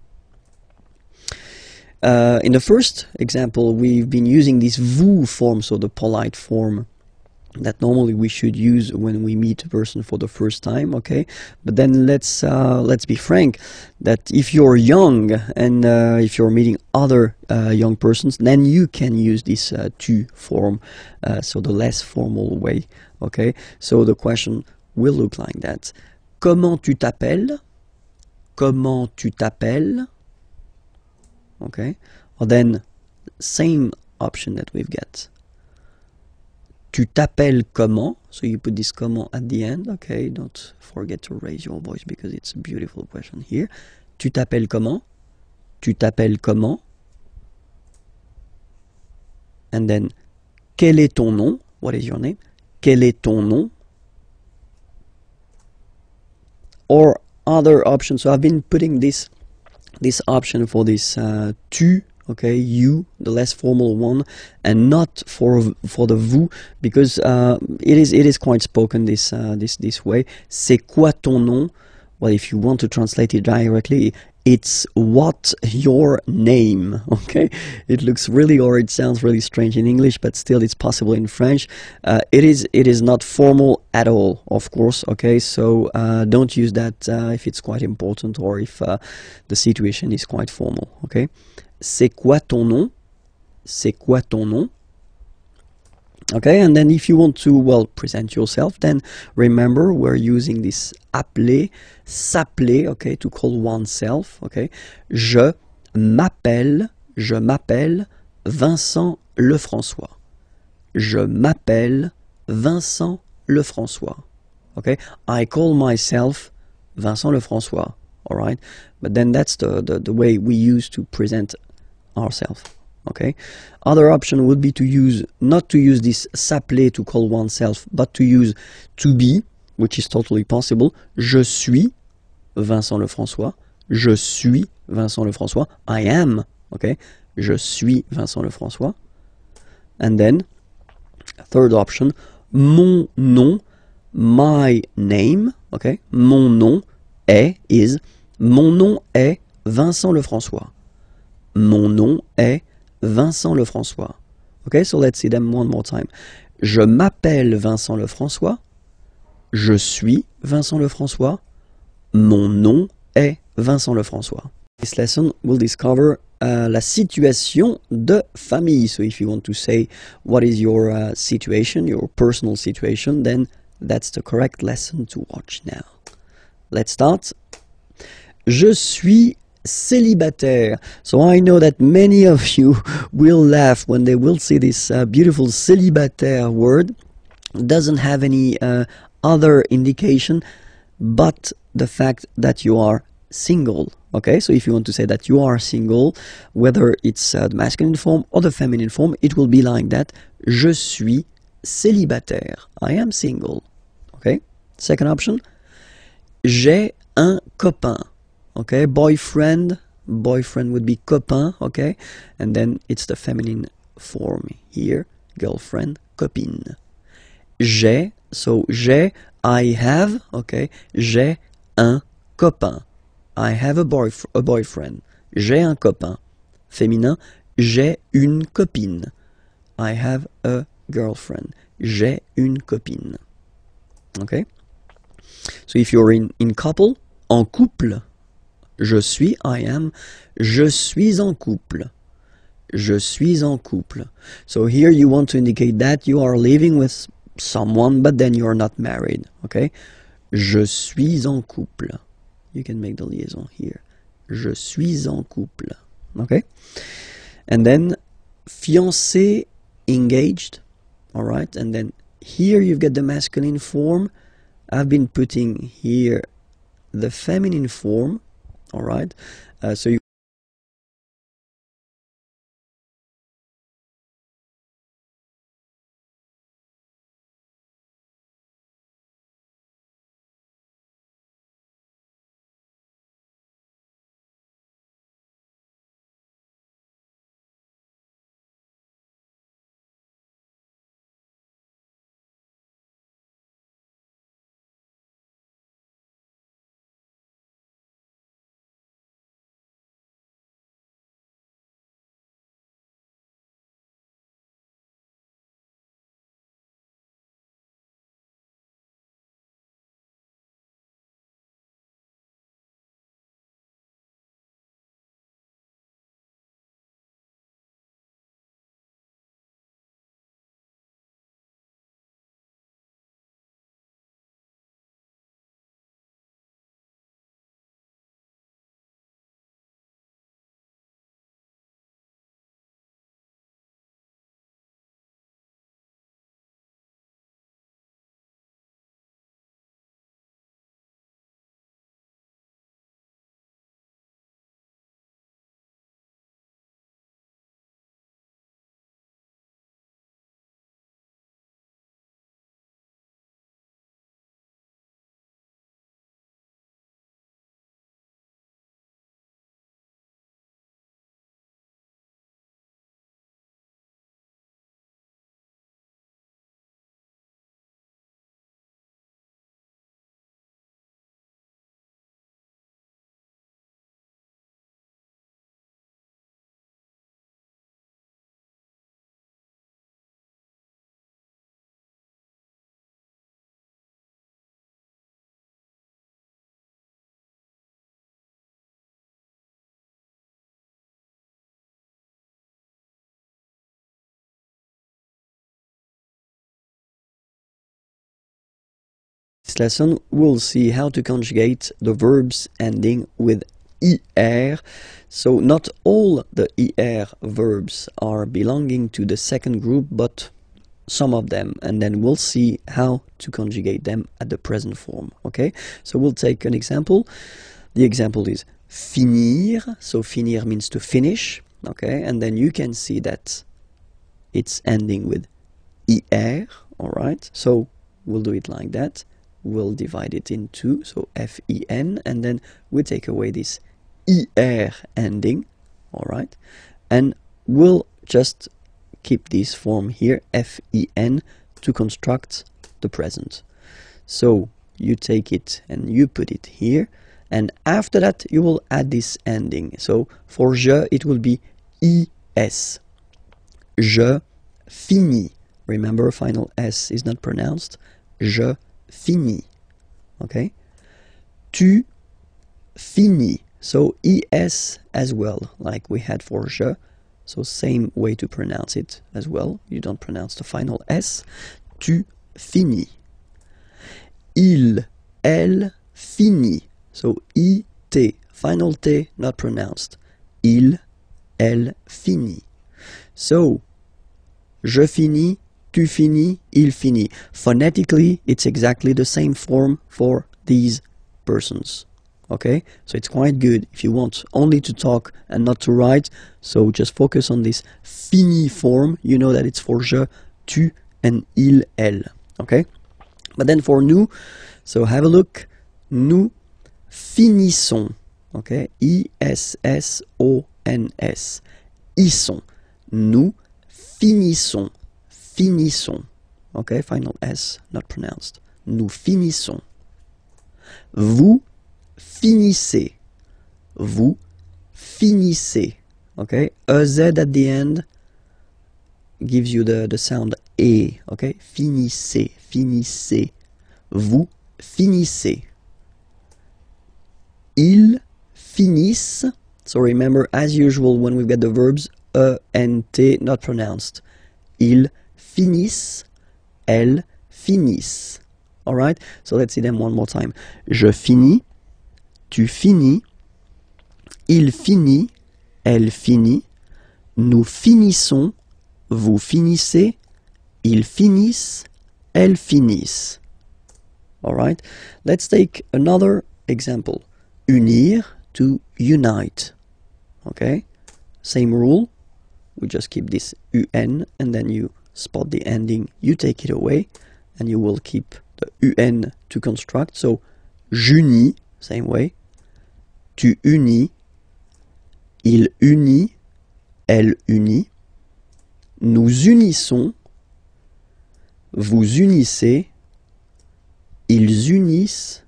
In the first example, we've been using this vous form, so the polite form that normally we should use when we meet a person for the first time, okay? But then let's be frank, that if you're young and if you're meeting other young persons, then you can use this tu form, so the less formal way, okay? So the question will look like that. Comment tu t'appelles? comment tu t'appelles? Okay, or then same option that we've got. Tu t'appelles comment? So you put this comment at the end. Okay, don't forget to raise your voice because it's a beautiful question here. Tu t'appelles comment? Tu t'appelles comment? And then, quel est ton nom? What is your name? Quel est ton nom? Or other options. So I've been putting this option for this tu, okay, you, the less formal one, and not for the vous, because it is quite spoken this way. C'est quoi ton nom? Well, if you want to translate it directly, it's what your name, okay? It looks really, or it sounds really strange in English, but still it's possible in French. It is not formal at all, of course, okay? So don't use that if it's quite important or if the situation is quite formal, okay? C'est quoi ton nom? C'est quoi ton nom? Okay, and then if you want to, well, present yourself, then remember we're using this appeler, s'appeler, okay, to call oneself, okay. Je m'appelle Vincent Lefrançois. Je m'appelle Vincent Lefrançois. Okay, I call myself Vincent Lefrançois, all right? But then that's the way we use to present ourselves. Okay. Other option would be to use, not to use this s'appeler to call oneself, but to use to be, which is totally possible. Je suis Vincent Lefrançois. Je suis Vincent Lefrançois. I am, okay. Je suis Vincent Lefrançois. And then, third option, mon nom, my name, okay. Mon nom is, mon nom est Vincent Lefrançois. Mon nom est Vincent Lefrançois. Okay, so let's see them one more time. Je m'appelle Vincent Lefrançois. Je suis Vincent Lefrançois. Mon nom est Vincent Lefrançois. This lesson will discover la situation de famille. So if you want to say what is your situation, your personal situation, then that's the correct lesson to watch now. Let's start. Je suis célibataire. So I know that many of you will laugh when they will see this beautiful célibataire word. It doesn't have any other indication but the fact that you are single. Okay, so if you want to say that you are single, whether it's the masculine form or the feminine form, it will be like that. Je suis célibataire. I am single. Okay, second option. J'ai un copain. Okay, boyfriend would be copain, okay, and then it's the feminine form here, girlfriend, copine. J'ai, so j'ai, I have, okay, j'ai un copain. I have a boyfriend. J'ai un copain. Féminin, j'ai une copine. I have a girlfriend. J'ai une copine. Okay, so if you're in couple, en couple, je suis, I am, je suis en couple. Je suis en couple. So here you want to indicate that you are living with someone, but then you're not married, okay? Je suis en couple. You can make the liaison here. Je suis en couple, okay? And then fiancé, engaged, all right? And then here you've got the masculine form. I've been putting here the feminine form. All right, so you This lesson, we'll see how to conjugate the verbs ending with ER. So not all the ER verbs are belonging to the second group, but some of them, and then we'll see how to conjugate them at the present form. Okay, so we'll take an example. The example is finir. So finir means to finish. Okay, and then you can see that it's ending with ER. All right, so we'll do it like that. We'll divide it in two, so F-E-N, and then we take away this ER ending, all right, and we'll just keep this form here, F-E-N, to construct the present. So you take it and you put it here, and after that you will add this ending. So for je, it will be E-S. Je finis. Remember, final S is not pronounced. Je finis. Okay? Tu finis. So ES as well, like we had for je. So same way to pronounce it as well. You don't pronounce the final S. Tu finis. Il, elle finit. So I-T, final T not pronounced. Il, elle finit. So, je finis, tu finis, il finit. Phonetically, it's exactly the same form for these persons. Okay, so it's quite good if you want only to talk and not to write. So just focus on this fini form. You know that it's for je, tu, and il, elle. Okay, but then for nous, so have a look. Nous finissons. Okay, I-S-S-O-N-S. Issons. Nous finissons. Finissons. Okay, final S not pronounced. Nous finissons. Vous finissez. Vous finissez. Okay, a Z at the end gives you the sound E. Okay, finissez. Finissez. Vous finissez. Ils finissent. So remember, as usual, when we've got the verbs E and T not pronounced. Ils finissent. Elles finissent. Alright, so let's see them one more time. Je finis. Tu finis. Il finit. Elle finit. Nous finissons. Vous finissez. Ils finissent. Elles finissent. Alright, let's take another example. Unir, to unite. Okay, same rule. We just keep this UN and then you spot the ending, you take it away, and you will keep the UN to construct. So, j'unis, same way. Tu unis. Il unit. Elle unit. Nous unissons. Vous unissez. Ils unissent.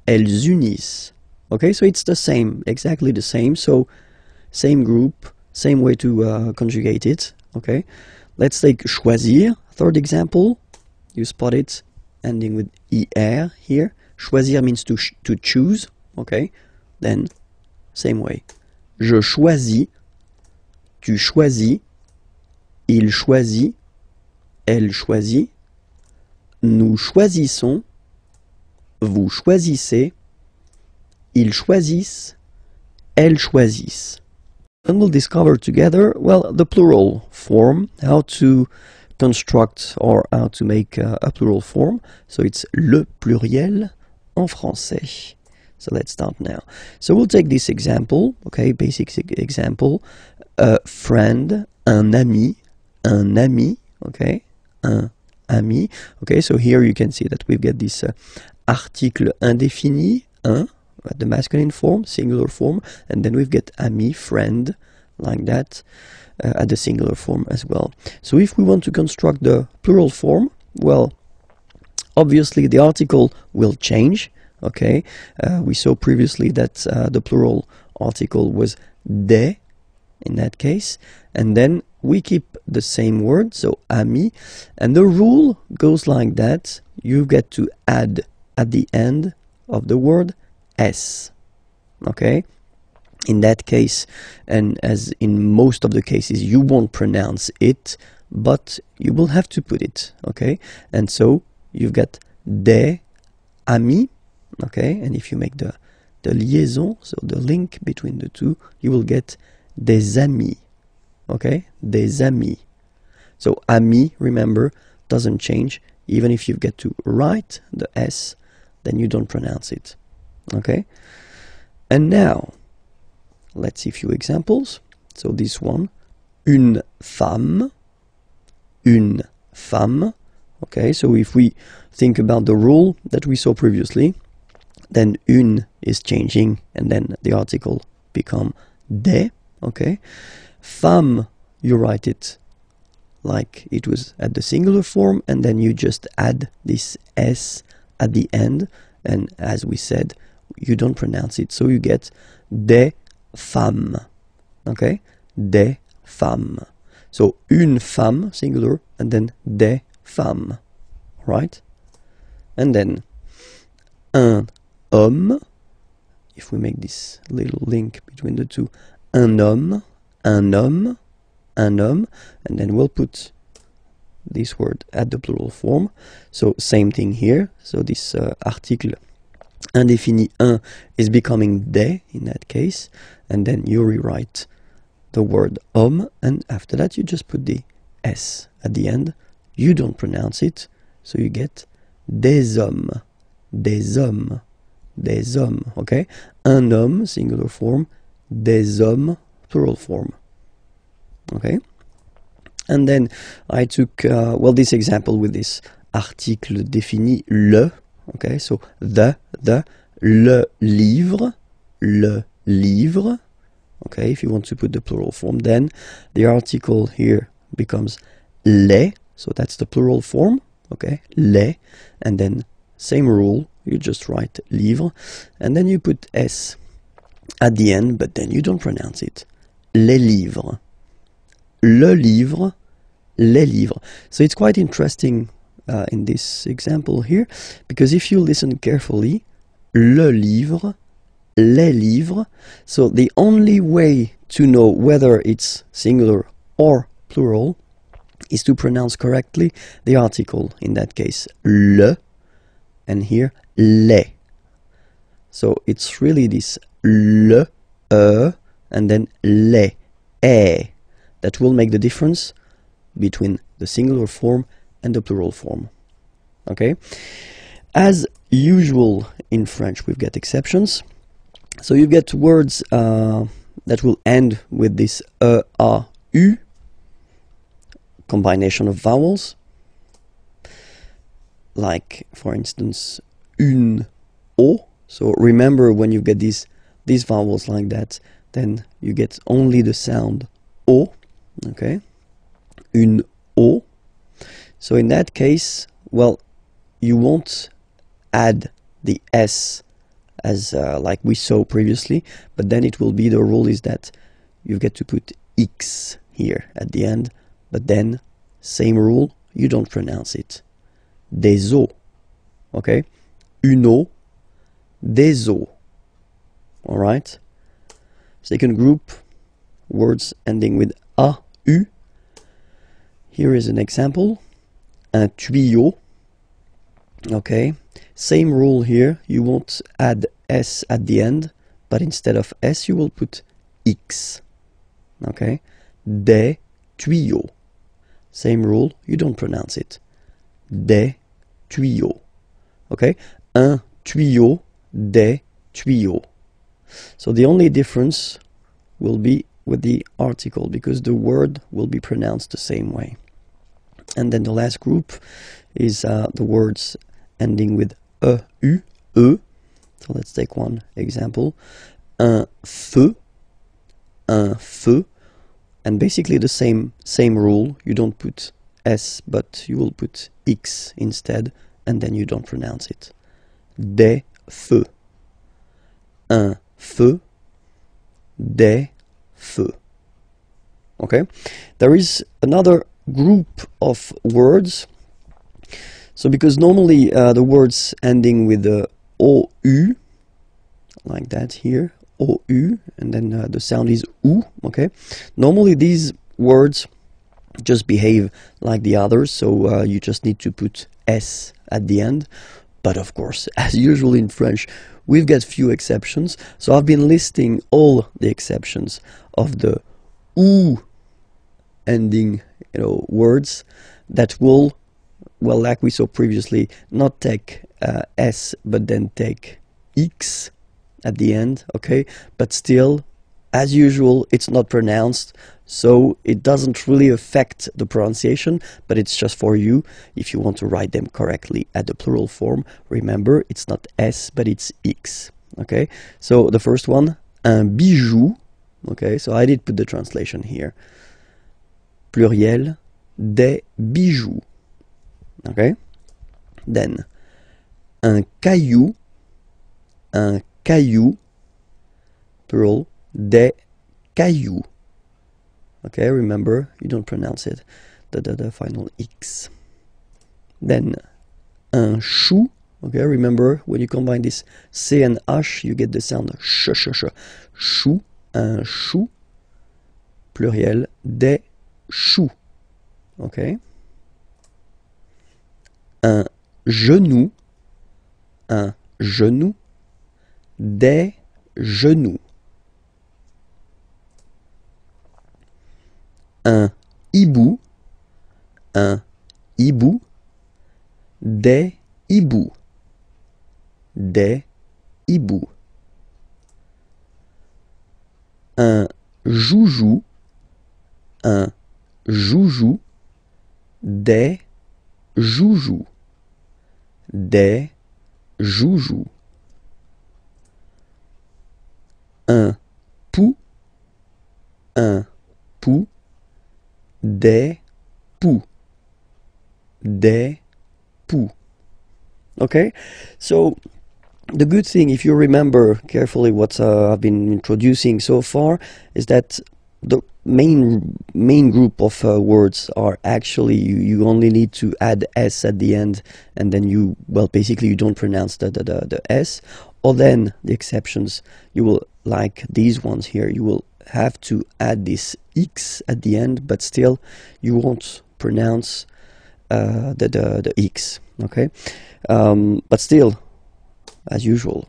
Elles unissent. Okay, so it's the same, exactly the same. So, same group, same way to conjugate it. Okay, let's take choisir, third example. You spot it, ending with ER here. Choisir means to choose. Okay, then same way. Je choisis. Tu choisis. Il choisit. Elle choisit. Nous choisissons. Vous choisissez. Ils choisissent. Elles choisissent. And we'll discover together, well, the plural form, how to construct or how to make a plural form. So it's le pluriel en français. So let's start now. So we'll take this example, okay, basic example. A friend, un ami, okay, un ami. Okay, so here you can see that we've got this article indéfini, un, the masculine form, singular form, and then we've got ami, friend, like that, at the singular form as well. So if we want to construct the plural form, well, obviously the article will change. Okay, we saw previously that the plural article was des in that case, and then we keep the same word, so ami, and the rule goes like that. You get to add at the end of the word S. Okay, in that case, and as in most of the cases, you won't pronounce it, but you will have to put it. Okay, and so you've got des ami, okay? And if you make the liaison, so the link between the two, you will get des amis, okay? Des amis. So ami, remember, doesn't change. Even if you get to write the S, then you don't pronounce it, okay? And now, let's see a few examples. So this one, une femme, okay? So if we think about the rule that we saw previously, then une is changing, and then the article become des, okay? Femme, you write it like it was at the singular form, and then you just add this S at the end, and as we said, you don't pronounce it, so you get des femmes, okay? Des femmes. So une femme, singular, and then des femmes, right? And then un homme, if we make this little link between the two, un homme, and then we'll put this word at the plural form. So same thing here. So this article indéfini un is becoming des in that case, and then you rewrite the word homme, and after that you just put the S at the end. You don't pronounce it, so you get des hommes, okay? Un homme, singular form, des hommes, plural form, okay? And then I took, well, this example with this article défini le, okay? So le livre, okay? If you want to put the plural form, then the article here becomes les, so that's the plural form, okay? Les, and then same rule, you just write livre, and then you put S at the end, but then you don't pronounce it. Les livres. Le livre, les livres. So it's quite interesting in this example here, because if you listen carefully, le livre, les livres, so the only way to know whether it's singular or plural is to pronounce correctly the article, in that case le, and here les. So it's really this le, and then les, that will make the difference between the singular form and the plural form, okay? As usual in French, we've got exceptions. So you get words that will end with this a, u, combination of vowels, like for instance une, o. So remember, when you get these vowels like that, then you get only the sound o, okay? Une o. So in that case, well, you won't add the S as like we saw previously, but then it will be, the rule is that you get to put X here at the end, but then same rule, you don't pronounce it. Des os, okay? Une eau, des os, all right? Second group, words ending with a, u. Here is an example, un tuyau, okay? Same rule here, you won't add S at the end, but instead of S you will put X, okay? Des tuyaux. Same rule, you don't pronounce it. Des tuyaux, okay? Un tuyau, des tuyaux. So the only difference will be with the article, because the word will be pronounced the same way. And then the last group is the words ending with e. So let's take one example. Un feu, and basically the same rule. You don't put S, but you will put X instead, and then you don't pronounce it. Des feux, un feu, des feux. Okay, there is another group of words. So because normally the words ending with the OU, like that here, OU, and then the sound is OU, okay? Normally these words just behave like the others, so you just need to put S at the end. But of course, as usual in French, we've got few exceptions. So I've been listing all the exceptions of the ou ending, words that will, well, like we saw previously, not take s but then take x at the end, okay? But still, as usual, it's not pronounced, so it doesn't really affect the pronunciation, but it's just for you if you want to write them correctly at the plural form. Remember, it's not s but it's x, okay? So the first one, un bijou, okay? So I did put the translation here. Pluriel, des bijoux, okay? Then, un caillou, plural, des cailloux. Okay, remember, you don't pronounce it, the final X. Then, un chou. Okay, remember, when you combine this C and H, you get the sound sh. Chou, un chou. Pluriel, des choux. Okay. Un genou. Des genoux. Un hibou, des hiboux, un joujou, des joujoux, un pou, des poux. Okay, so the good thing, if you remember carefully what I've been introducing so far, is that the main group of words are actually you only need to add s at the end, and then basically you don't pronounce the s. Or then the exceptions, you will, like these ones here, you will have to add this x at the end, but still you won't pronounce the x, okay? But still, as usual,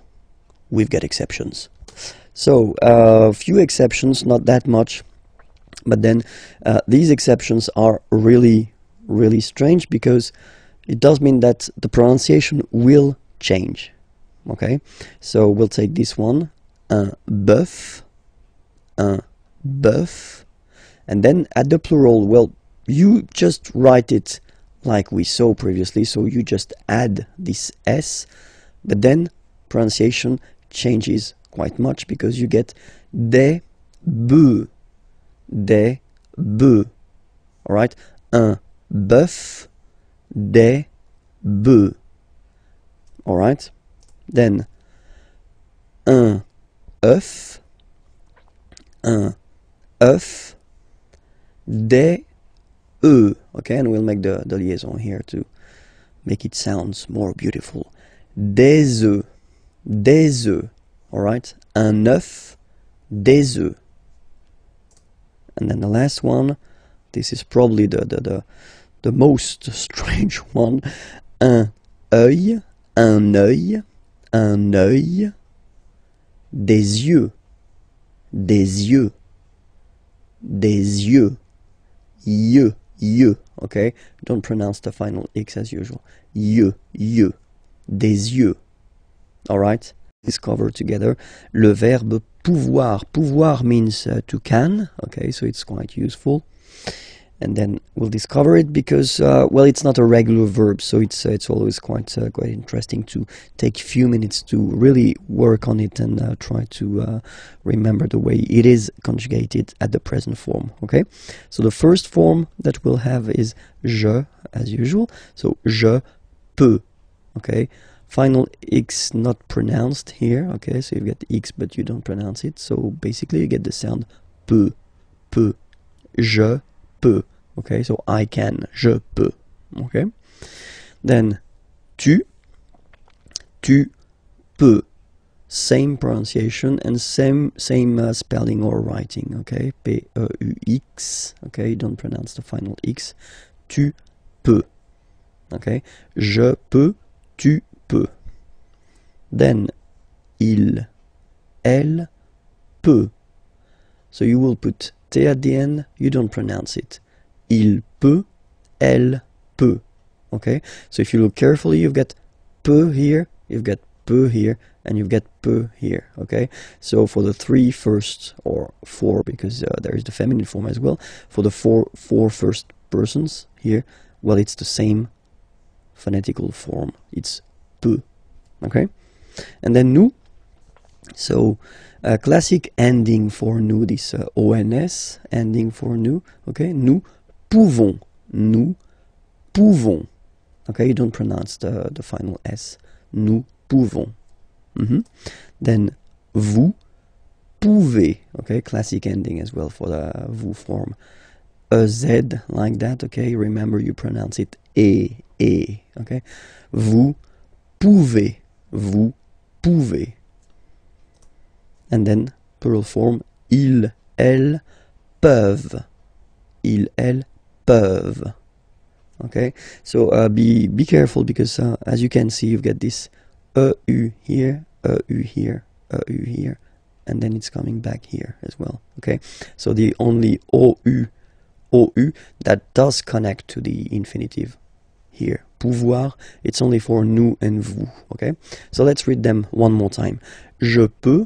we've got exceptions. So a few exceptions, not that much, but then these exceptions are really strange, because it does mean that the pronunciation will change. Okay, so we'll take this one, un bœuf, and then at the plural, well, you just write it like we saw previously, so you just add this s, but then pronunciation changes quite much, because you get des bœufs, alright, un bœuf, des bœufs, alright. Then, un œuf, des œufs. Okay, and we'll make the liaison here to make it sound more beautiful. Des œufs, alright? Un œuf, des œufs. And then the last one, this is probably the most strange one. Un œil, des yeux, okay? Don't pronounce the final X as usual. Des yeux, alright? Let's cover together le verbe pouvoir. Pouvoir means to can, okay, so it's quite useful. And then we'll discover it because, well, it's not a regular verb, so it's always quite interesting to take a few minutes to really work on it and try to remember the way it is conjugated at the present form, okay? So the first form that we'll have is je, as usual, so je peux, okay? Final X not pronounced here, okay? So you've got X, but you don't pronounce it, so basically you get the sound peut, je peux, okay, so I can, je peux, okay. Then tu peux, same pronunciation and same spelling or writing, okay. P-E-U-X, okay, don't pronounce the final X. Tu peux, okay. Je peux, tu peux, Then, il, elle, peut. So you will put T at the end, you don't pronounce it. Il peut, elle peut. Okay? So if you look carefully, you've got peut here, you've got peut here, and you've got peut here. Okay? So for the three first, or four, because there is the feminine form as well, for the four first persons here, well, it's the same phonetical form. It's peut. Okay? And then nous. So a classic ending for nous, this ONS ending for nous. Okay? Nous pouvons. Nous pouvons. Okay? You don't pronounce the final S. Nous pouvons. Then vous pouvez. Okay? Classic ending as well for the vous form. A Z like that. Okay? Remember you pronounce it E. Okay? Vous pouvez. Vous pouvez. And then plural form, ils, elles, peuvent. Ils, elles, peuvent. Okay, so be careful because as you can see, you've got this EU here, EU here, EU here, and then it's coming back here as well. Okay, so the only OU that does connect to the infinitive here, pouvoir, it's only for nous and vous. Okay, so let's read them one more time. Je peux.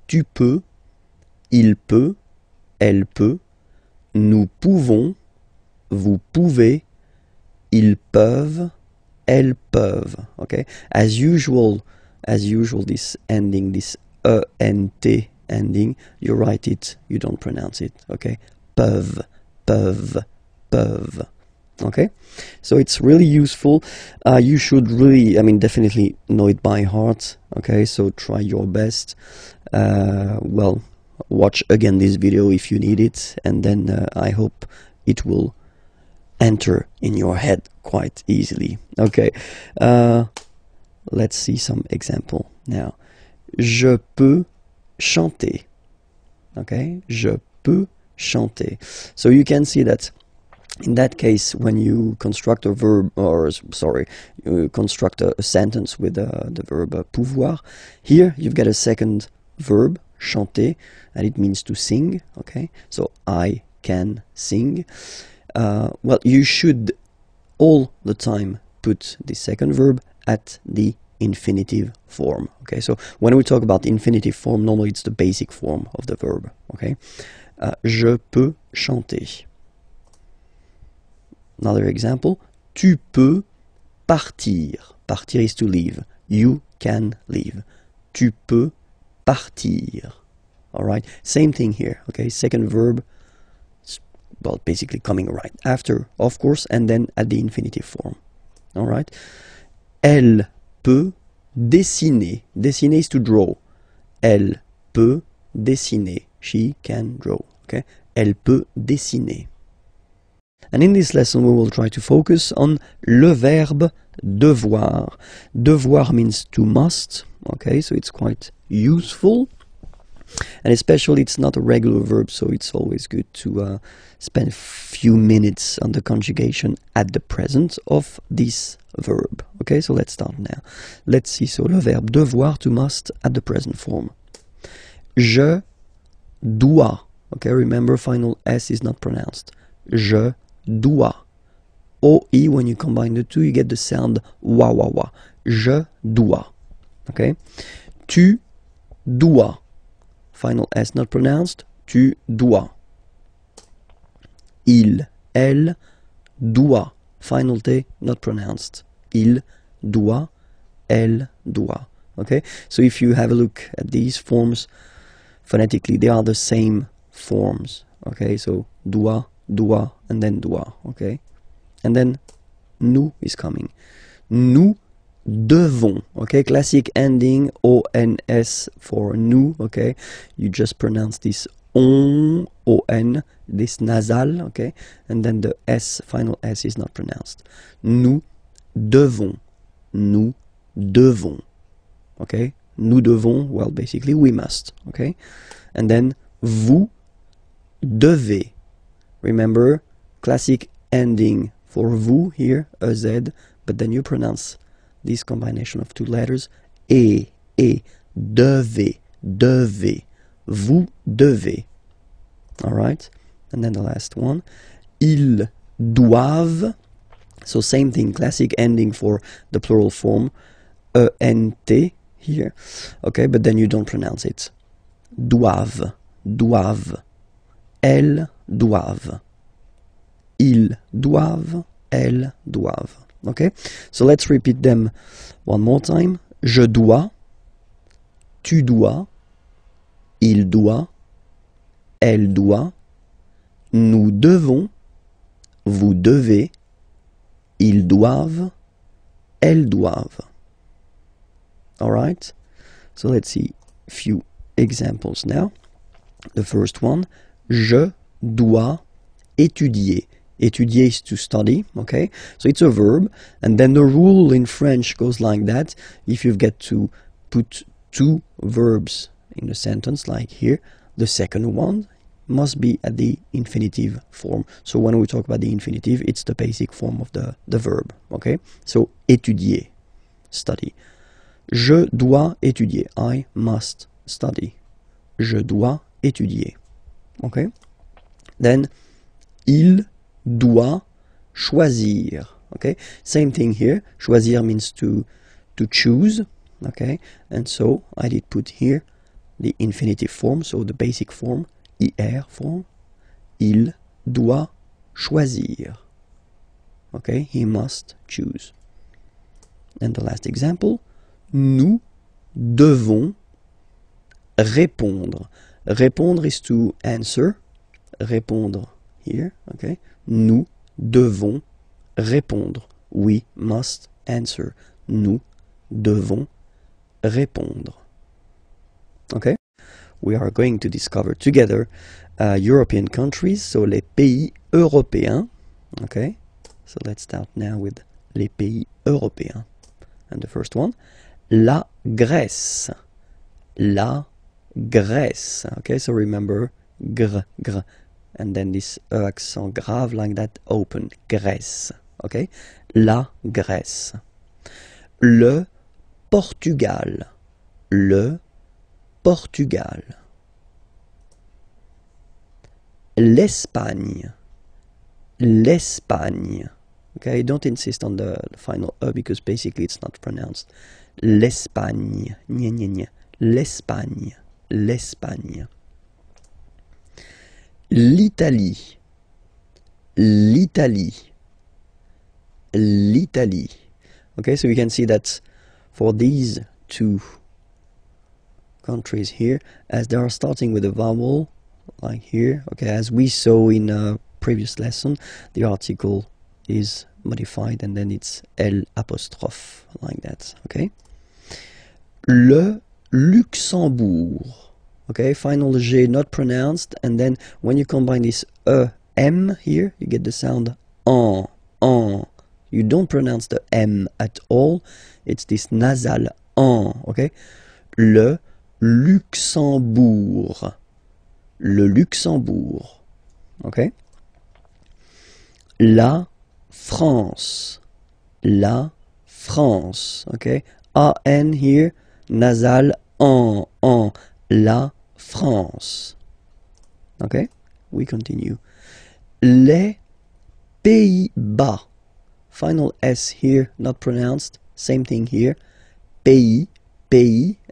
Tu peux, il peut, elle peut, nous pouvons, vous pouvez, ils peuvent, elles peuvent. Okay? As usual, this ending, this ENT ending, you write it, you don't pronounce it. Okay? Peuvent, peuvent, peuvent. Okay? So it's really useful. You should really, definitely know it by heart. Okay? So try your best. Well, watch again this video if you need it, and then I hope it will enter in your head quite easily. Okay, let's see some example now. Je peux chanter. Okay, je peux chanter. So you can see that in that case, when you construct a verb, or sorry, you construct a sentence with the verb pouvoir, here you've got a second verb, chanter, and it means to sing. Okay, so I can sing. Well, you should all the time put the second verb at the infinitive form. Okay, so when we talk about infinitive form, normally it's the basic form of the verb. Okay, je peux chanter. Another example, tu peux partir. Partir is to leave. You can leave. Tu peux partir. All right, same thing here. Okay, second verb, well, basically coming right after, of course, and then at the infinitive form. All right, elle peut dessiner. Dessiner is to draw. Elle peut dessiner. She can draw. Okay, elle peut dessiner. And in this lesson, we will try to focus on le verbe devoir. Devoir means to must. Okay, so it's quite useful. And especially it's not a regular verb, so it's always good to spend a few minutes on the conjugation at the present of this verb. Okay, so let's start now. Let's see, so le verbe devoir, to must, at the present form. Je dois. Okay, remember final S is not pronounced. Je dois. OE, when you combine the two, you get the sound wa wa wa. Je dois. Okay? Tu dois. Final S not pronounced. Tu dois. Il, elle, doit. Final T not pronounced. Il doit, elle doit. Okay? So if you have a look at these forms, phonetically they are the same forms. Okay? So doit, doit, and then doit. Okay? And then nous is coming. Nous devons. Okay? Classic ending ONS for nous. Okay? You just pronounce this on, on, this nasal. Okay? And then the S, final S is not pronounced. Nous devons. Nous devons. Okay? Nous devons, well, basically we must. Okay? And then vous devez. Remember, classic ending for vous here, a Z, but then you pronounce this combination of two letters, et, devez, devez, vous devez. Alright? And then the last one, ils doivent. So same thing, classic ending for the plural form, ENT here. Okay, but then you don't pronounce it. Doivent, doivent. Elles doivent. Ils doivent, elles doivent. Okay, so let's repeat them one more time. Je dois, tu dois, il doit, elle doit, nous devons, vous devez, ils doivent, elles doivent. Alright, so let's see a few examples now. The first one, je dois étudier. Étudier is to study, okay? So it's a verb, and then the rule in French goes like that. If you get to put two verbs in a sentence, like here, the second one must be at the infinitive form. So when we talk about the infinitive, it's the basic form of the verb, okay? So étudier, study. Je dois étudier. I must study. Je dois étudier. Okay? Then, il doit choisir. Okay? Same thing here. Choisir means to choose. Okay? And so, I did put here the infinitive form, so the basic form, IR form. Il doit choisir. Okay? He must choose. And the last example, nous devons répondre. Répondre is to answer. Répondre here, okay? Nous devons répondre. We must answer. Nous devons répondre. Okay? We are going to discover together European countries, so les pays européens. Okay? So let's start now with les pays européens. And the first one, la Grèce. La Grèce. Okay, so remember gr, gr. And then this accent grave like that, open. Grèce. Okay? La Grèce. Le Portugal. Le Portugal. L'Espagne. L'Espagne. Okay, don't insist on the final E because basically it's not pronounced. L'Espagne. Gna, gna, gna. L'Espagne. L'Espagne. L'Italie. L'Italie. L'Italie. Okay, so you can see that for these two countries here, as they are starting with a vowel, like here, okay, as we saw in a previous lesson, the article is modified and then it's L apostrophe, like that, okay? Le Luxembourg, okay, final G not pronounced, and then when you combine this M here, you get the sound en. You don't pronounce the M at all, it's this nasal en, okay? Le Luxembourg. Le Luxembourg, okay? La France. La France, okay? A-N here, nasal en. La France. Okay? We continue. Les Pays-Bas. Final S here, not pronounced. Same thing here. Pays,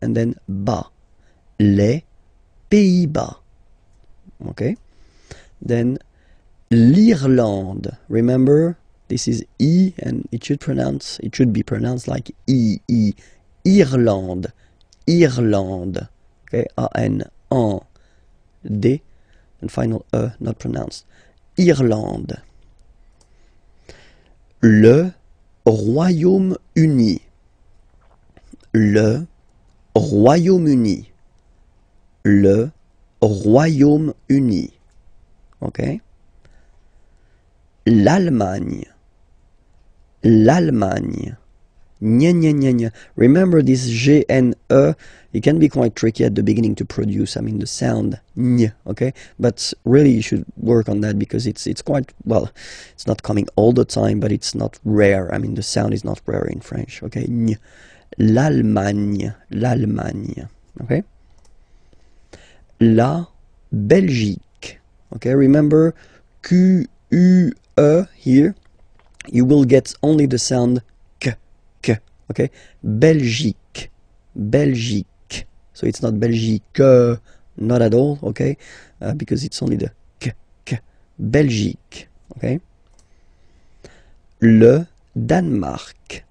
and then bas. Les Pays-Bas. Okay? Then l'Irlande. Remember, this is E and it should be pronounced like E. Irlande. Irlande. Okay, A-N, en, D, and final E, not pronounced. Irlande. Le Royaume-Uni. Le Royaume-Uni. Le Royaume-Uni. Okay? L'Allemagne. L'Allemagne. Gna, gna, gna, gna. Remember this G and E, it can be quite tricky at the beginning to produce, I mean the sound gn, okay? But really you should work on that because it's quite, well, it's not coming all the time, but it's not rare. I mean the sound is not rare in French, okay? Gn. l'Allemagne, okay? La Belgique, okay? Remember Q-U-E here, you will get only the sound K, okay? Belgique, Belgique. So it's not Belgique, not at all, okay? Because it's only the K. Belgique, okay? Le Danemark.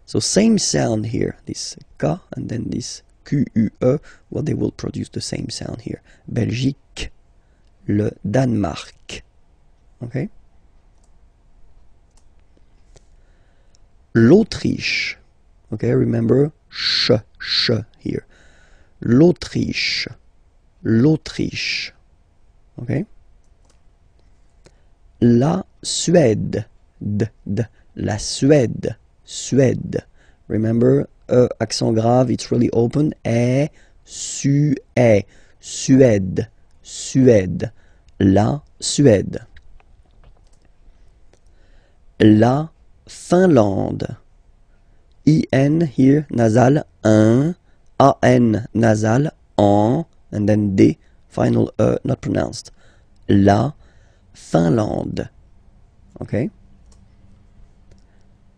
So same sound here, this K and then this Q-U-E, well, they will produce the same sound here. Belgique, le Danemark, okay? L'Autriche, okay, remember sh here. L'Autriche, l'Autriche, okay? La Suède, la Suède, Suède. Remember, accent grave, it's really open. Suède, Suède. La Suède. La Finlande. I-N here, nasal, un. A-N, nasal, en. And then D, final E, not pronounced. La Finlande. Okay?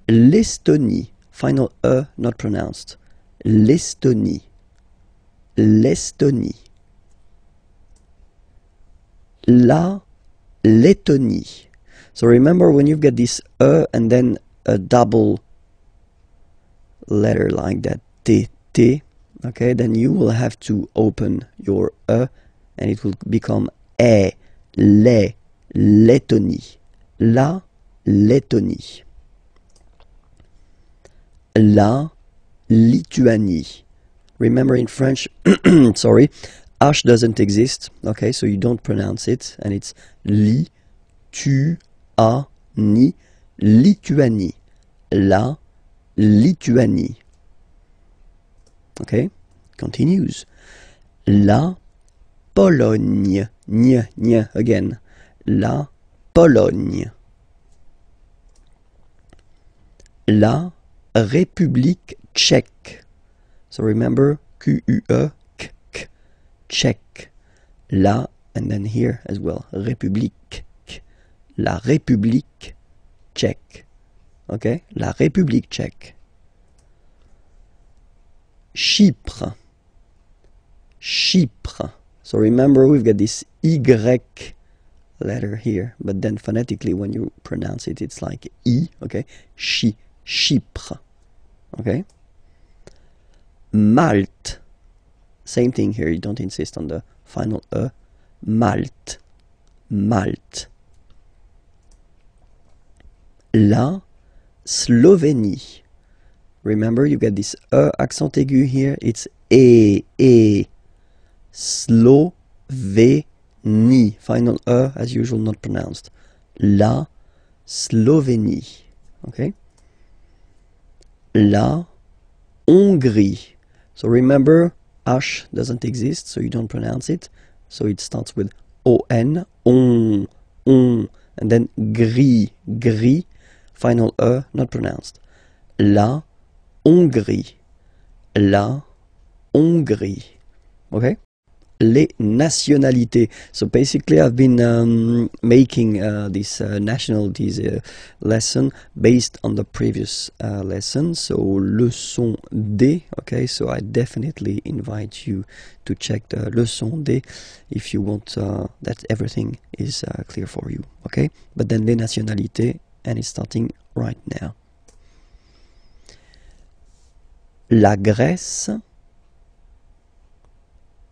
L'Estonie, final E, not pronounced. L'Estonie. L'Estonie. La Lettonie. So remember when you've got this E and then a double letter like that, T, okay, then you will have to open your E and it will become E, le, Lettonie. La Lettonie. La Lituanie. Remember in French, sorry, H doesn't exist, okay, so you don't pronounce it, and it's li, tu, a, ni, Lituanie. La Lituanie. Okay, continues. La Pologne. Ñ again. La Pologne. La République tchèque. So remember, Q-U-E, K, Tchèque. La, and then here as well, République. La République tchèque. Okay, la République tchèque. Chypre. Chypre. So remember, we've got this Y letter here, but then phonetically when you pronounce it, it's like I, okay? Chypre. Okay? Malte. Same thing here, you don't insist on the final E. Malte. Malte. La Slovénie. Remember, you get this E accent aigu here, it's E. Slovénie. Final E, as usual, not pronounced. La Slovénie. Okay? La Hongrie. So remember, H doesn't exist, so you don't pronounce it. So it starts with O-N, on, and then gris, final E, not pronounced. La Hongrie. La Hongrie. Okay? Les nationalités. So basically I've been making this nationalities lesson based on the previous lesson. So leçon D. Okay, so I definitely invite you to check the leçon D if you want that everything is clear for you. Okay, but then les nationalités, and it's starting right now. La Grèce.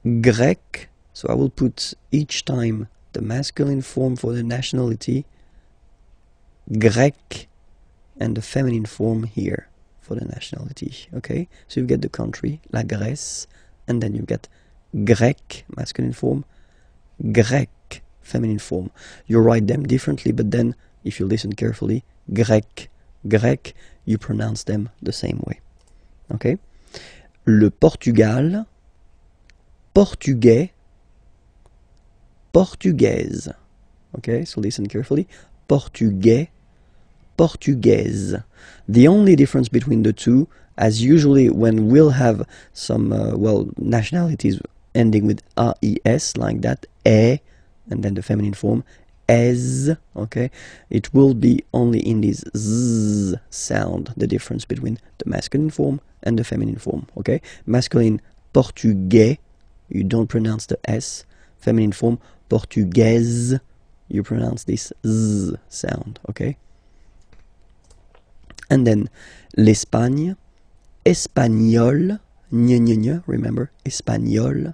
Grec, so I will put each time the masculine form for the nationality, Grec, and the feminine form here for the nationality, okay? So you get the country, la Grèce, and then you get Grec, masculine form, Grec, feminine form. You write them differently, but then, if you listen carefully, Grec, you pronounce them the same way, okay? Le Portugal, Portugais, Portugaise. Okay, so listen carefully. Portugais, Portugaise. The only difference between the two, as usually when we'll have some, well, nationalities ending with AES, like that, and then the feminine form, as, okay, it will be only in this z sound, the difference between the masculine form and the feminine form, okay? Masculine, portugais, you don't pronounce the S. Feminine form, portugaise, you pronounce this z sound, okay? And then l'Espagne, espagnol, remember, espagnol,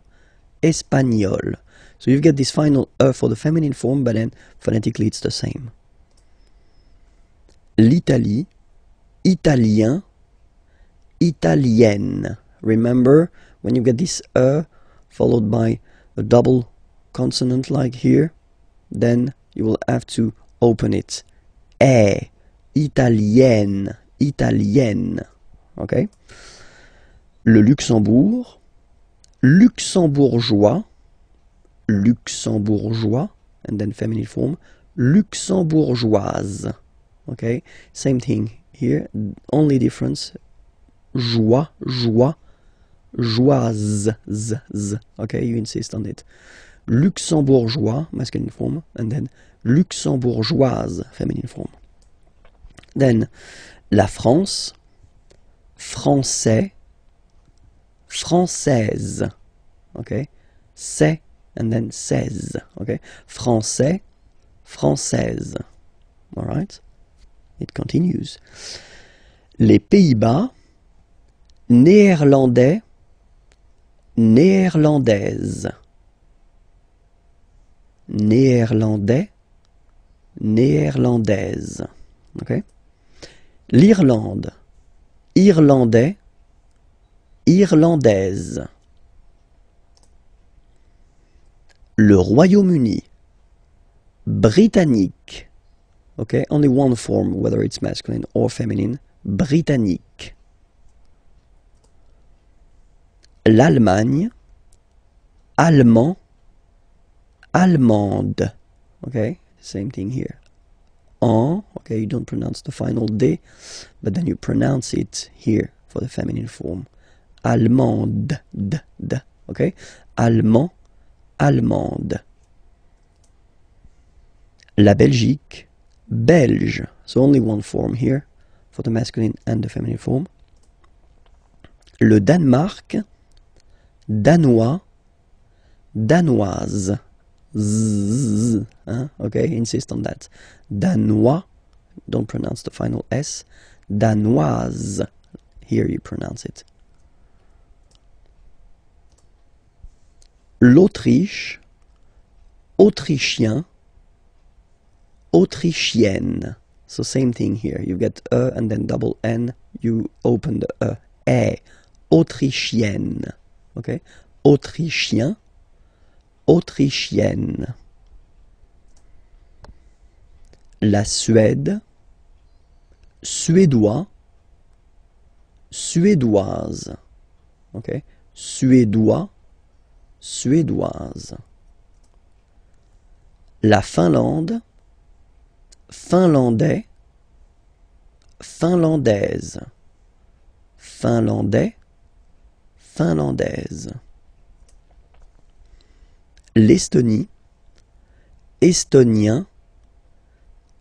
espagnol. So you get this final for the feminine form, but then phonetically it's the same. L'Italie, italien, italienne. Remember, when you get this followed by a double consonant like here, then you will have to open it. Italienne, italienne. Okay? Le Luxembourg, luxembourgeois, luxembourgeois, and then feminine form, luxembourgeoise. Okay? Same thing here, only difference, joie, joie, joise, z. Okay, you insist on it. Luxembourgeois, masculine form, and then luxembourgeoise, feminine form. Then, la France, français, française. Okay, c'est, and then seize. Okay, français, française. All right, it continues. Les Pays-Bas, néerlandais, néerlandaise. Néerlandais, néerlandaise. Okay. L'Irlande, irlandais, irlandaise. Le Royaume-Uni, britannique. Okay, only one form, whether it's masculine or feminine, britannique. L'Allemagne, allemand, allemande. Okay, same thing here. Okay, you don't pronounce the final D, but then you pronounce it here for the feminine form. Allemande, okay? Allemand, allemande. La Belgique, belge. So only one form here for the masculine and the feminine form. Le Danemark, danois, danoise. Okay, insist on that. Danois, don't pronounce the final S. Danoise, here you pronounce it. L'Autriche, autrichien, autrichienne. So same thing here. You get and then double N, you open the autrichienne. Okay, autrichien, autrichienne. La Suède, suédois, suédoise. Okay, suédois, suédoise. La Finlande, finlandais, finlandaise. Finlandais, finlandaise. L'Estonie, estonien,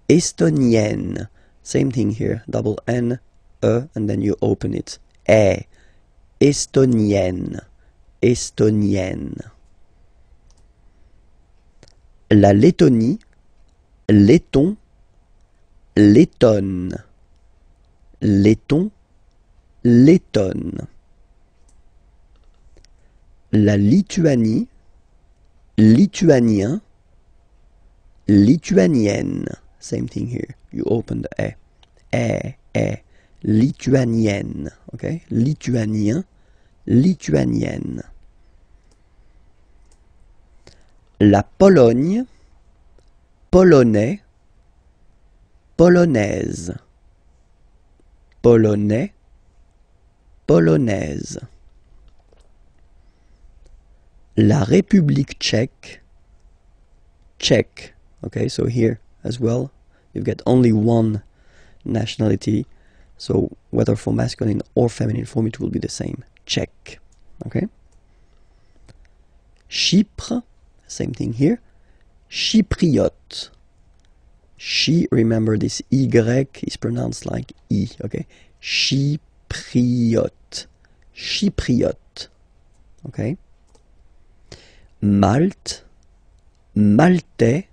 estonienne. Same thing here, double N, and then you open it. Estonienne, estonienne. La Lettonie, letton, lettonne. Letton, lettonne. La Lituanie, lituanien, lituanienne. Same thing here. You open the lituanienne. Okay? Lituanien, lituanienne. La Pologne, polonais, polonaise. Polonais, polonaise. La République tchèque, tchèque. Okay, so here as well, you've got only one nationality, So whether for masculine or feminine form, it will be the same. Check. Okay? Chypre, same thing here. Chypriote. She, remember this Y is pronounced like I, okay? Chypriote. Chypriote. Okay? Malte, Maltais,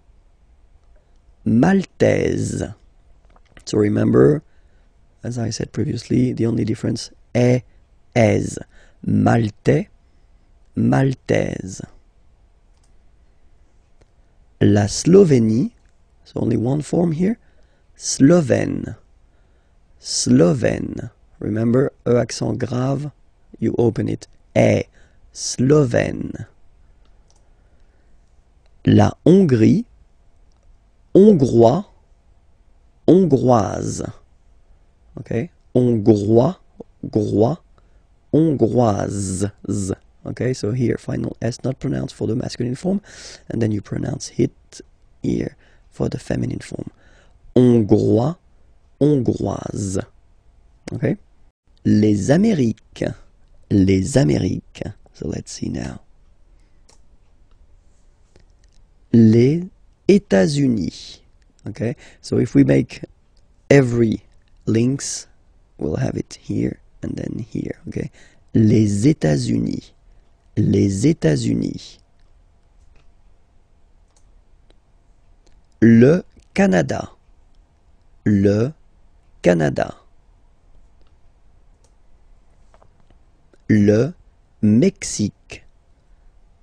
Maltaise. So remember, as I said previously, the only difference is Maltais, Maltaise. La Slovénie, so only one form here, Slovène, Slovène. Remember, E accent grave, you open it, Slovène. La Hongrie, Hongrois, Hongroise. Okay, Hongrois, Grois, Hongroise. Okay, so here final S not pronounced for the masculine form, and then you pronounce it here for the feminine form. Hongrois, Hongroise. Okay, les Amériques, les Amériques. So let's see now. Les États-Unis. Okay, so if we make every links, we'll have it here and then here. Okay, les États-Unis, les États-Unis. Le Canada, le Canada. Le Mexique,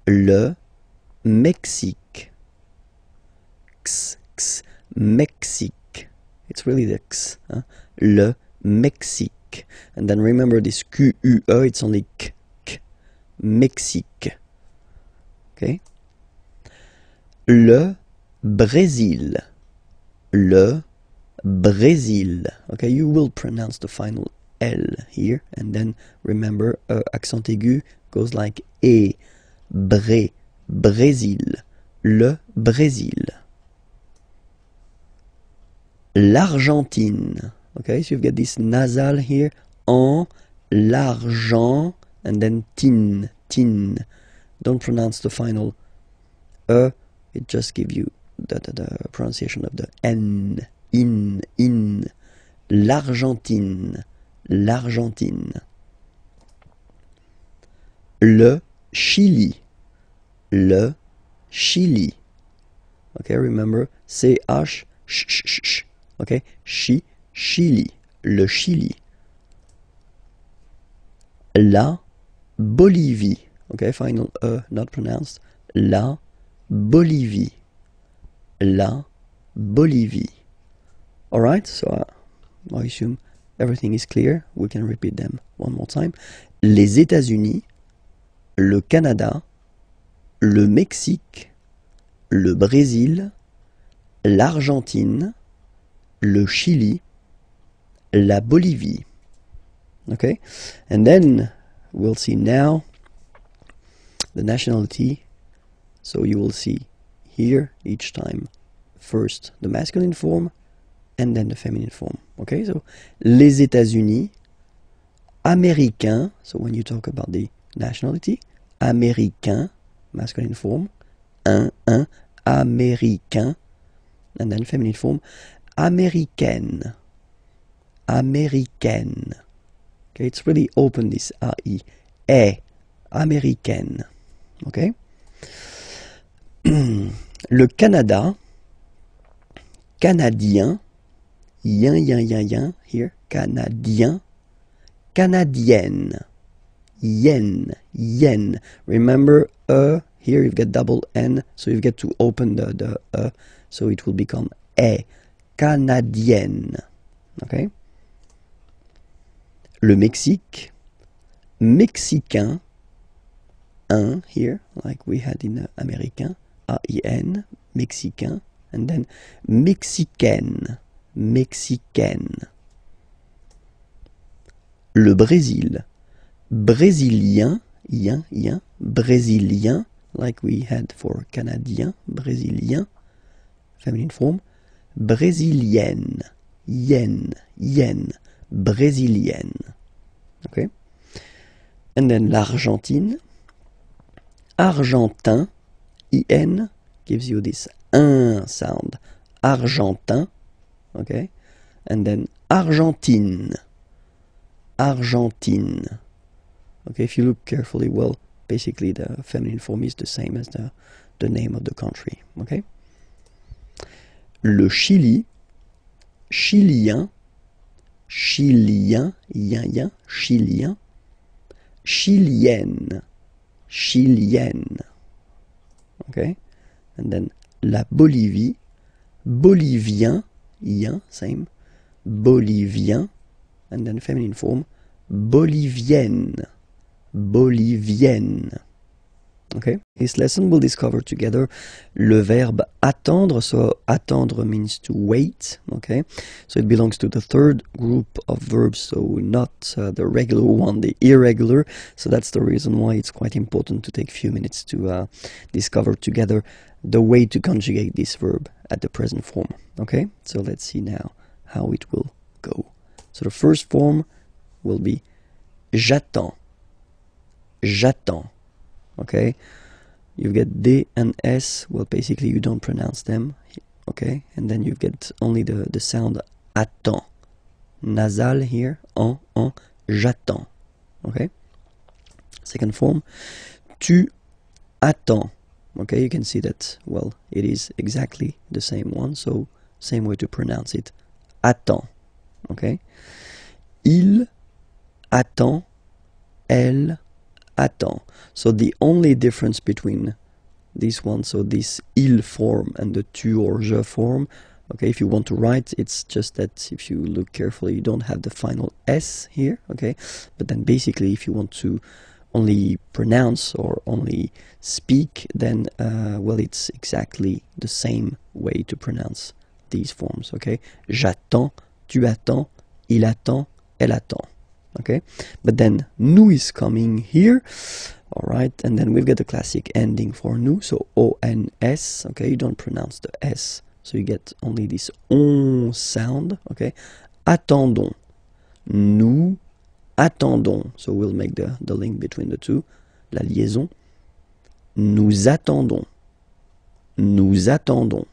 le Mexique. X, X, Mexique. It's really the X. Huh? Le Mexique. And then remember this Q-U-E, it's only K, K. Mexique. Okay? Le Brésil. Le Brésil. Okay, you will pronounce the final L here. And then remember, accent aigu goes like E. Brésil. Le Brésil. L'Argentine. Okay, so you've got this nasal here. En, l'argent, and then tin. Don't pronounce the final E. It just gives you the pronunciation of the N. In. L'Argentine. L'Argentine. Le Chili. Le Chili. Okay, remember, C-H, sh. Okay, Chili. Le Chili. La Bolivie. Okay, final E not pronounced. La Bolivie. La Bolivie. Alright, so I assume everything is clear. We can repeat them one more time. Les États-Unis, le Canada, le Mexique, le Brésil, l'Argentine, le Chili, la Bolivie. Okay? And then we'll see now the nationality. So you will see here each time first the masculine form and then the feminine form. Okay? So les États-Unis, américain. So when you talk about the nationality, américain, masculine form, un, américain, and then feminine form, américaine. Américaine. Okay, it's really open this A-I. Américaine. Okay? Le Canada, canadien, yin, here, canadien, canadienne, yen. Remember, here you've got double N, so you've got to open the so it will become canadienne. Okay? Le Mexique, mexicain, un here, like we had in américain, A-I-N, mexicain, and then mexicaine, mexicaine. Le Brésil, brésilien, yin, brésilien, like we had for canadien, brésilien, feminine form, brésilienne, yen, brésilienne. Okay? And then l'Argentine. Argentin, IN, gives you this un sound. Argentin. Okay? And then Argentine. Argentine. Okay, if you look carefully, well, basically the feminine form is the same as the name of the country. Okay? Le Chili, chilien, chilien, yin, chilien, chilienne, chilienne. Okay? And then la Bolivie, bolivien, yin, same, bolivien, and then feminine form, bolivienne, bolivienne. Okay? This lesson we'll discover together le verbe attendre. So attendre means to wait. Okay? So it belongs to the third group of verbs, so not the regular one, the irregular. So that's the reason why it's quite important to take a few minutes to discover together the way to conjugate this verb at the present form. Okay? So let's see now how it will go. So the first form will be j'attends. J'attends. Okay, you get D and S. Well, basically you don't pronounce them. Okay, and then you get only the sound attends. Nasal here, en, j'attends. Okay. Second form, tu attends. Okay, you can see that, well, it is exactly the same one, so same way to pronounce it. Attends. Okay. Il attend. Elle attend. So the only difference between this one, so this il form and the tu or je form, okay, if you want to write, it's just that if you look carefully, you don't have the final S here, okay, but then basically if you want to only pronounce or only speak, then, well, it's exactly the same way to pronounce these forms, okay. J'attends, tu attends, il attend, elle attend. Okay, but then nous is coming here, all right, and then we've got the classic ending for nous, so O-N-S, okay, you don't pronounce the S, so you get only this on sound, okay. Attendons, nous attendons, so we'll make the link between the two, la liaison. Nous attendons, nous attendons.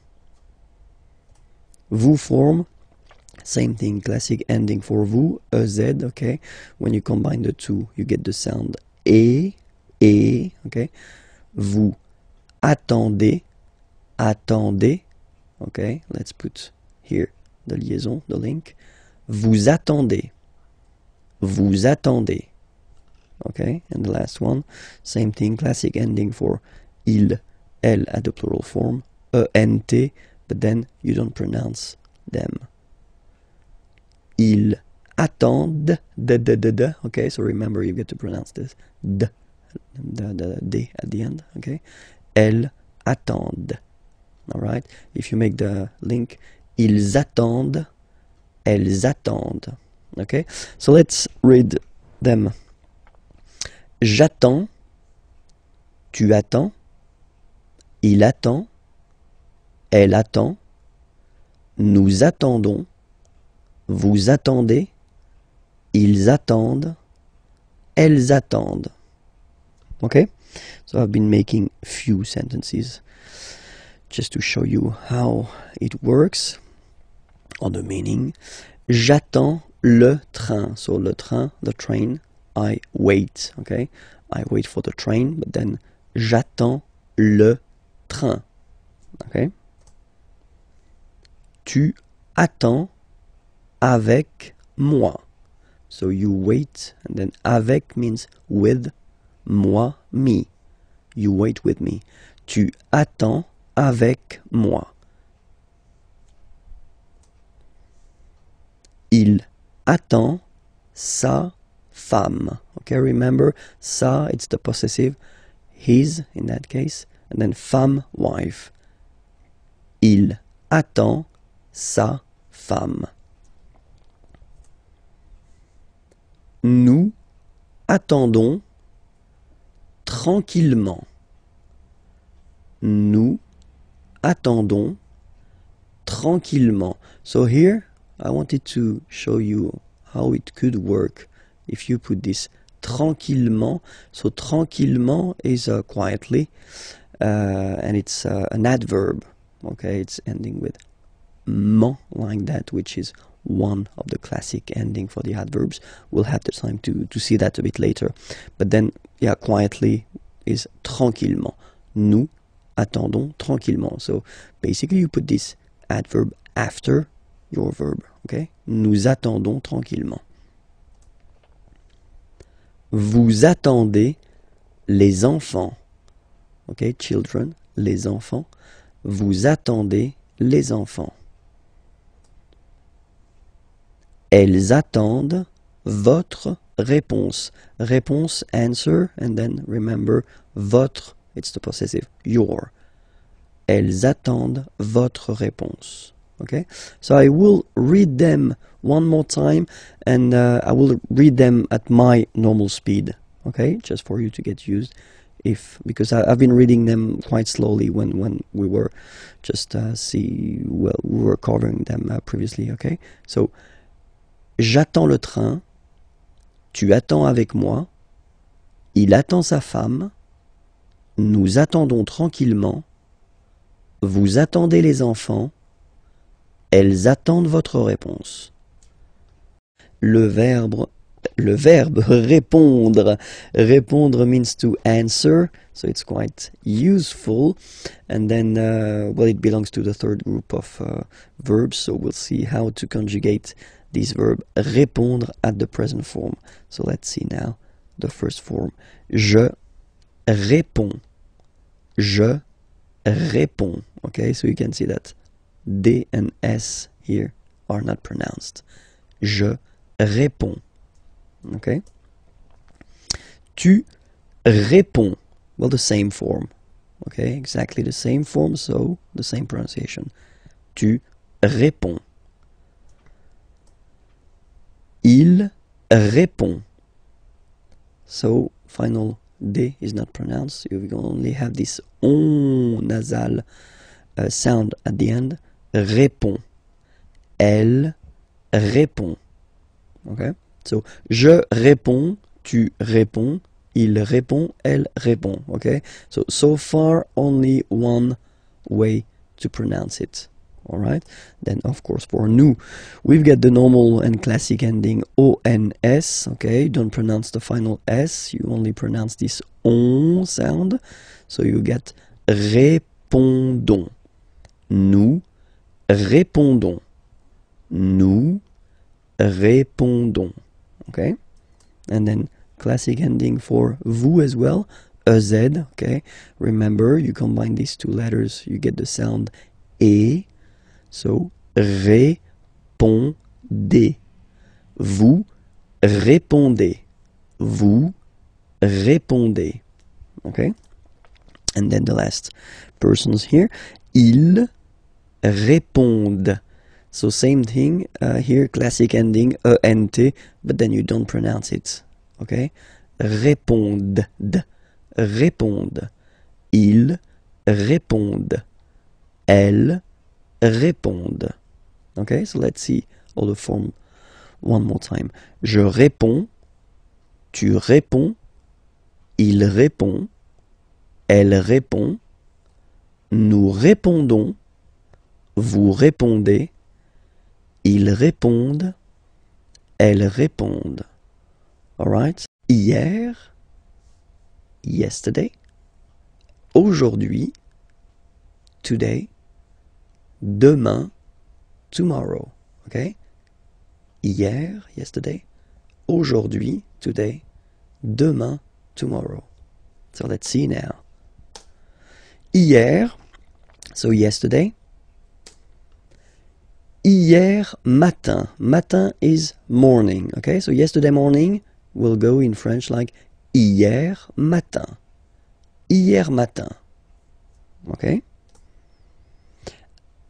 Vous form, same thing, classic ending for vous, EZ, okay. When you combine the two, you get the sound et, okay. Vous attendez, attendez, okay. Let's put here the liaison, the link. Vous attendez, vous attendez, okay. And the last one, same thing, classic ending for il, elle at the plural form, ENT, but then you don't pronounce them. Ils attendent, okay, so remember you get to pronounce this, the D at the end, okay. Elles attendent, all right. If you make the link, ils attendent, elles attendent, okay. So let's read them. J'attends, tu attends, il attend, elle attend, nous attendons, vous attendez, ils attendent, elles attendent. Okay? So I've been making few sentences just to show you how it works, or the meaning. J'attends le train. So le train, the train, I wait. Okay? I wait for the train, but then j'attends le train. Okay? Tu attends avec moi. So you wait, and then avec means with, moi, me. You wait with me. Tu attends avec moi. Il attend sa femme. Okay, remember, sa, it's the possessive, his in that case, and then femme, wife. Il attend sa femme. Nous attendons tranquillement. Nous attendons tranquillement. So here, I wanted to show you how it could work if you put this tranquillement. So tranquillement is quietly, and it's an adverb. Okay, it's ending with ment like that, which is one of the classic ending for the adverbs. We'll have the time to see that a bit later. But then, yeah, quietly is tranquillement. Nous attendons tranquillement. So basically you put this adverb after your verb. Okay? Nous attendons tranquillement. Vous attendez les enfants. Okay, children, les enfants. Vous attendez les enfants. Elles attendent votre réponse. Réponse, answer, and then remember, votre, it's the possessive, your. Elles attendent votre réponse. Okay? So I will read them one more time, and I will read them at my normal speed. Okay? Just for you to get used. Because I've been reading them quite slowly when we were just we were covering them previously. Okay? So, j'attends le train, tu attends avec moi, il attend sa femme, nous attendons tranquillement, vous attendez les enfants, elles attendent votre réponse. Le verbe répondre. Répondre means to answer, so it's quite useful. And then, well, it belongs to the third group of verbs, so we'll see how to conjugate this verb répondre at the present form. So let's see now the first form. Je réponds. Je réponds. Okay, so you can see that D and S here are not pronounced. Je réponds. Okay? Tu réponds. Well, the same form. Okay, exactly the same form, so the same pronunciation. Tu réponds. Il répond. So, final D is not pronounced. You only have this on nasal sound at the end. Répond. Elle répond. Okay? So, je réponds, tu réponds, il répond, elle répond. Okay? So far, only one way to pronounce it. Alright? Then, of course, for nous, we've got the normal and classic ending ONS. Okay? Don't pronounce the final S. You only pronounce this on sound. So you get répondons. Nous répondons. Nous répondons. Okay? And then classic ending for vous as well. EZ. Okay? Remember, you combine these two letters, you get the sound E. So, répondez. Vous répondez. Vous répondez. Okay? And then the last persons here. Ils répondent. So same thing here, classic ending, ENT, but then you don't pronounce it. Okay? Répondent. Répondent. Ils répondent. Elles répondent. Okay, so let's see all the form one more time. Je réponds, tu réponds, il répond, elle répond, nous répondons, vous répondez, ils répondent, elles répondent. Alright? Hier, yesterday, aujourd'hui, today, demain, tomorrow. Okay? Hier, yesterday, aujourd'hui, today, demain, tomorrow. So let's see now. Hier, so yesterday. Hier matin. Matin is morning. Okay? So yesterday morning will go in French like hier matin. Hier matin. Okay?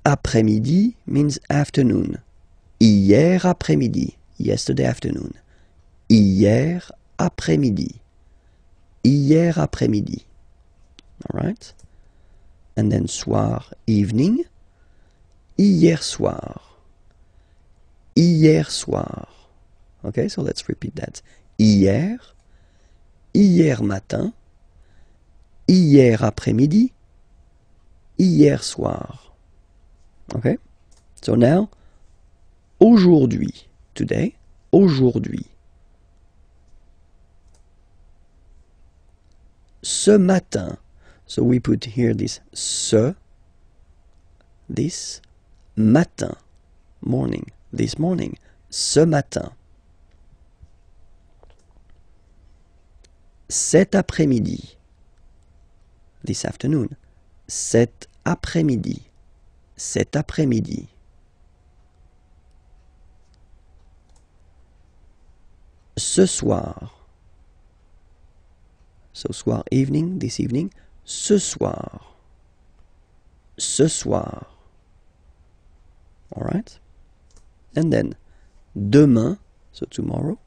Après-midi means afternoon. Hier après-midi. Yesterday afternoon. Hier après-midi. Hier après-midi. Alright? And then soir, evening. Hier soir. Hier soir. Okay, so let's repeat that. Hier, hier matin, hier après-midi, hier soir. Okay, so now, aujourd'hui, today, aujourd'hui. Ce matin, so we put here this this matin, morning, this morning, ce matin. Cet après-midi, this afternoon, cet après-midi, cet après-midi. Ce soir, so soir, evening, this evening, ce soir, ce soir. All right? And then, demain, so tomorrow.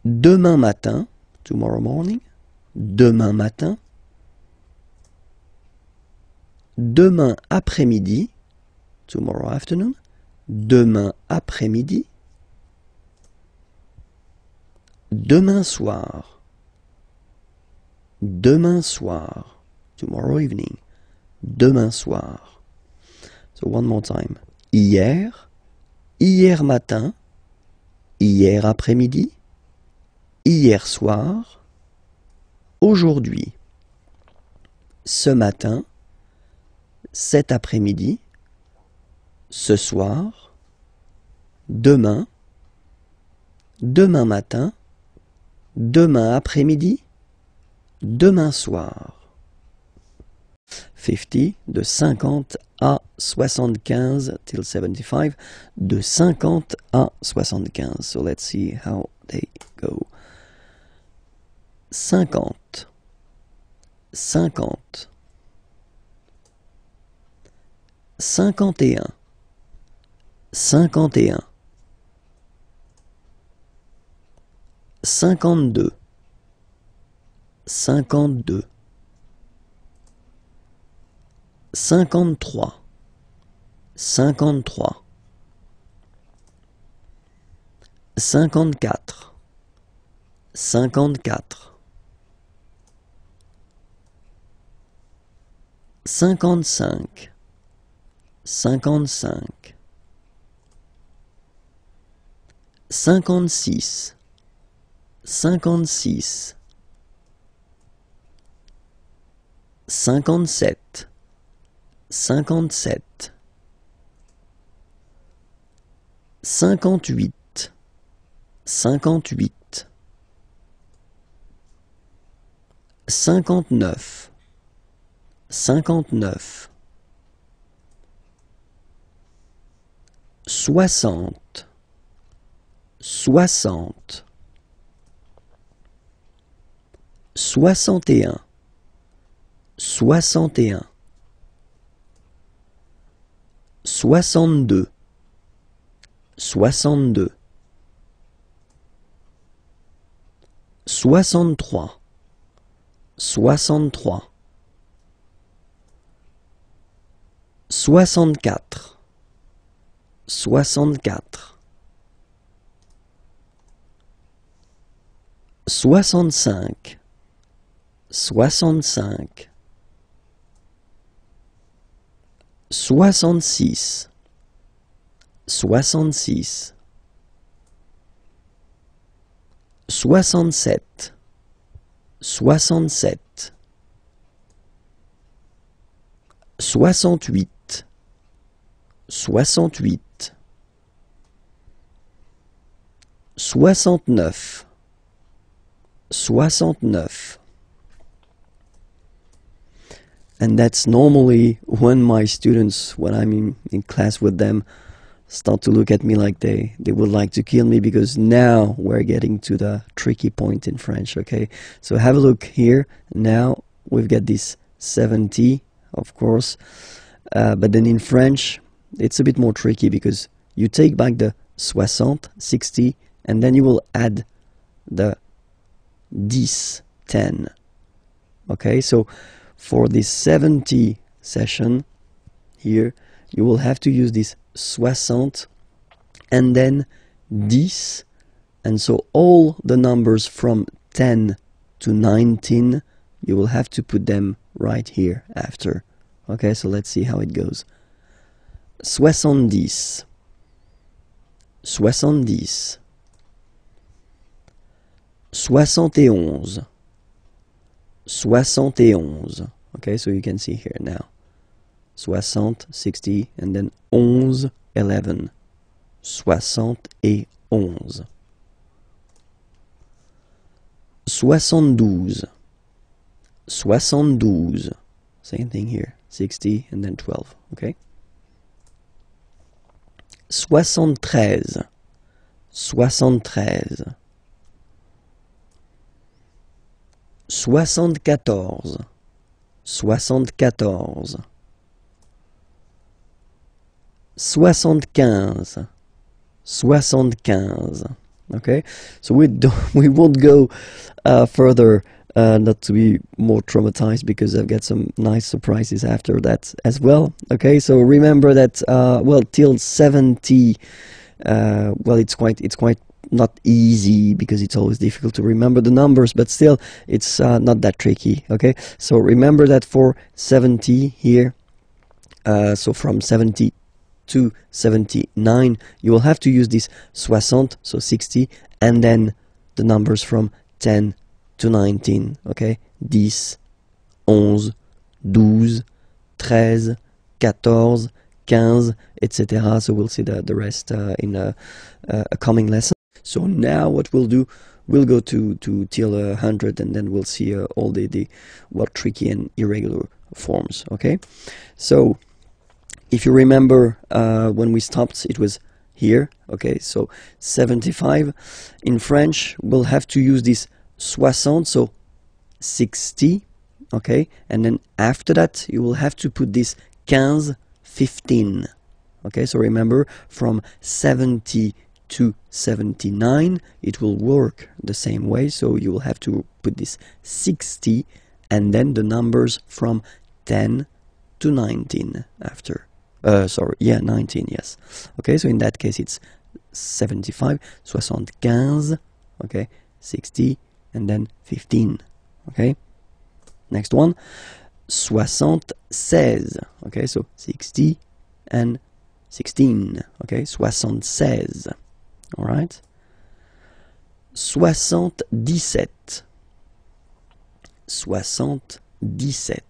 Demain matin, tomorrow morning. Demain matin. Demain après-midi, tomorrow afternoon. Demain après-midi. Demain soir. Demain soir. Tomorrow evening. Demain soir. So one more time. Hier. Hier matin. Hier après-midi. Hier soir. Aujourd'hui. Ce matin. Cet après-midi. Ce soir. Demain. Demain matin. Demain après-midi. Demain soir. 50, de 50 à 75 till 75, de 50 à 75. So let's see how they go. 50, 50, 51, 51, 52, 52, 53, 53, 54, 54, 55, 55, 56, 56, 57, 57, 58, 58, 59, 59, 60, 60, 61, 61, 62, 62, 63, 63, 64, 64, 65, 65, 66, 66, 67, 67, 68, 68, 69, 69. And that's normally when my students, when I'm in class with them, start to look at me like they would like to kill me, because now we're getting to the tricky point in French, okay? So have a look here. Now we've got this 70, of course. But then in French, it's a bit more tricky, because you take back the 60, and then you will add the 10. Okay, so for this 70 session here, you will have to use this 60 and then 10. And so all the numbers from 10 to 19, you will have to put them right here after. Okay, so let's see how it goes. 70, 70, 71, 71. Okay, so you can see here now. 60, 60, and then 11, 11. 71. 72, 72. Same thing here. 60 and then 12. Okay. 73, 73. 74, 74. 75, 75. Okay, so we won't go further, not to be more traumatized, because I've got some nice surprises after that as well. Okay, so remember that well, till 70, well, it's quite not easy, because it's always difficult to remember the numbers, but still it's not that tricky. Okay, so remember that for 70 here, so from 70 to 79, you will have to use this 60, so 60, and then the numbers from 10 to 19. Okay, 10, 11, 12, 13, 14, 15, etc. So we'll see the rest in a coming lesson. So now what we'll do, we'll go to till 100, and then we'll see all the tricky and irregular forms. Okay, so if you remember, when we stopped, it was here. Okay, so 75. In French, we'll have to use this 60, so 60. Okay, and then after that, you will have to put this 15, 15. Okay, so remember, from 70 to 79, it will work the same way. So you will have to put this 60, and then the numbers from 10 to 19 after. Sorry, yeah, 19, yes. Okay, so in that case it's 75, 75, okay, 60, and then 15, okay. Next one, 76, okay, so 60 and 16, okay, 76, all right. 77, 77.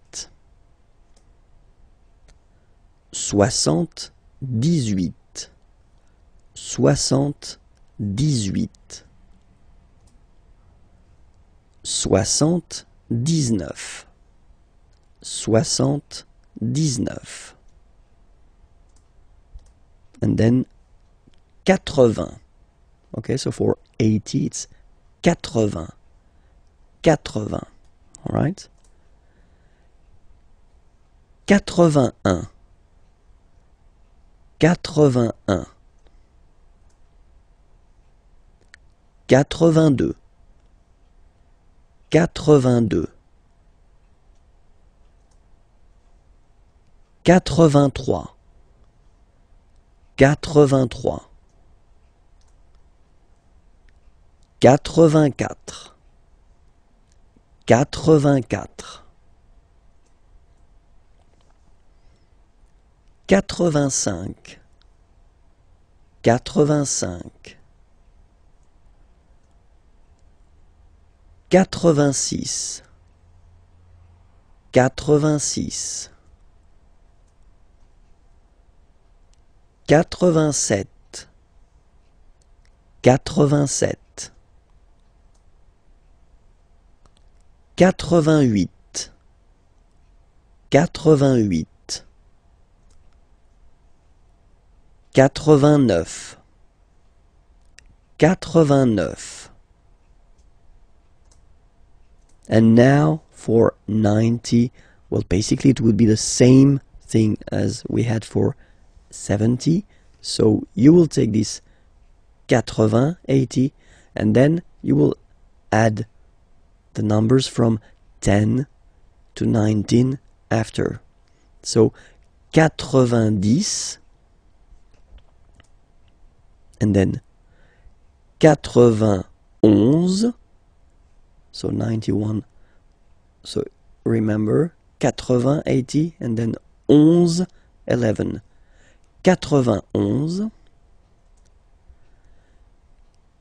78, 78, 79, 79, and then 80. Okay, so for 80 it's 80, 80, all right. 81, 81, 82, 82, 83, 83, 84, 84, 85, 85, 86, 86, 87, 87, 88, 88, 89, 89. And now for 90, well, basically it would be the same thing as we had for 70. So you will take this 80, 80, and then you will add the numbers from 10 to 19 after. So 90, and then 91, so 91, so remember 80, 80, and then 11, 11.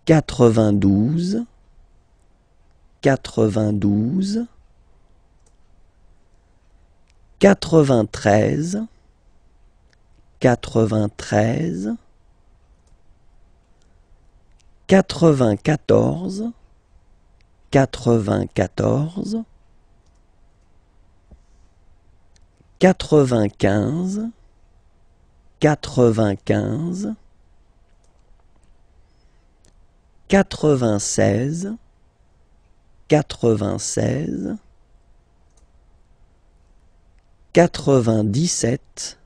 91, 92, 92, 93, 93, 94, 94, 95, 95, 96, 96, 97, 97,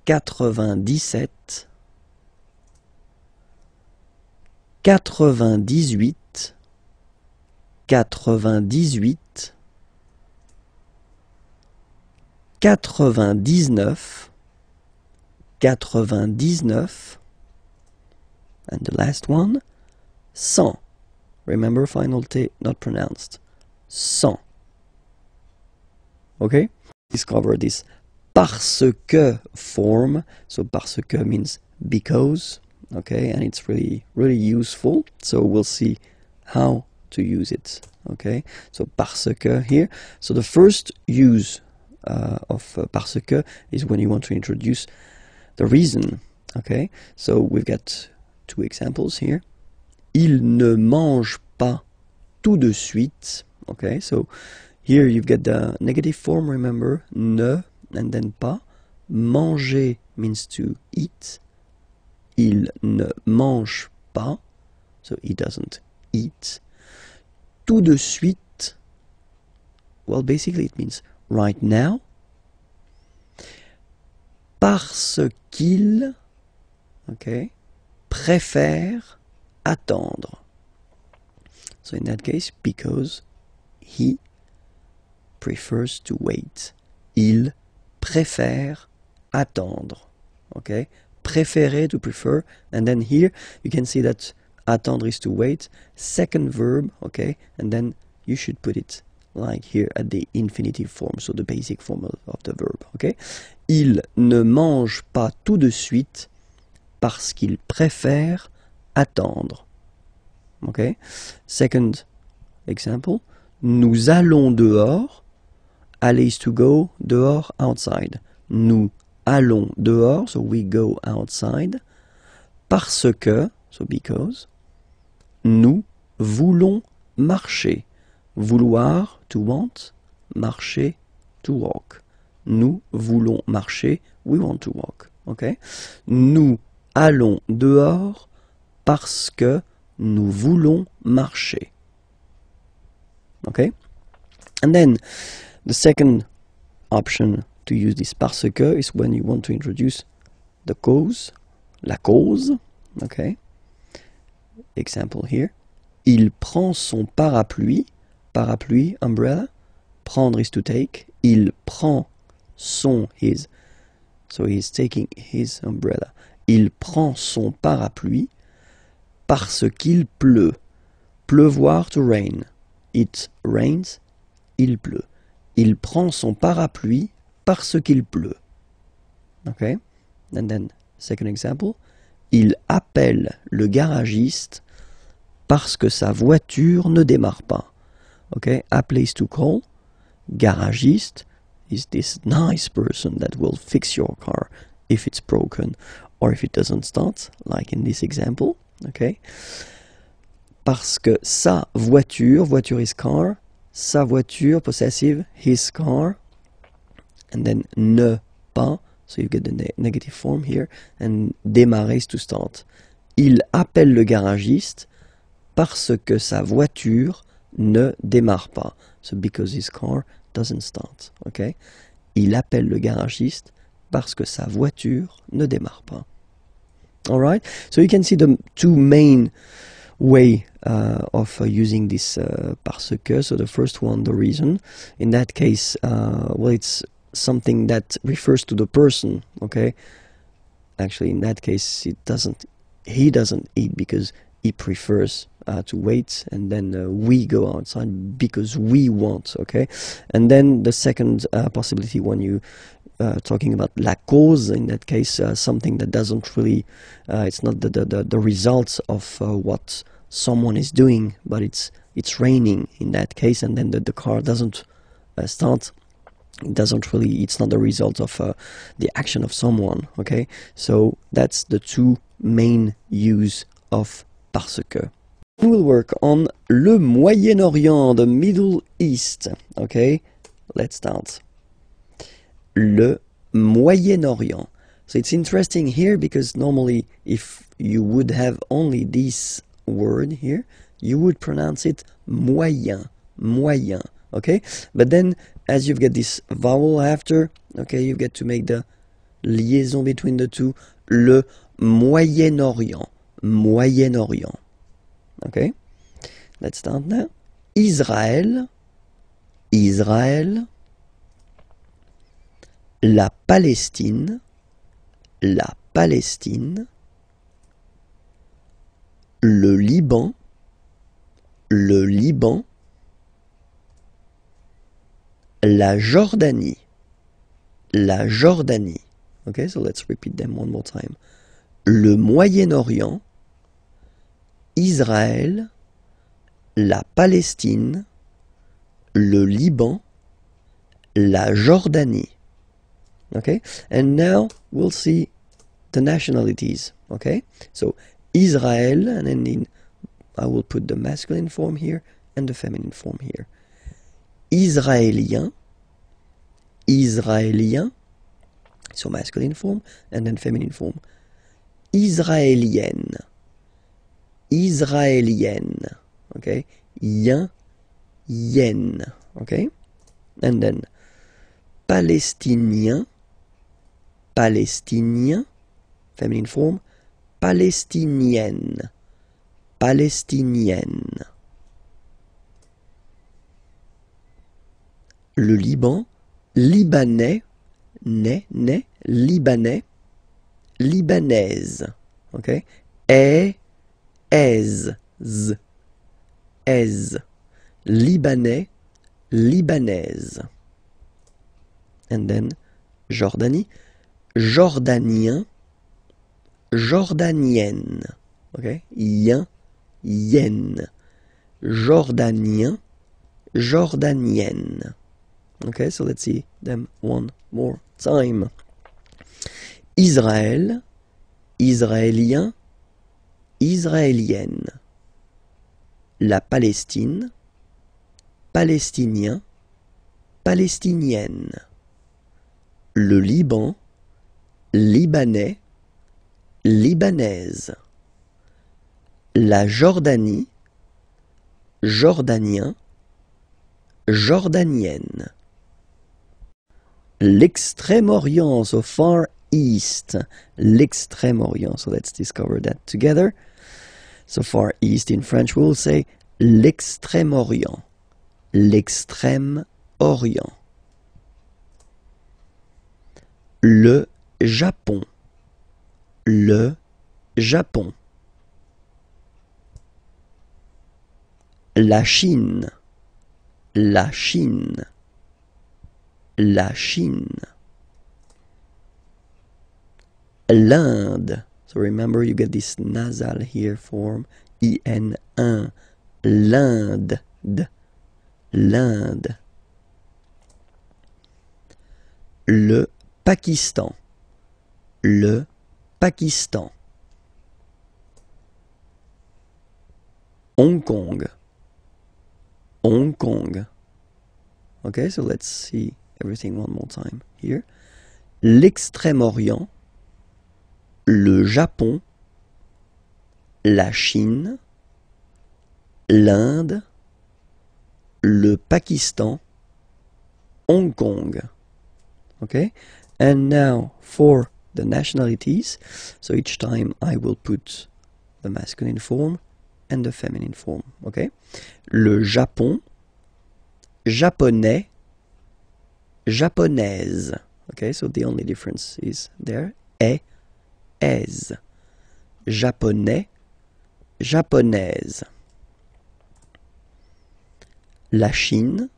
97, 98, 98, 99, 99, and the last one, 100. Remember, final T not pronounced. 100. Okay? Discover this parce que form. So parce que means because. Okay, and it's really useful. So we'll see how to use it. Okay, so parce que here. So the first use of parce que is when you want to introduce the reason. Okay, so we've got two examples here. Il ne mange pas tout de suite. Okay, so here you've got the negative form, remember, ne, and then pas. Manger means to eat. Il ne mange pas, so he doesn't eat. Tout de suite, well, basically it means right now. Parce qu'il, okay, préfère attendre. So in that case, because he prefers to wait. Il préfère attendre. Okay? Préférer, to prefer. And then here you can see that attendre is to wait. Second verb, okay? And then you should put it like here at the infinitive form, so the basic form of the verb, okay? Il ne mange pas tout de suite parce qu'il préfère attendre. Okay? Second example, nous allons dehors. Aller is to go, dehors, outside. Nous allons dehors, so we go outside. Parce que, so because. Nous voulons marcher. Vouloir, to want. Marcher, to walk. Nous voulons marcher, we want to walk. Okay? Nous allons dehors parce que nous voulons marcher. Okay? And then the second option to use this parce que is when you want to introduce the cause, la cause. Okay? Example here. Il prend son parapluie. Parapluie, umbrella. Prendre is to take. Il prend son, his. So he's taking his umbrella. Il prend son parapluie parce qu'il pleut. Pleuvoir, to rain. It rains, il pleut. Il prend son parapluie parce qu'il pleut. Okay? And then, second example. Il appelle le garagiste parce que sa voiture ne démarre pas. Okay? Appeler is to call. Garagiste is this nice person that will fix your car if it's broken or if it doesn't start, like in this example. Okay? Parce que sa voiture, voiture is car, sa voiture, possessive, his car, and then ne pas, so you get the negative form here, and démarrer is to start. Il appelle le garagiste parce que sa voiture ne démarre pas. So because his car doesn't start. Okay? Il appelle le garagiste parce que sa voiture ne démarre pas. Alright? So you can see the two main way of using this parce que. So the first one, the reason. In that case, well, it's something that refers to the person. Okay? Actually, in that case, it doesn't he doesn't eat because he prefers to wait, and then we go outside because we want, okay? And then the second possibility, when you talking about la cause, in that case something that doesn't really it's not the results of what someone is doing, but it's raining in that case, and then the car doesn't start. It doesn't really, it's not the result of the action of someone, okay? So that's the two main use of parce que. We will work on le Moyen-Orient, the Middle East, okay? Let's start. Le Moyen-Orient. So it's interesting here because normally if you would have only this word here, you would pronounce it moyen, moyen, okay? But then as you've got this vowel after, okay, you get to make the liaison between the two. Le Moyen-Orient, Moyen-Orient. Okay, let's start now. Israël, Israël. La Palestine, la Palestine. Le Liban, le Liban. La Jordanie, la Jordanie. Okay, so let's repeat them one more time. Le Moyen-Orient, Israël, la Palestine, le Liban, la Jordanie. Okay, and now we'll see the nationalities. Okay, so Israel, and then I will put the masculine form here and the feminine form here. Israélien, Israélien, so masculine form and then feminine form. Israélienne, Israélienne, okay, yen, yen, okay, and then Palestinien, Palestinien, feminine form, Palestinienne, Palestinienne. Le Liban, Libanais, Libanais, Libanaise, okay, aise, Libanais, Libanaise. And then Jordanie, Jordanien, Jordanienne, okay, yen, Jordanien, Jordanienne. Okay, so let's see them one more time. Israël, Israélien, Israélienne. La Palestine, Palestinien, Palestinienne. Le Liban, Libanais, Libanaise. La Jordanie, Jordanien, Jordanienne. L'extrême-orient, so Far East, l'extrême-orient. So let's discover that together. So Far East in French we will say l'extrême-orient, l'extrême-orient. Le Japon, le Japon. La Chine, la Chine, la Chine. L'Inde, so remember you get this nasal here form, IN1, l'Inde, l'Inde. Le Pakistan, le Pakistan. Hong Kong, Hong Kong. Okay, so let's see everything one more time here. L'extrême-orient, le Japon, la Chine, l'Inde, le Pakistan, Hong Kong. Okay, and now for the nationalities, so each time I will put the masculine form and the feminine form. Okay, le Japon, japonais, japonaise. Okay, so the only difference is there, est, aise. japonais, japonaise. La Chine,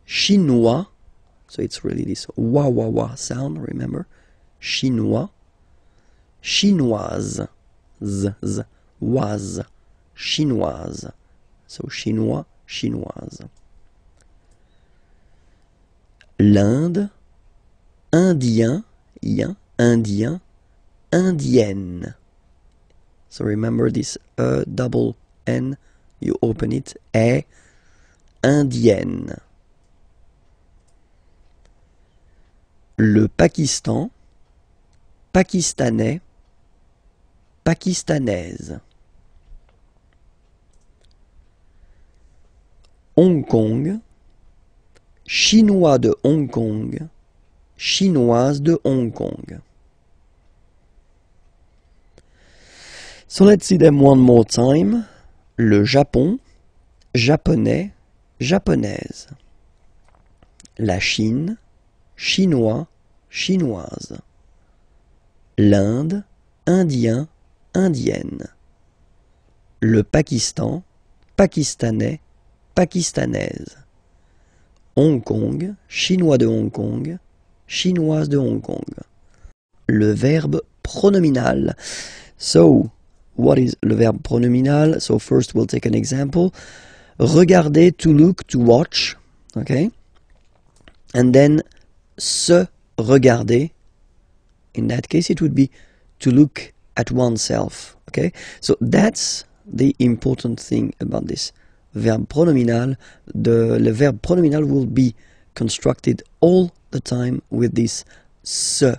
chinois. So it's really this wa wa wa sound, remember? Chinois, chinoise, z z, was, chinoise. So chinois, chinoise. L'Inde, indien, yin, indien, indienne. So remember this double N, you open it, indienne. Le Pakistan, pakistanais, pakistanaise. Hong Kong, chinois de Hong Kong, chinoise de Hong Kong. So let's see them one more time. Le Japon, japonais, japonaise. La Chine, chinois, chinoise. L'Inde, indien, indienne. Le Pakistan, pakistanais, pakistanaise. Hong Kong, chinois de Hong Kong, chinoise de Hong Kong. Le verbe pronominal. So, what is le verbe pronominal? So first we'll take an example. Regarder, to look, to watch. Okay? And then se regarder. In that case it would be to look at oneself. Okay? So that's the important thing about this verb pronominal. Le verbe pronominal will be constructed all the time with this se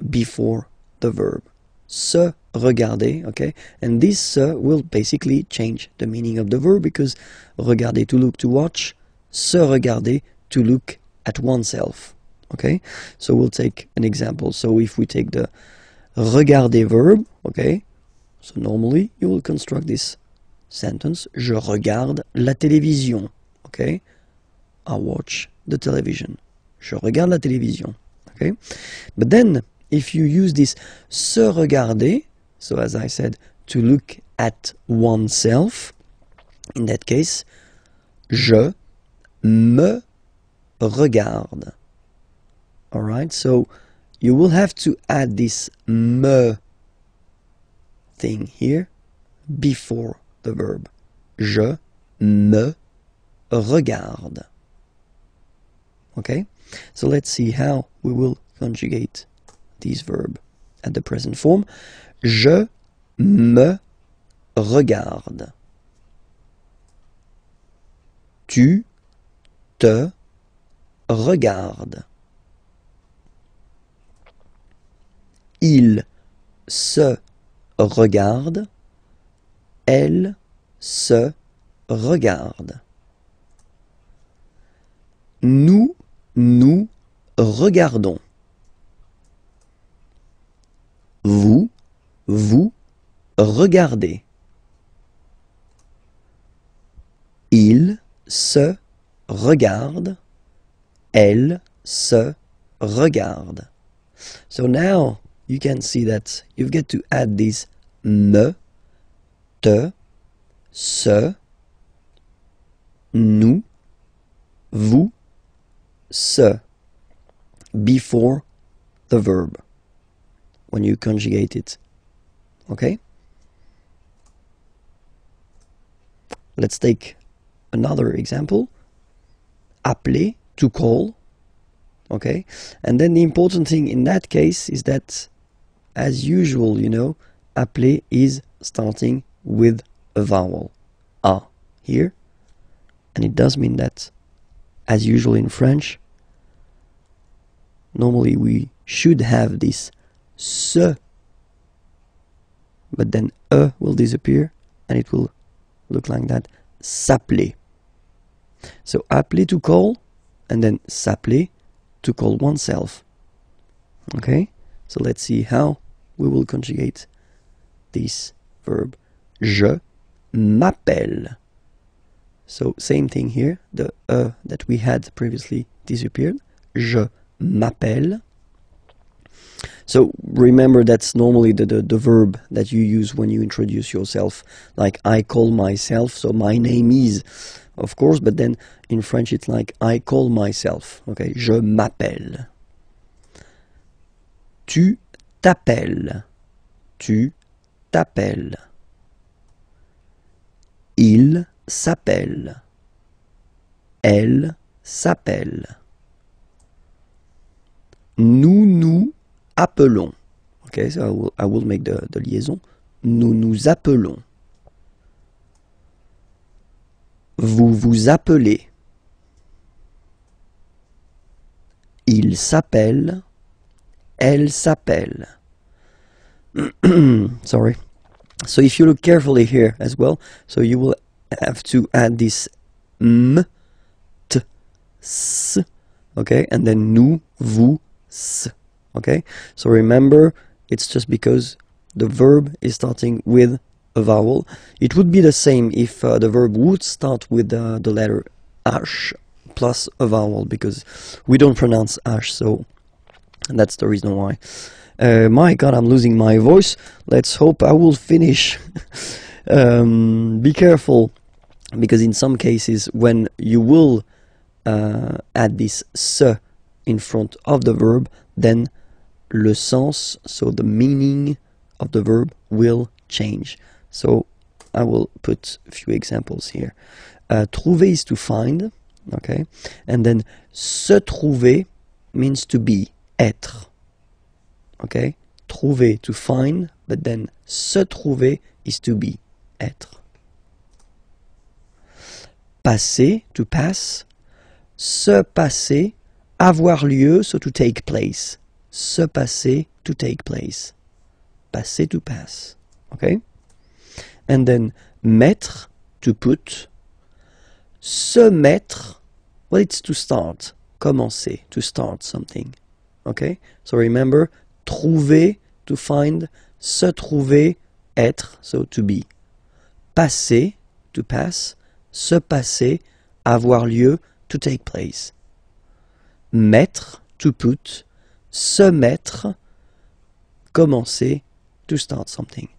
before the verb. Se regarder, okay? And this se will basically change the meaning of the verb because regarder, to look, to watch, se regarder, to look at oneself, okay? So we'll take an example. So if we take the regarder verb, okay? So normally you will construct this sentence. Je regarde la télévision, okay? I watch the television. Je regarde la télévision, okay? But then if you use this se regarder, so as I said, to look at oneself, in that case, je me regarde. Alright, so you will have to add this me thing here before the verb. Je me regarde. Okay, so let's see how we will conjugate this verb at the present form. Je me regarde. Tu te regardes. Il se regarde. Elle se regarde. Nous nous regardons. Vous, vous regardez. Il se regarde. Elle se regarde. So now you can see that you've got to add this me, te, se, nous, vous, se before the verb when you conjugate it. Okay? Let's take another example. Appeler, to call. Okay? And then the important thing in that case is that, as usual, you know, appeler is starting with a vowel. A here. And it does mean that, as usual in French, normally we should have this se, but then e will disappear and it will look like that. S'appeler. So appeler, to call, and then s'appeler, to call oneself. Okay? So let's see how we will conjugate this verb. Je m'appelle. So same thing here. The e that we had previously disappeared. Je m'appelle. So remember, that's normally the verb that you use when you introduce yourself. Like I call myself, so my name is, of course, but then in French it's like I call myself. Okay, je m'appelle. Tu t'appelles. Tu t'appelles. Il s'appelle. Elle s'appelle. Nous nous appelons. Okay, so I will make the liaison. Nous nous appelons. Vous vous appelez. Il s'appelle. Elle s'appelle. Sorry. So if you look carefully here as well, so you will have to add this m, t, s, okay, and then nous, vous, s, okay. So remember, it's just because the verb is starting with a vowel. It would be the same if the verb would start with the letter h plus a vowel, because we don't pronounce h, so that's the reason why. My God, I'm losing my voice. Let's hope I will finish. Be careful, because in some cases when you will add this se in front of the verb, then le sens, so the meaning of the verb, will change. So I will put a few examples here. Trouver is to find, okay, and then se trouver means to be, être. Okay, trouver, to find, but then se trouver is to be, être. Passer, to pass. Se passer, avoir lieu, so to take place. Se passer, to take place. Passer, to pass. Okay? And then mettre, to put. Se mettre, well, it's to start. Commencer, to start something. Okay? So remember, trouver, to find. Se trouver, être, so to be. Passer, to pass. Se passer, avoir lieu, to take place. Mettre, to put. Se mettre, commencer, to start something.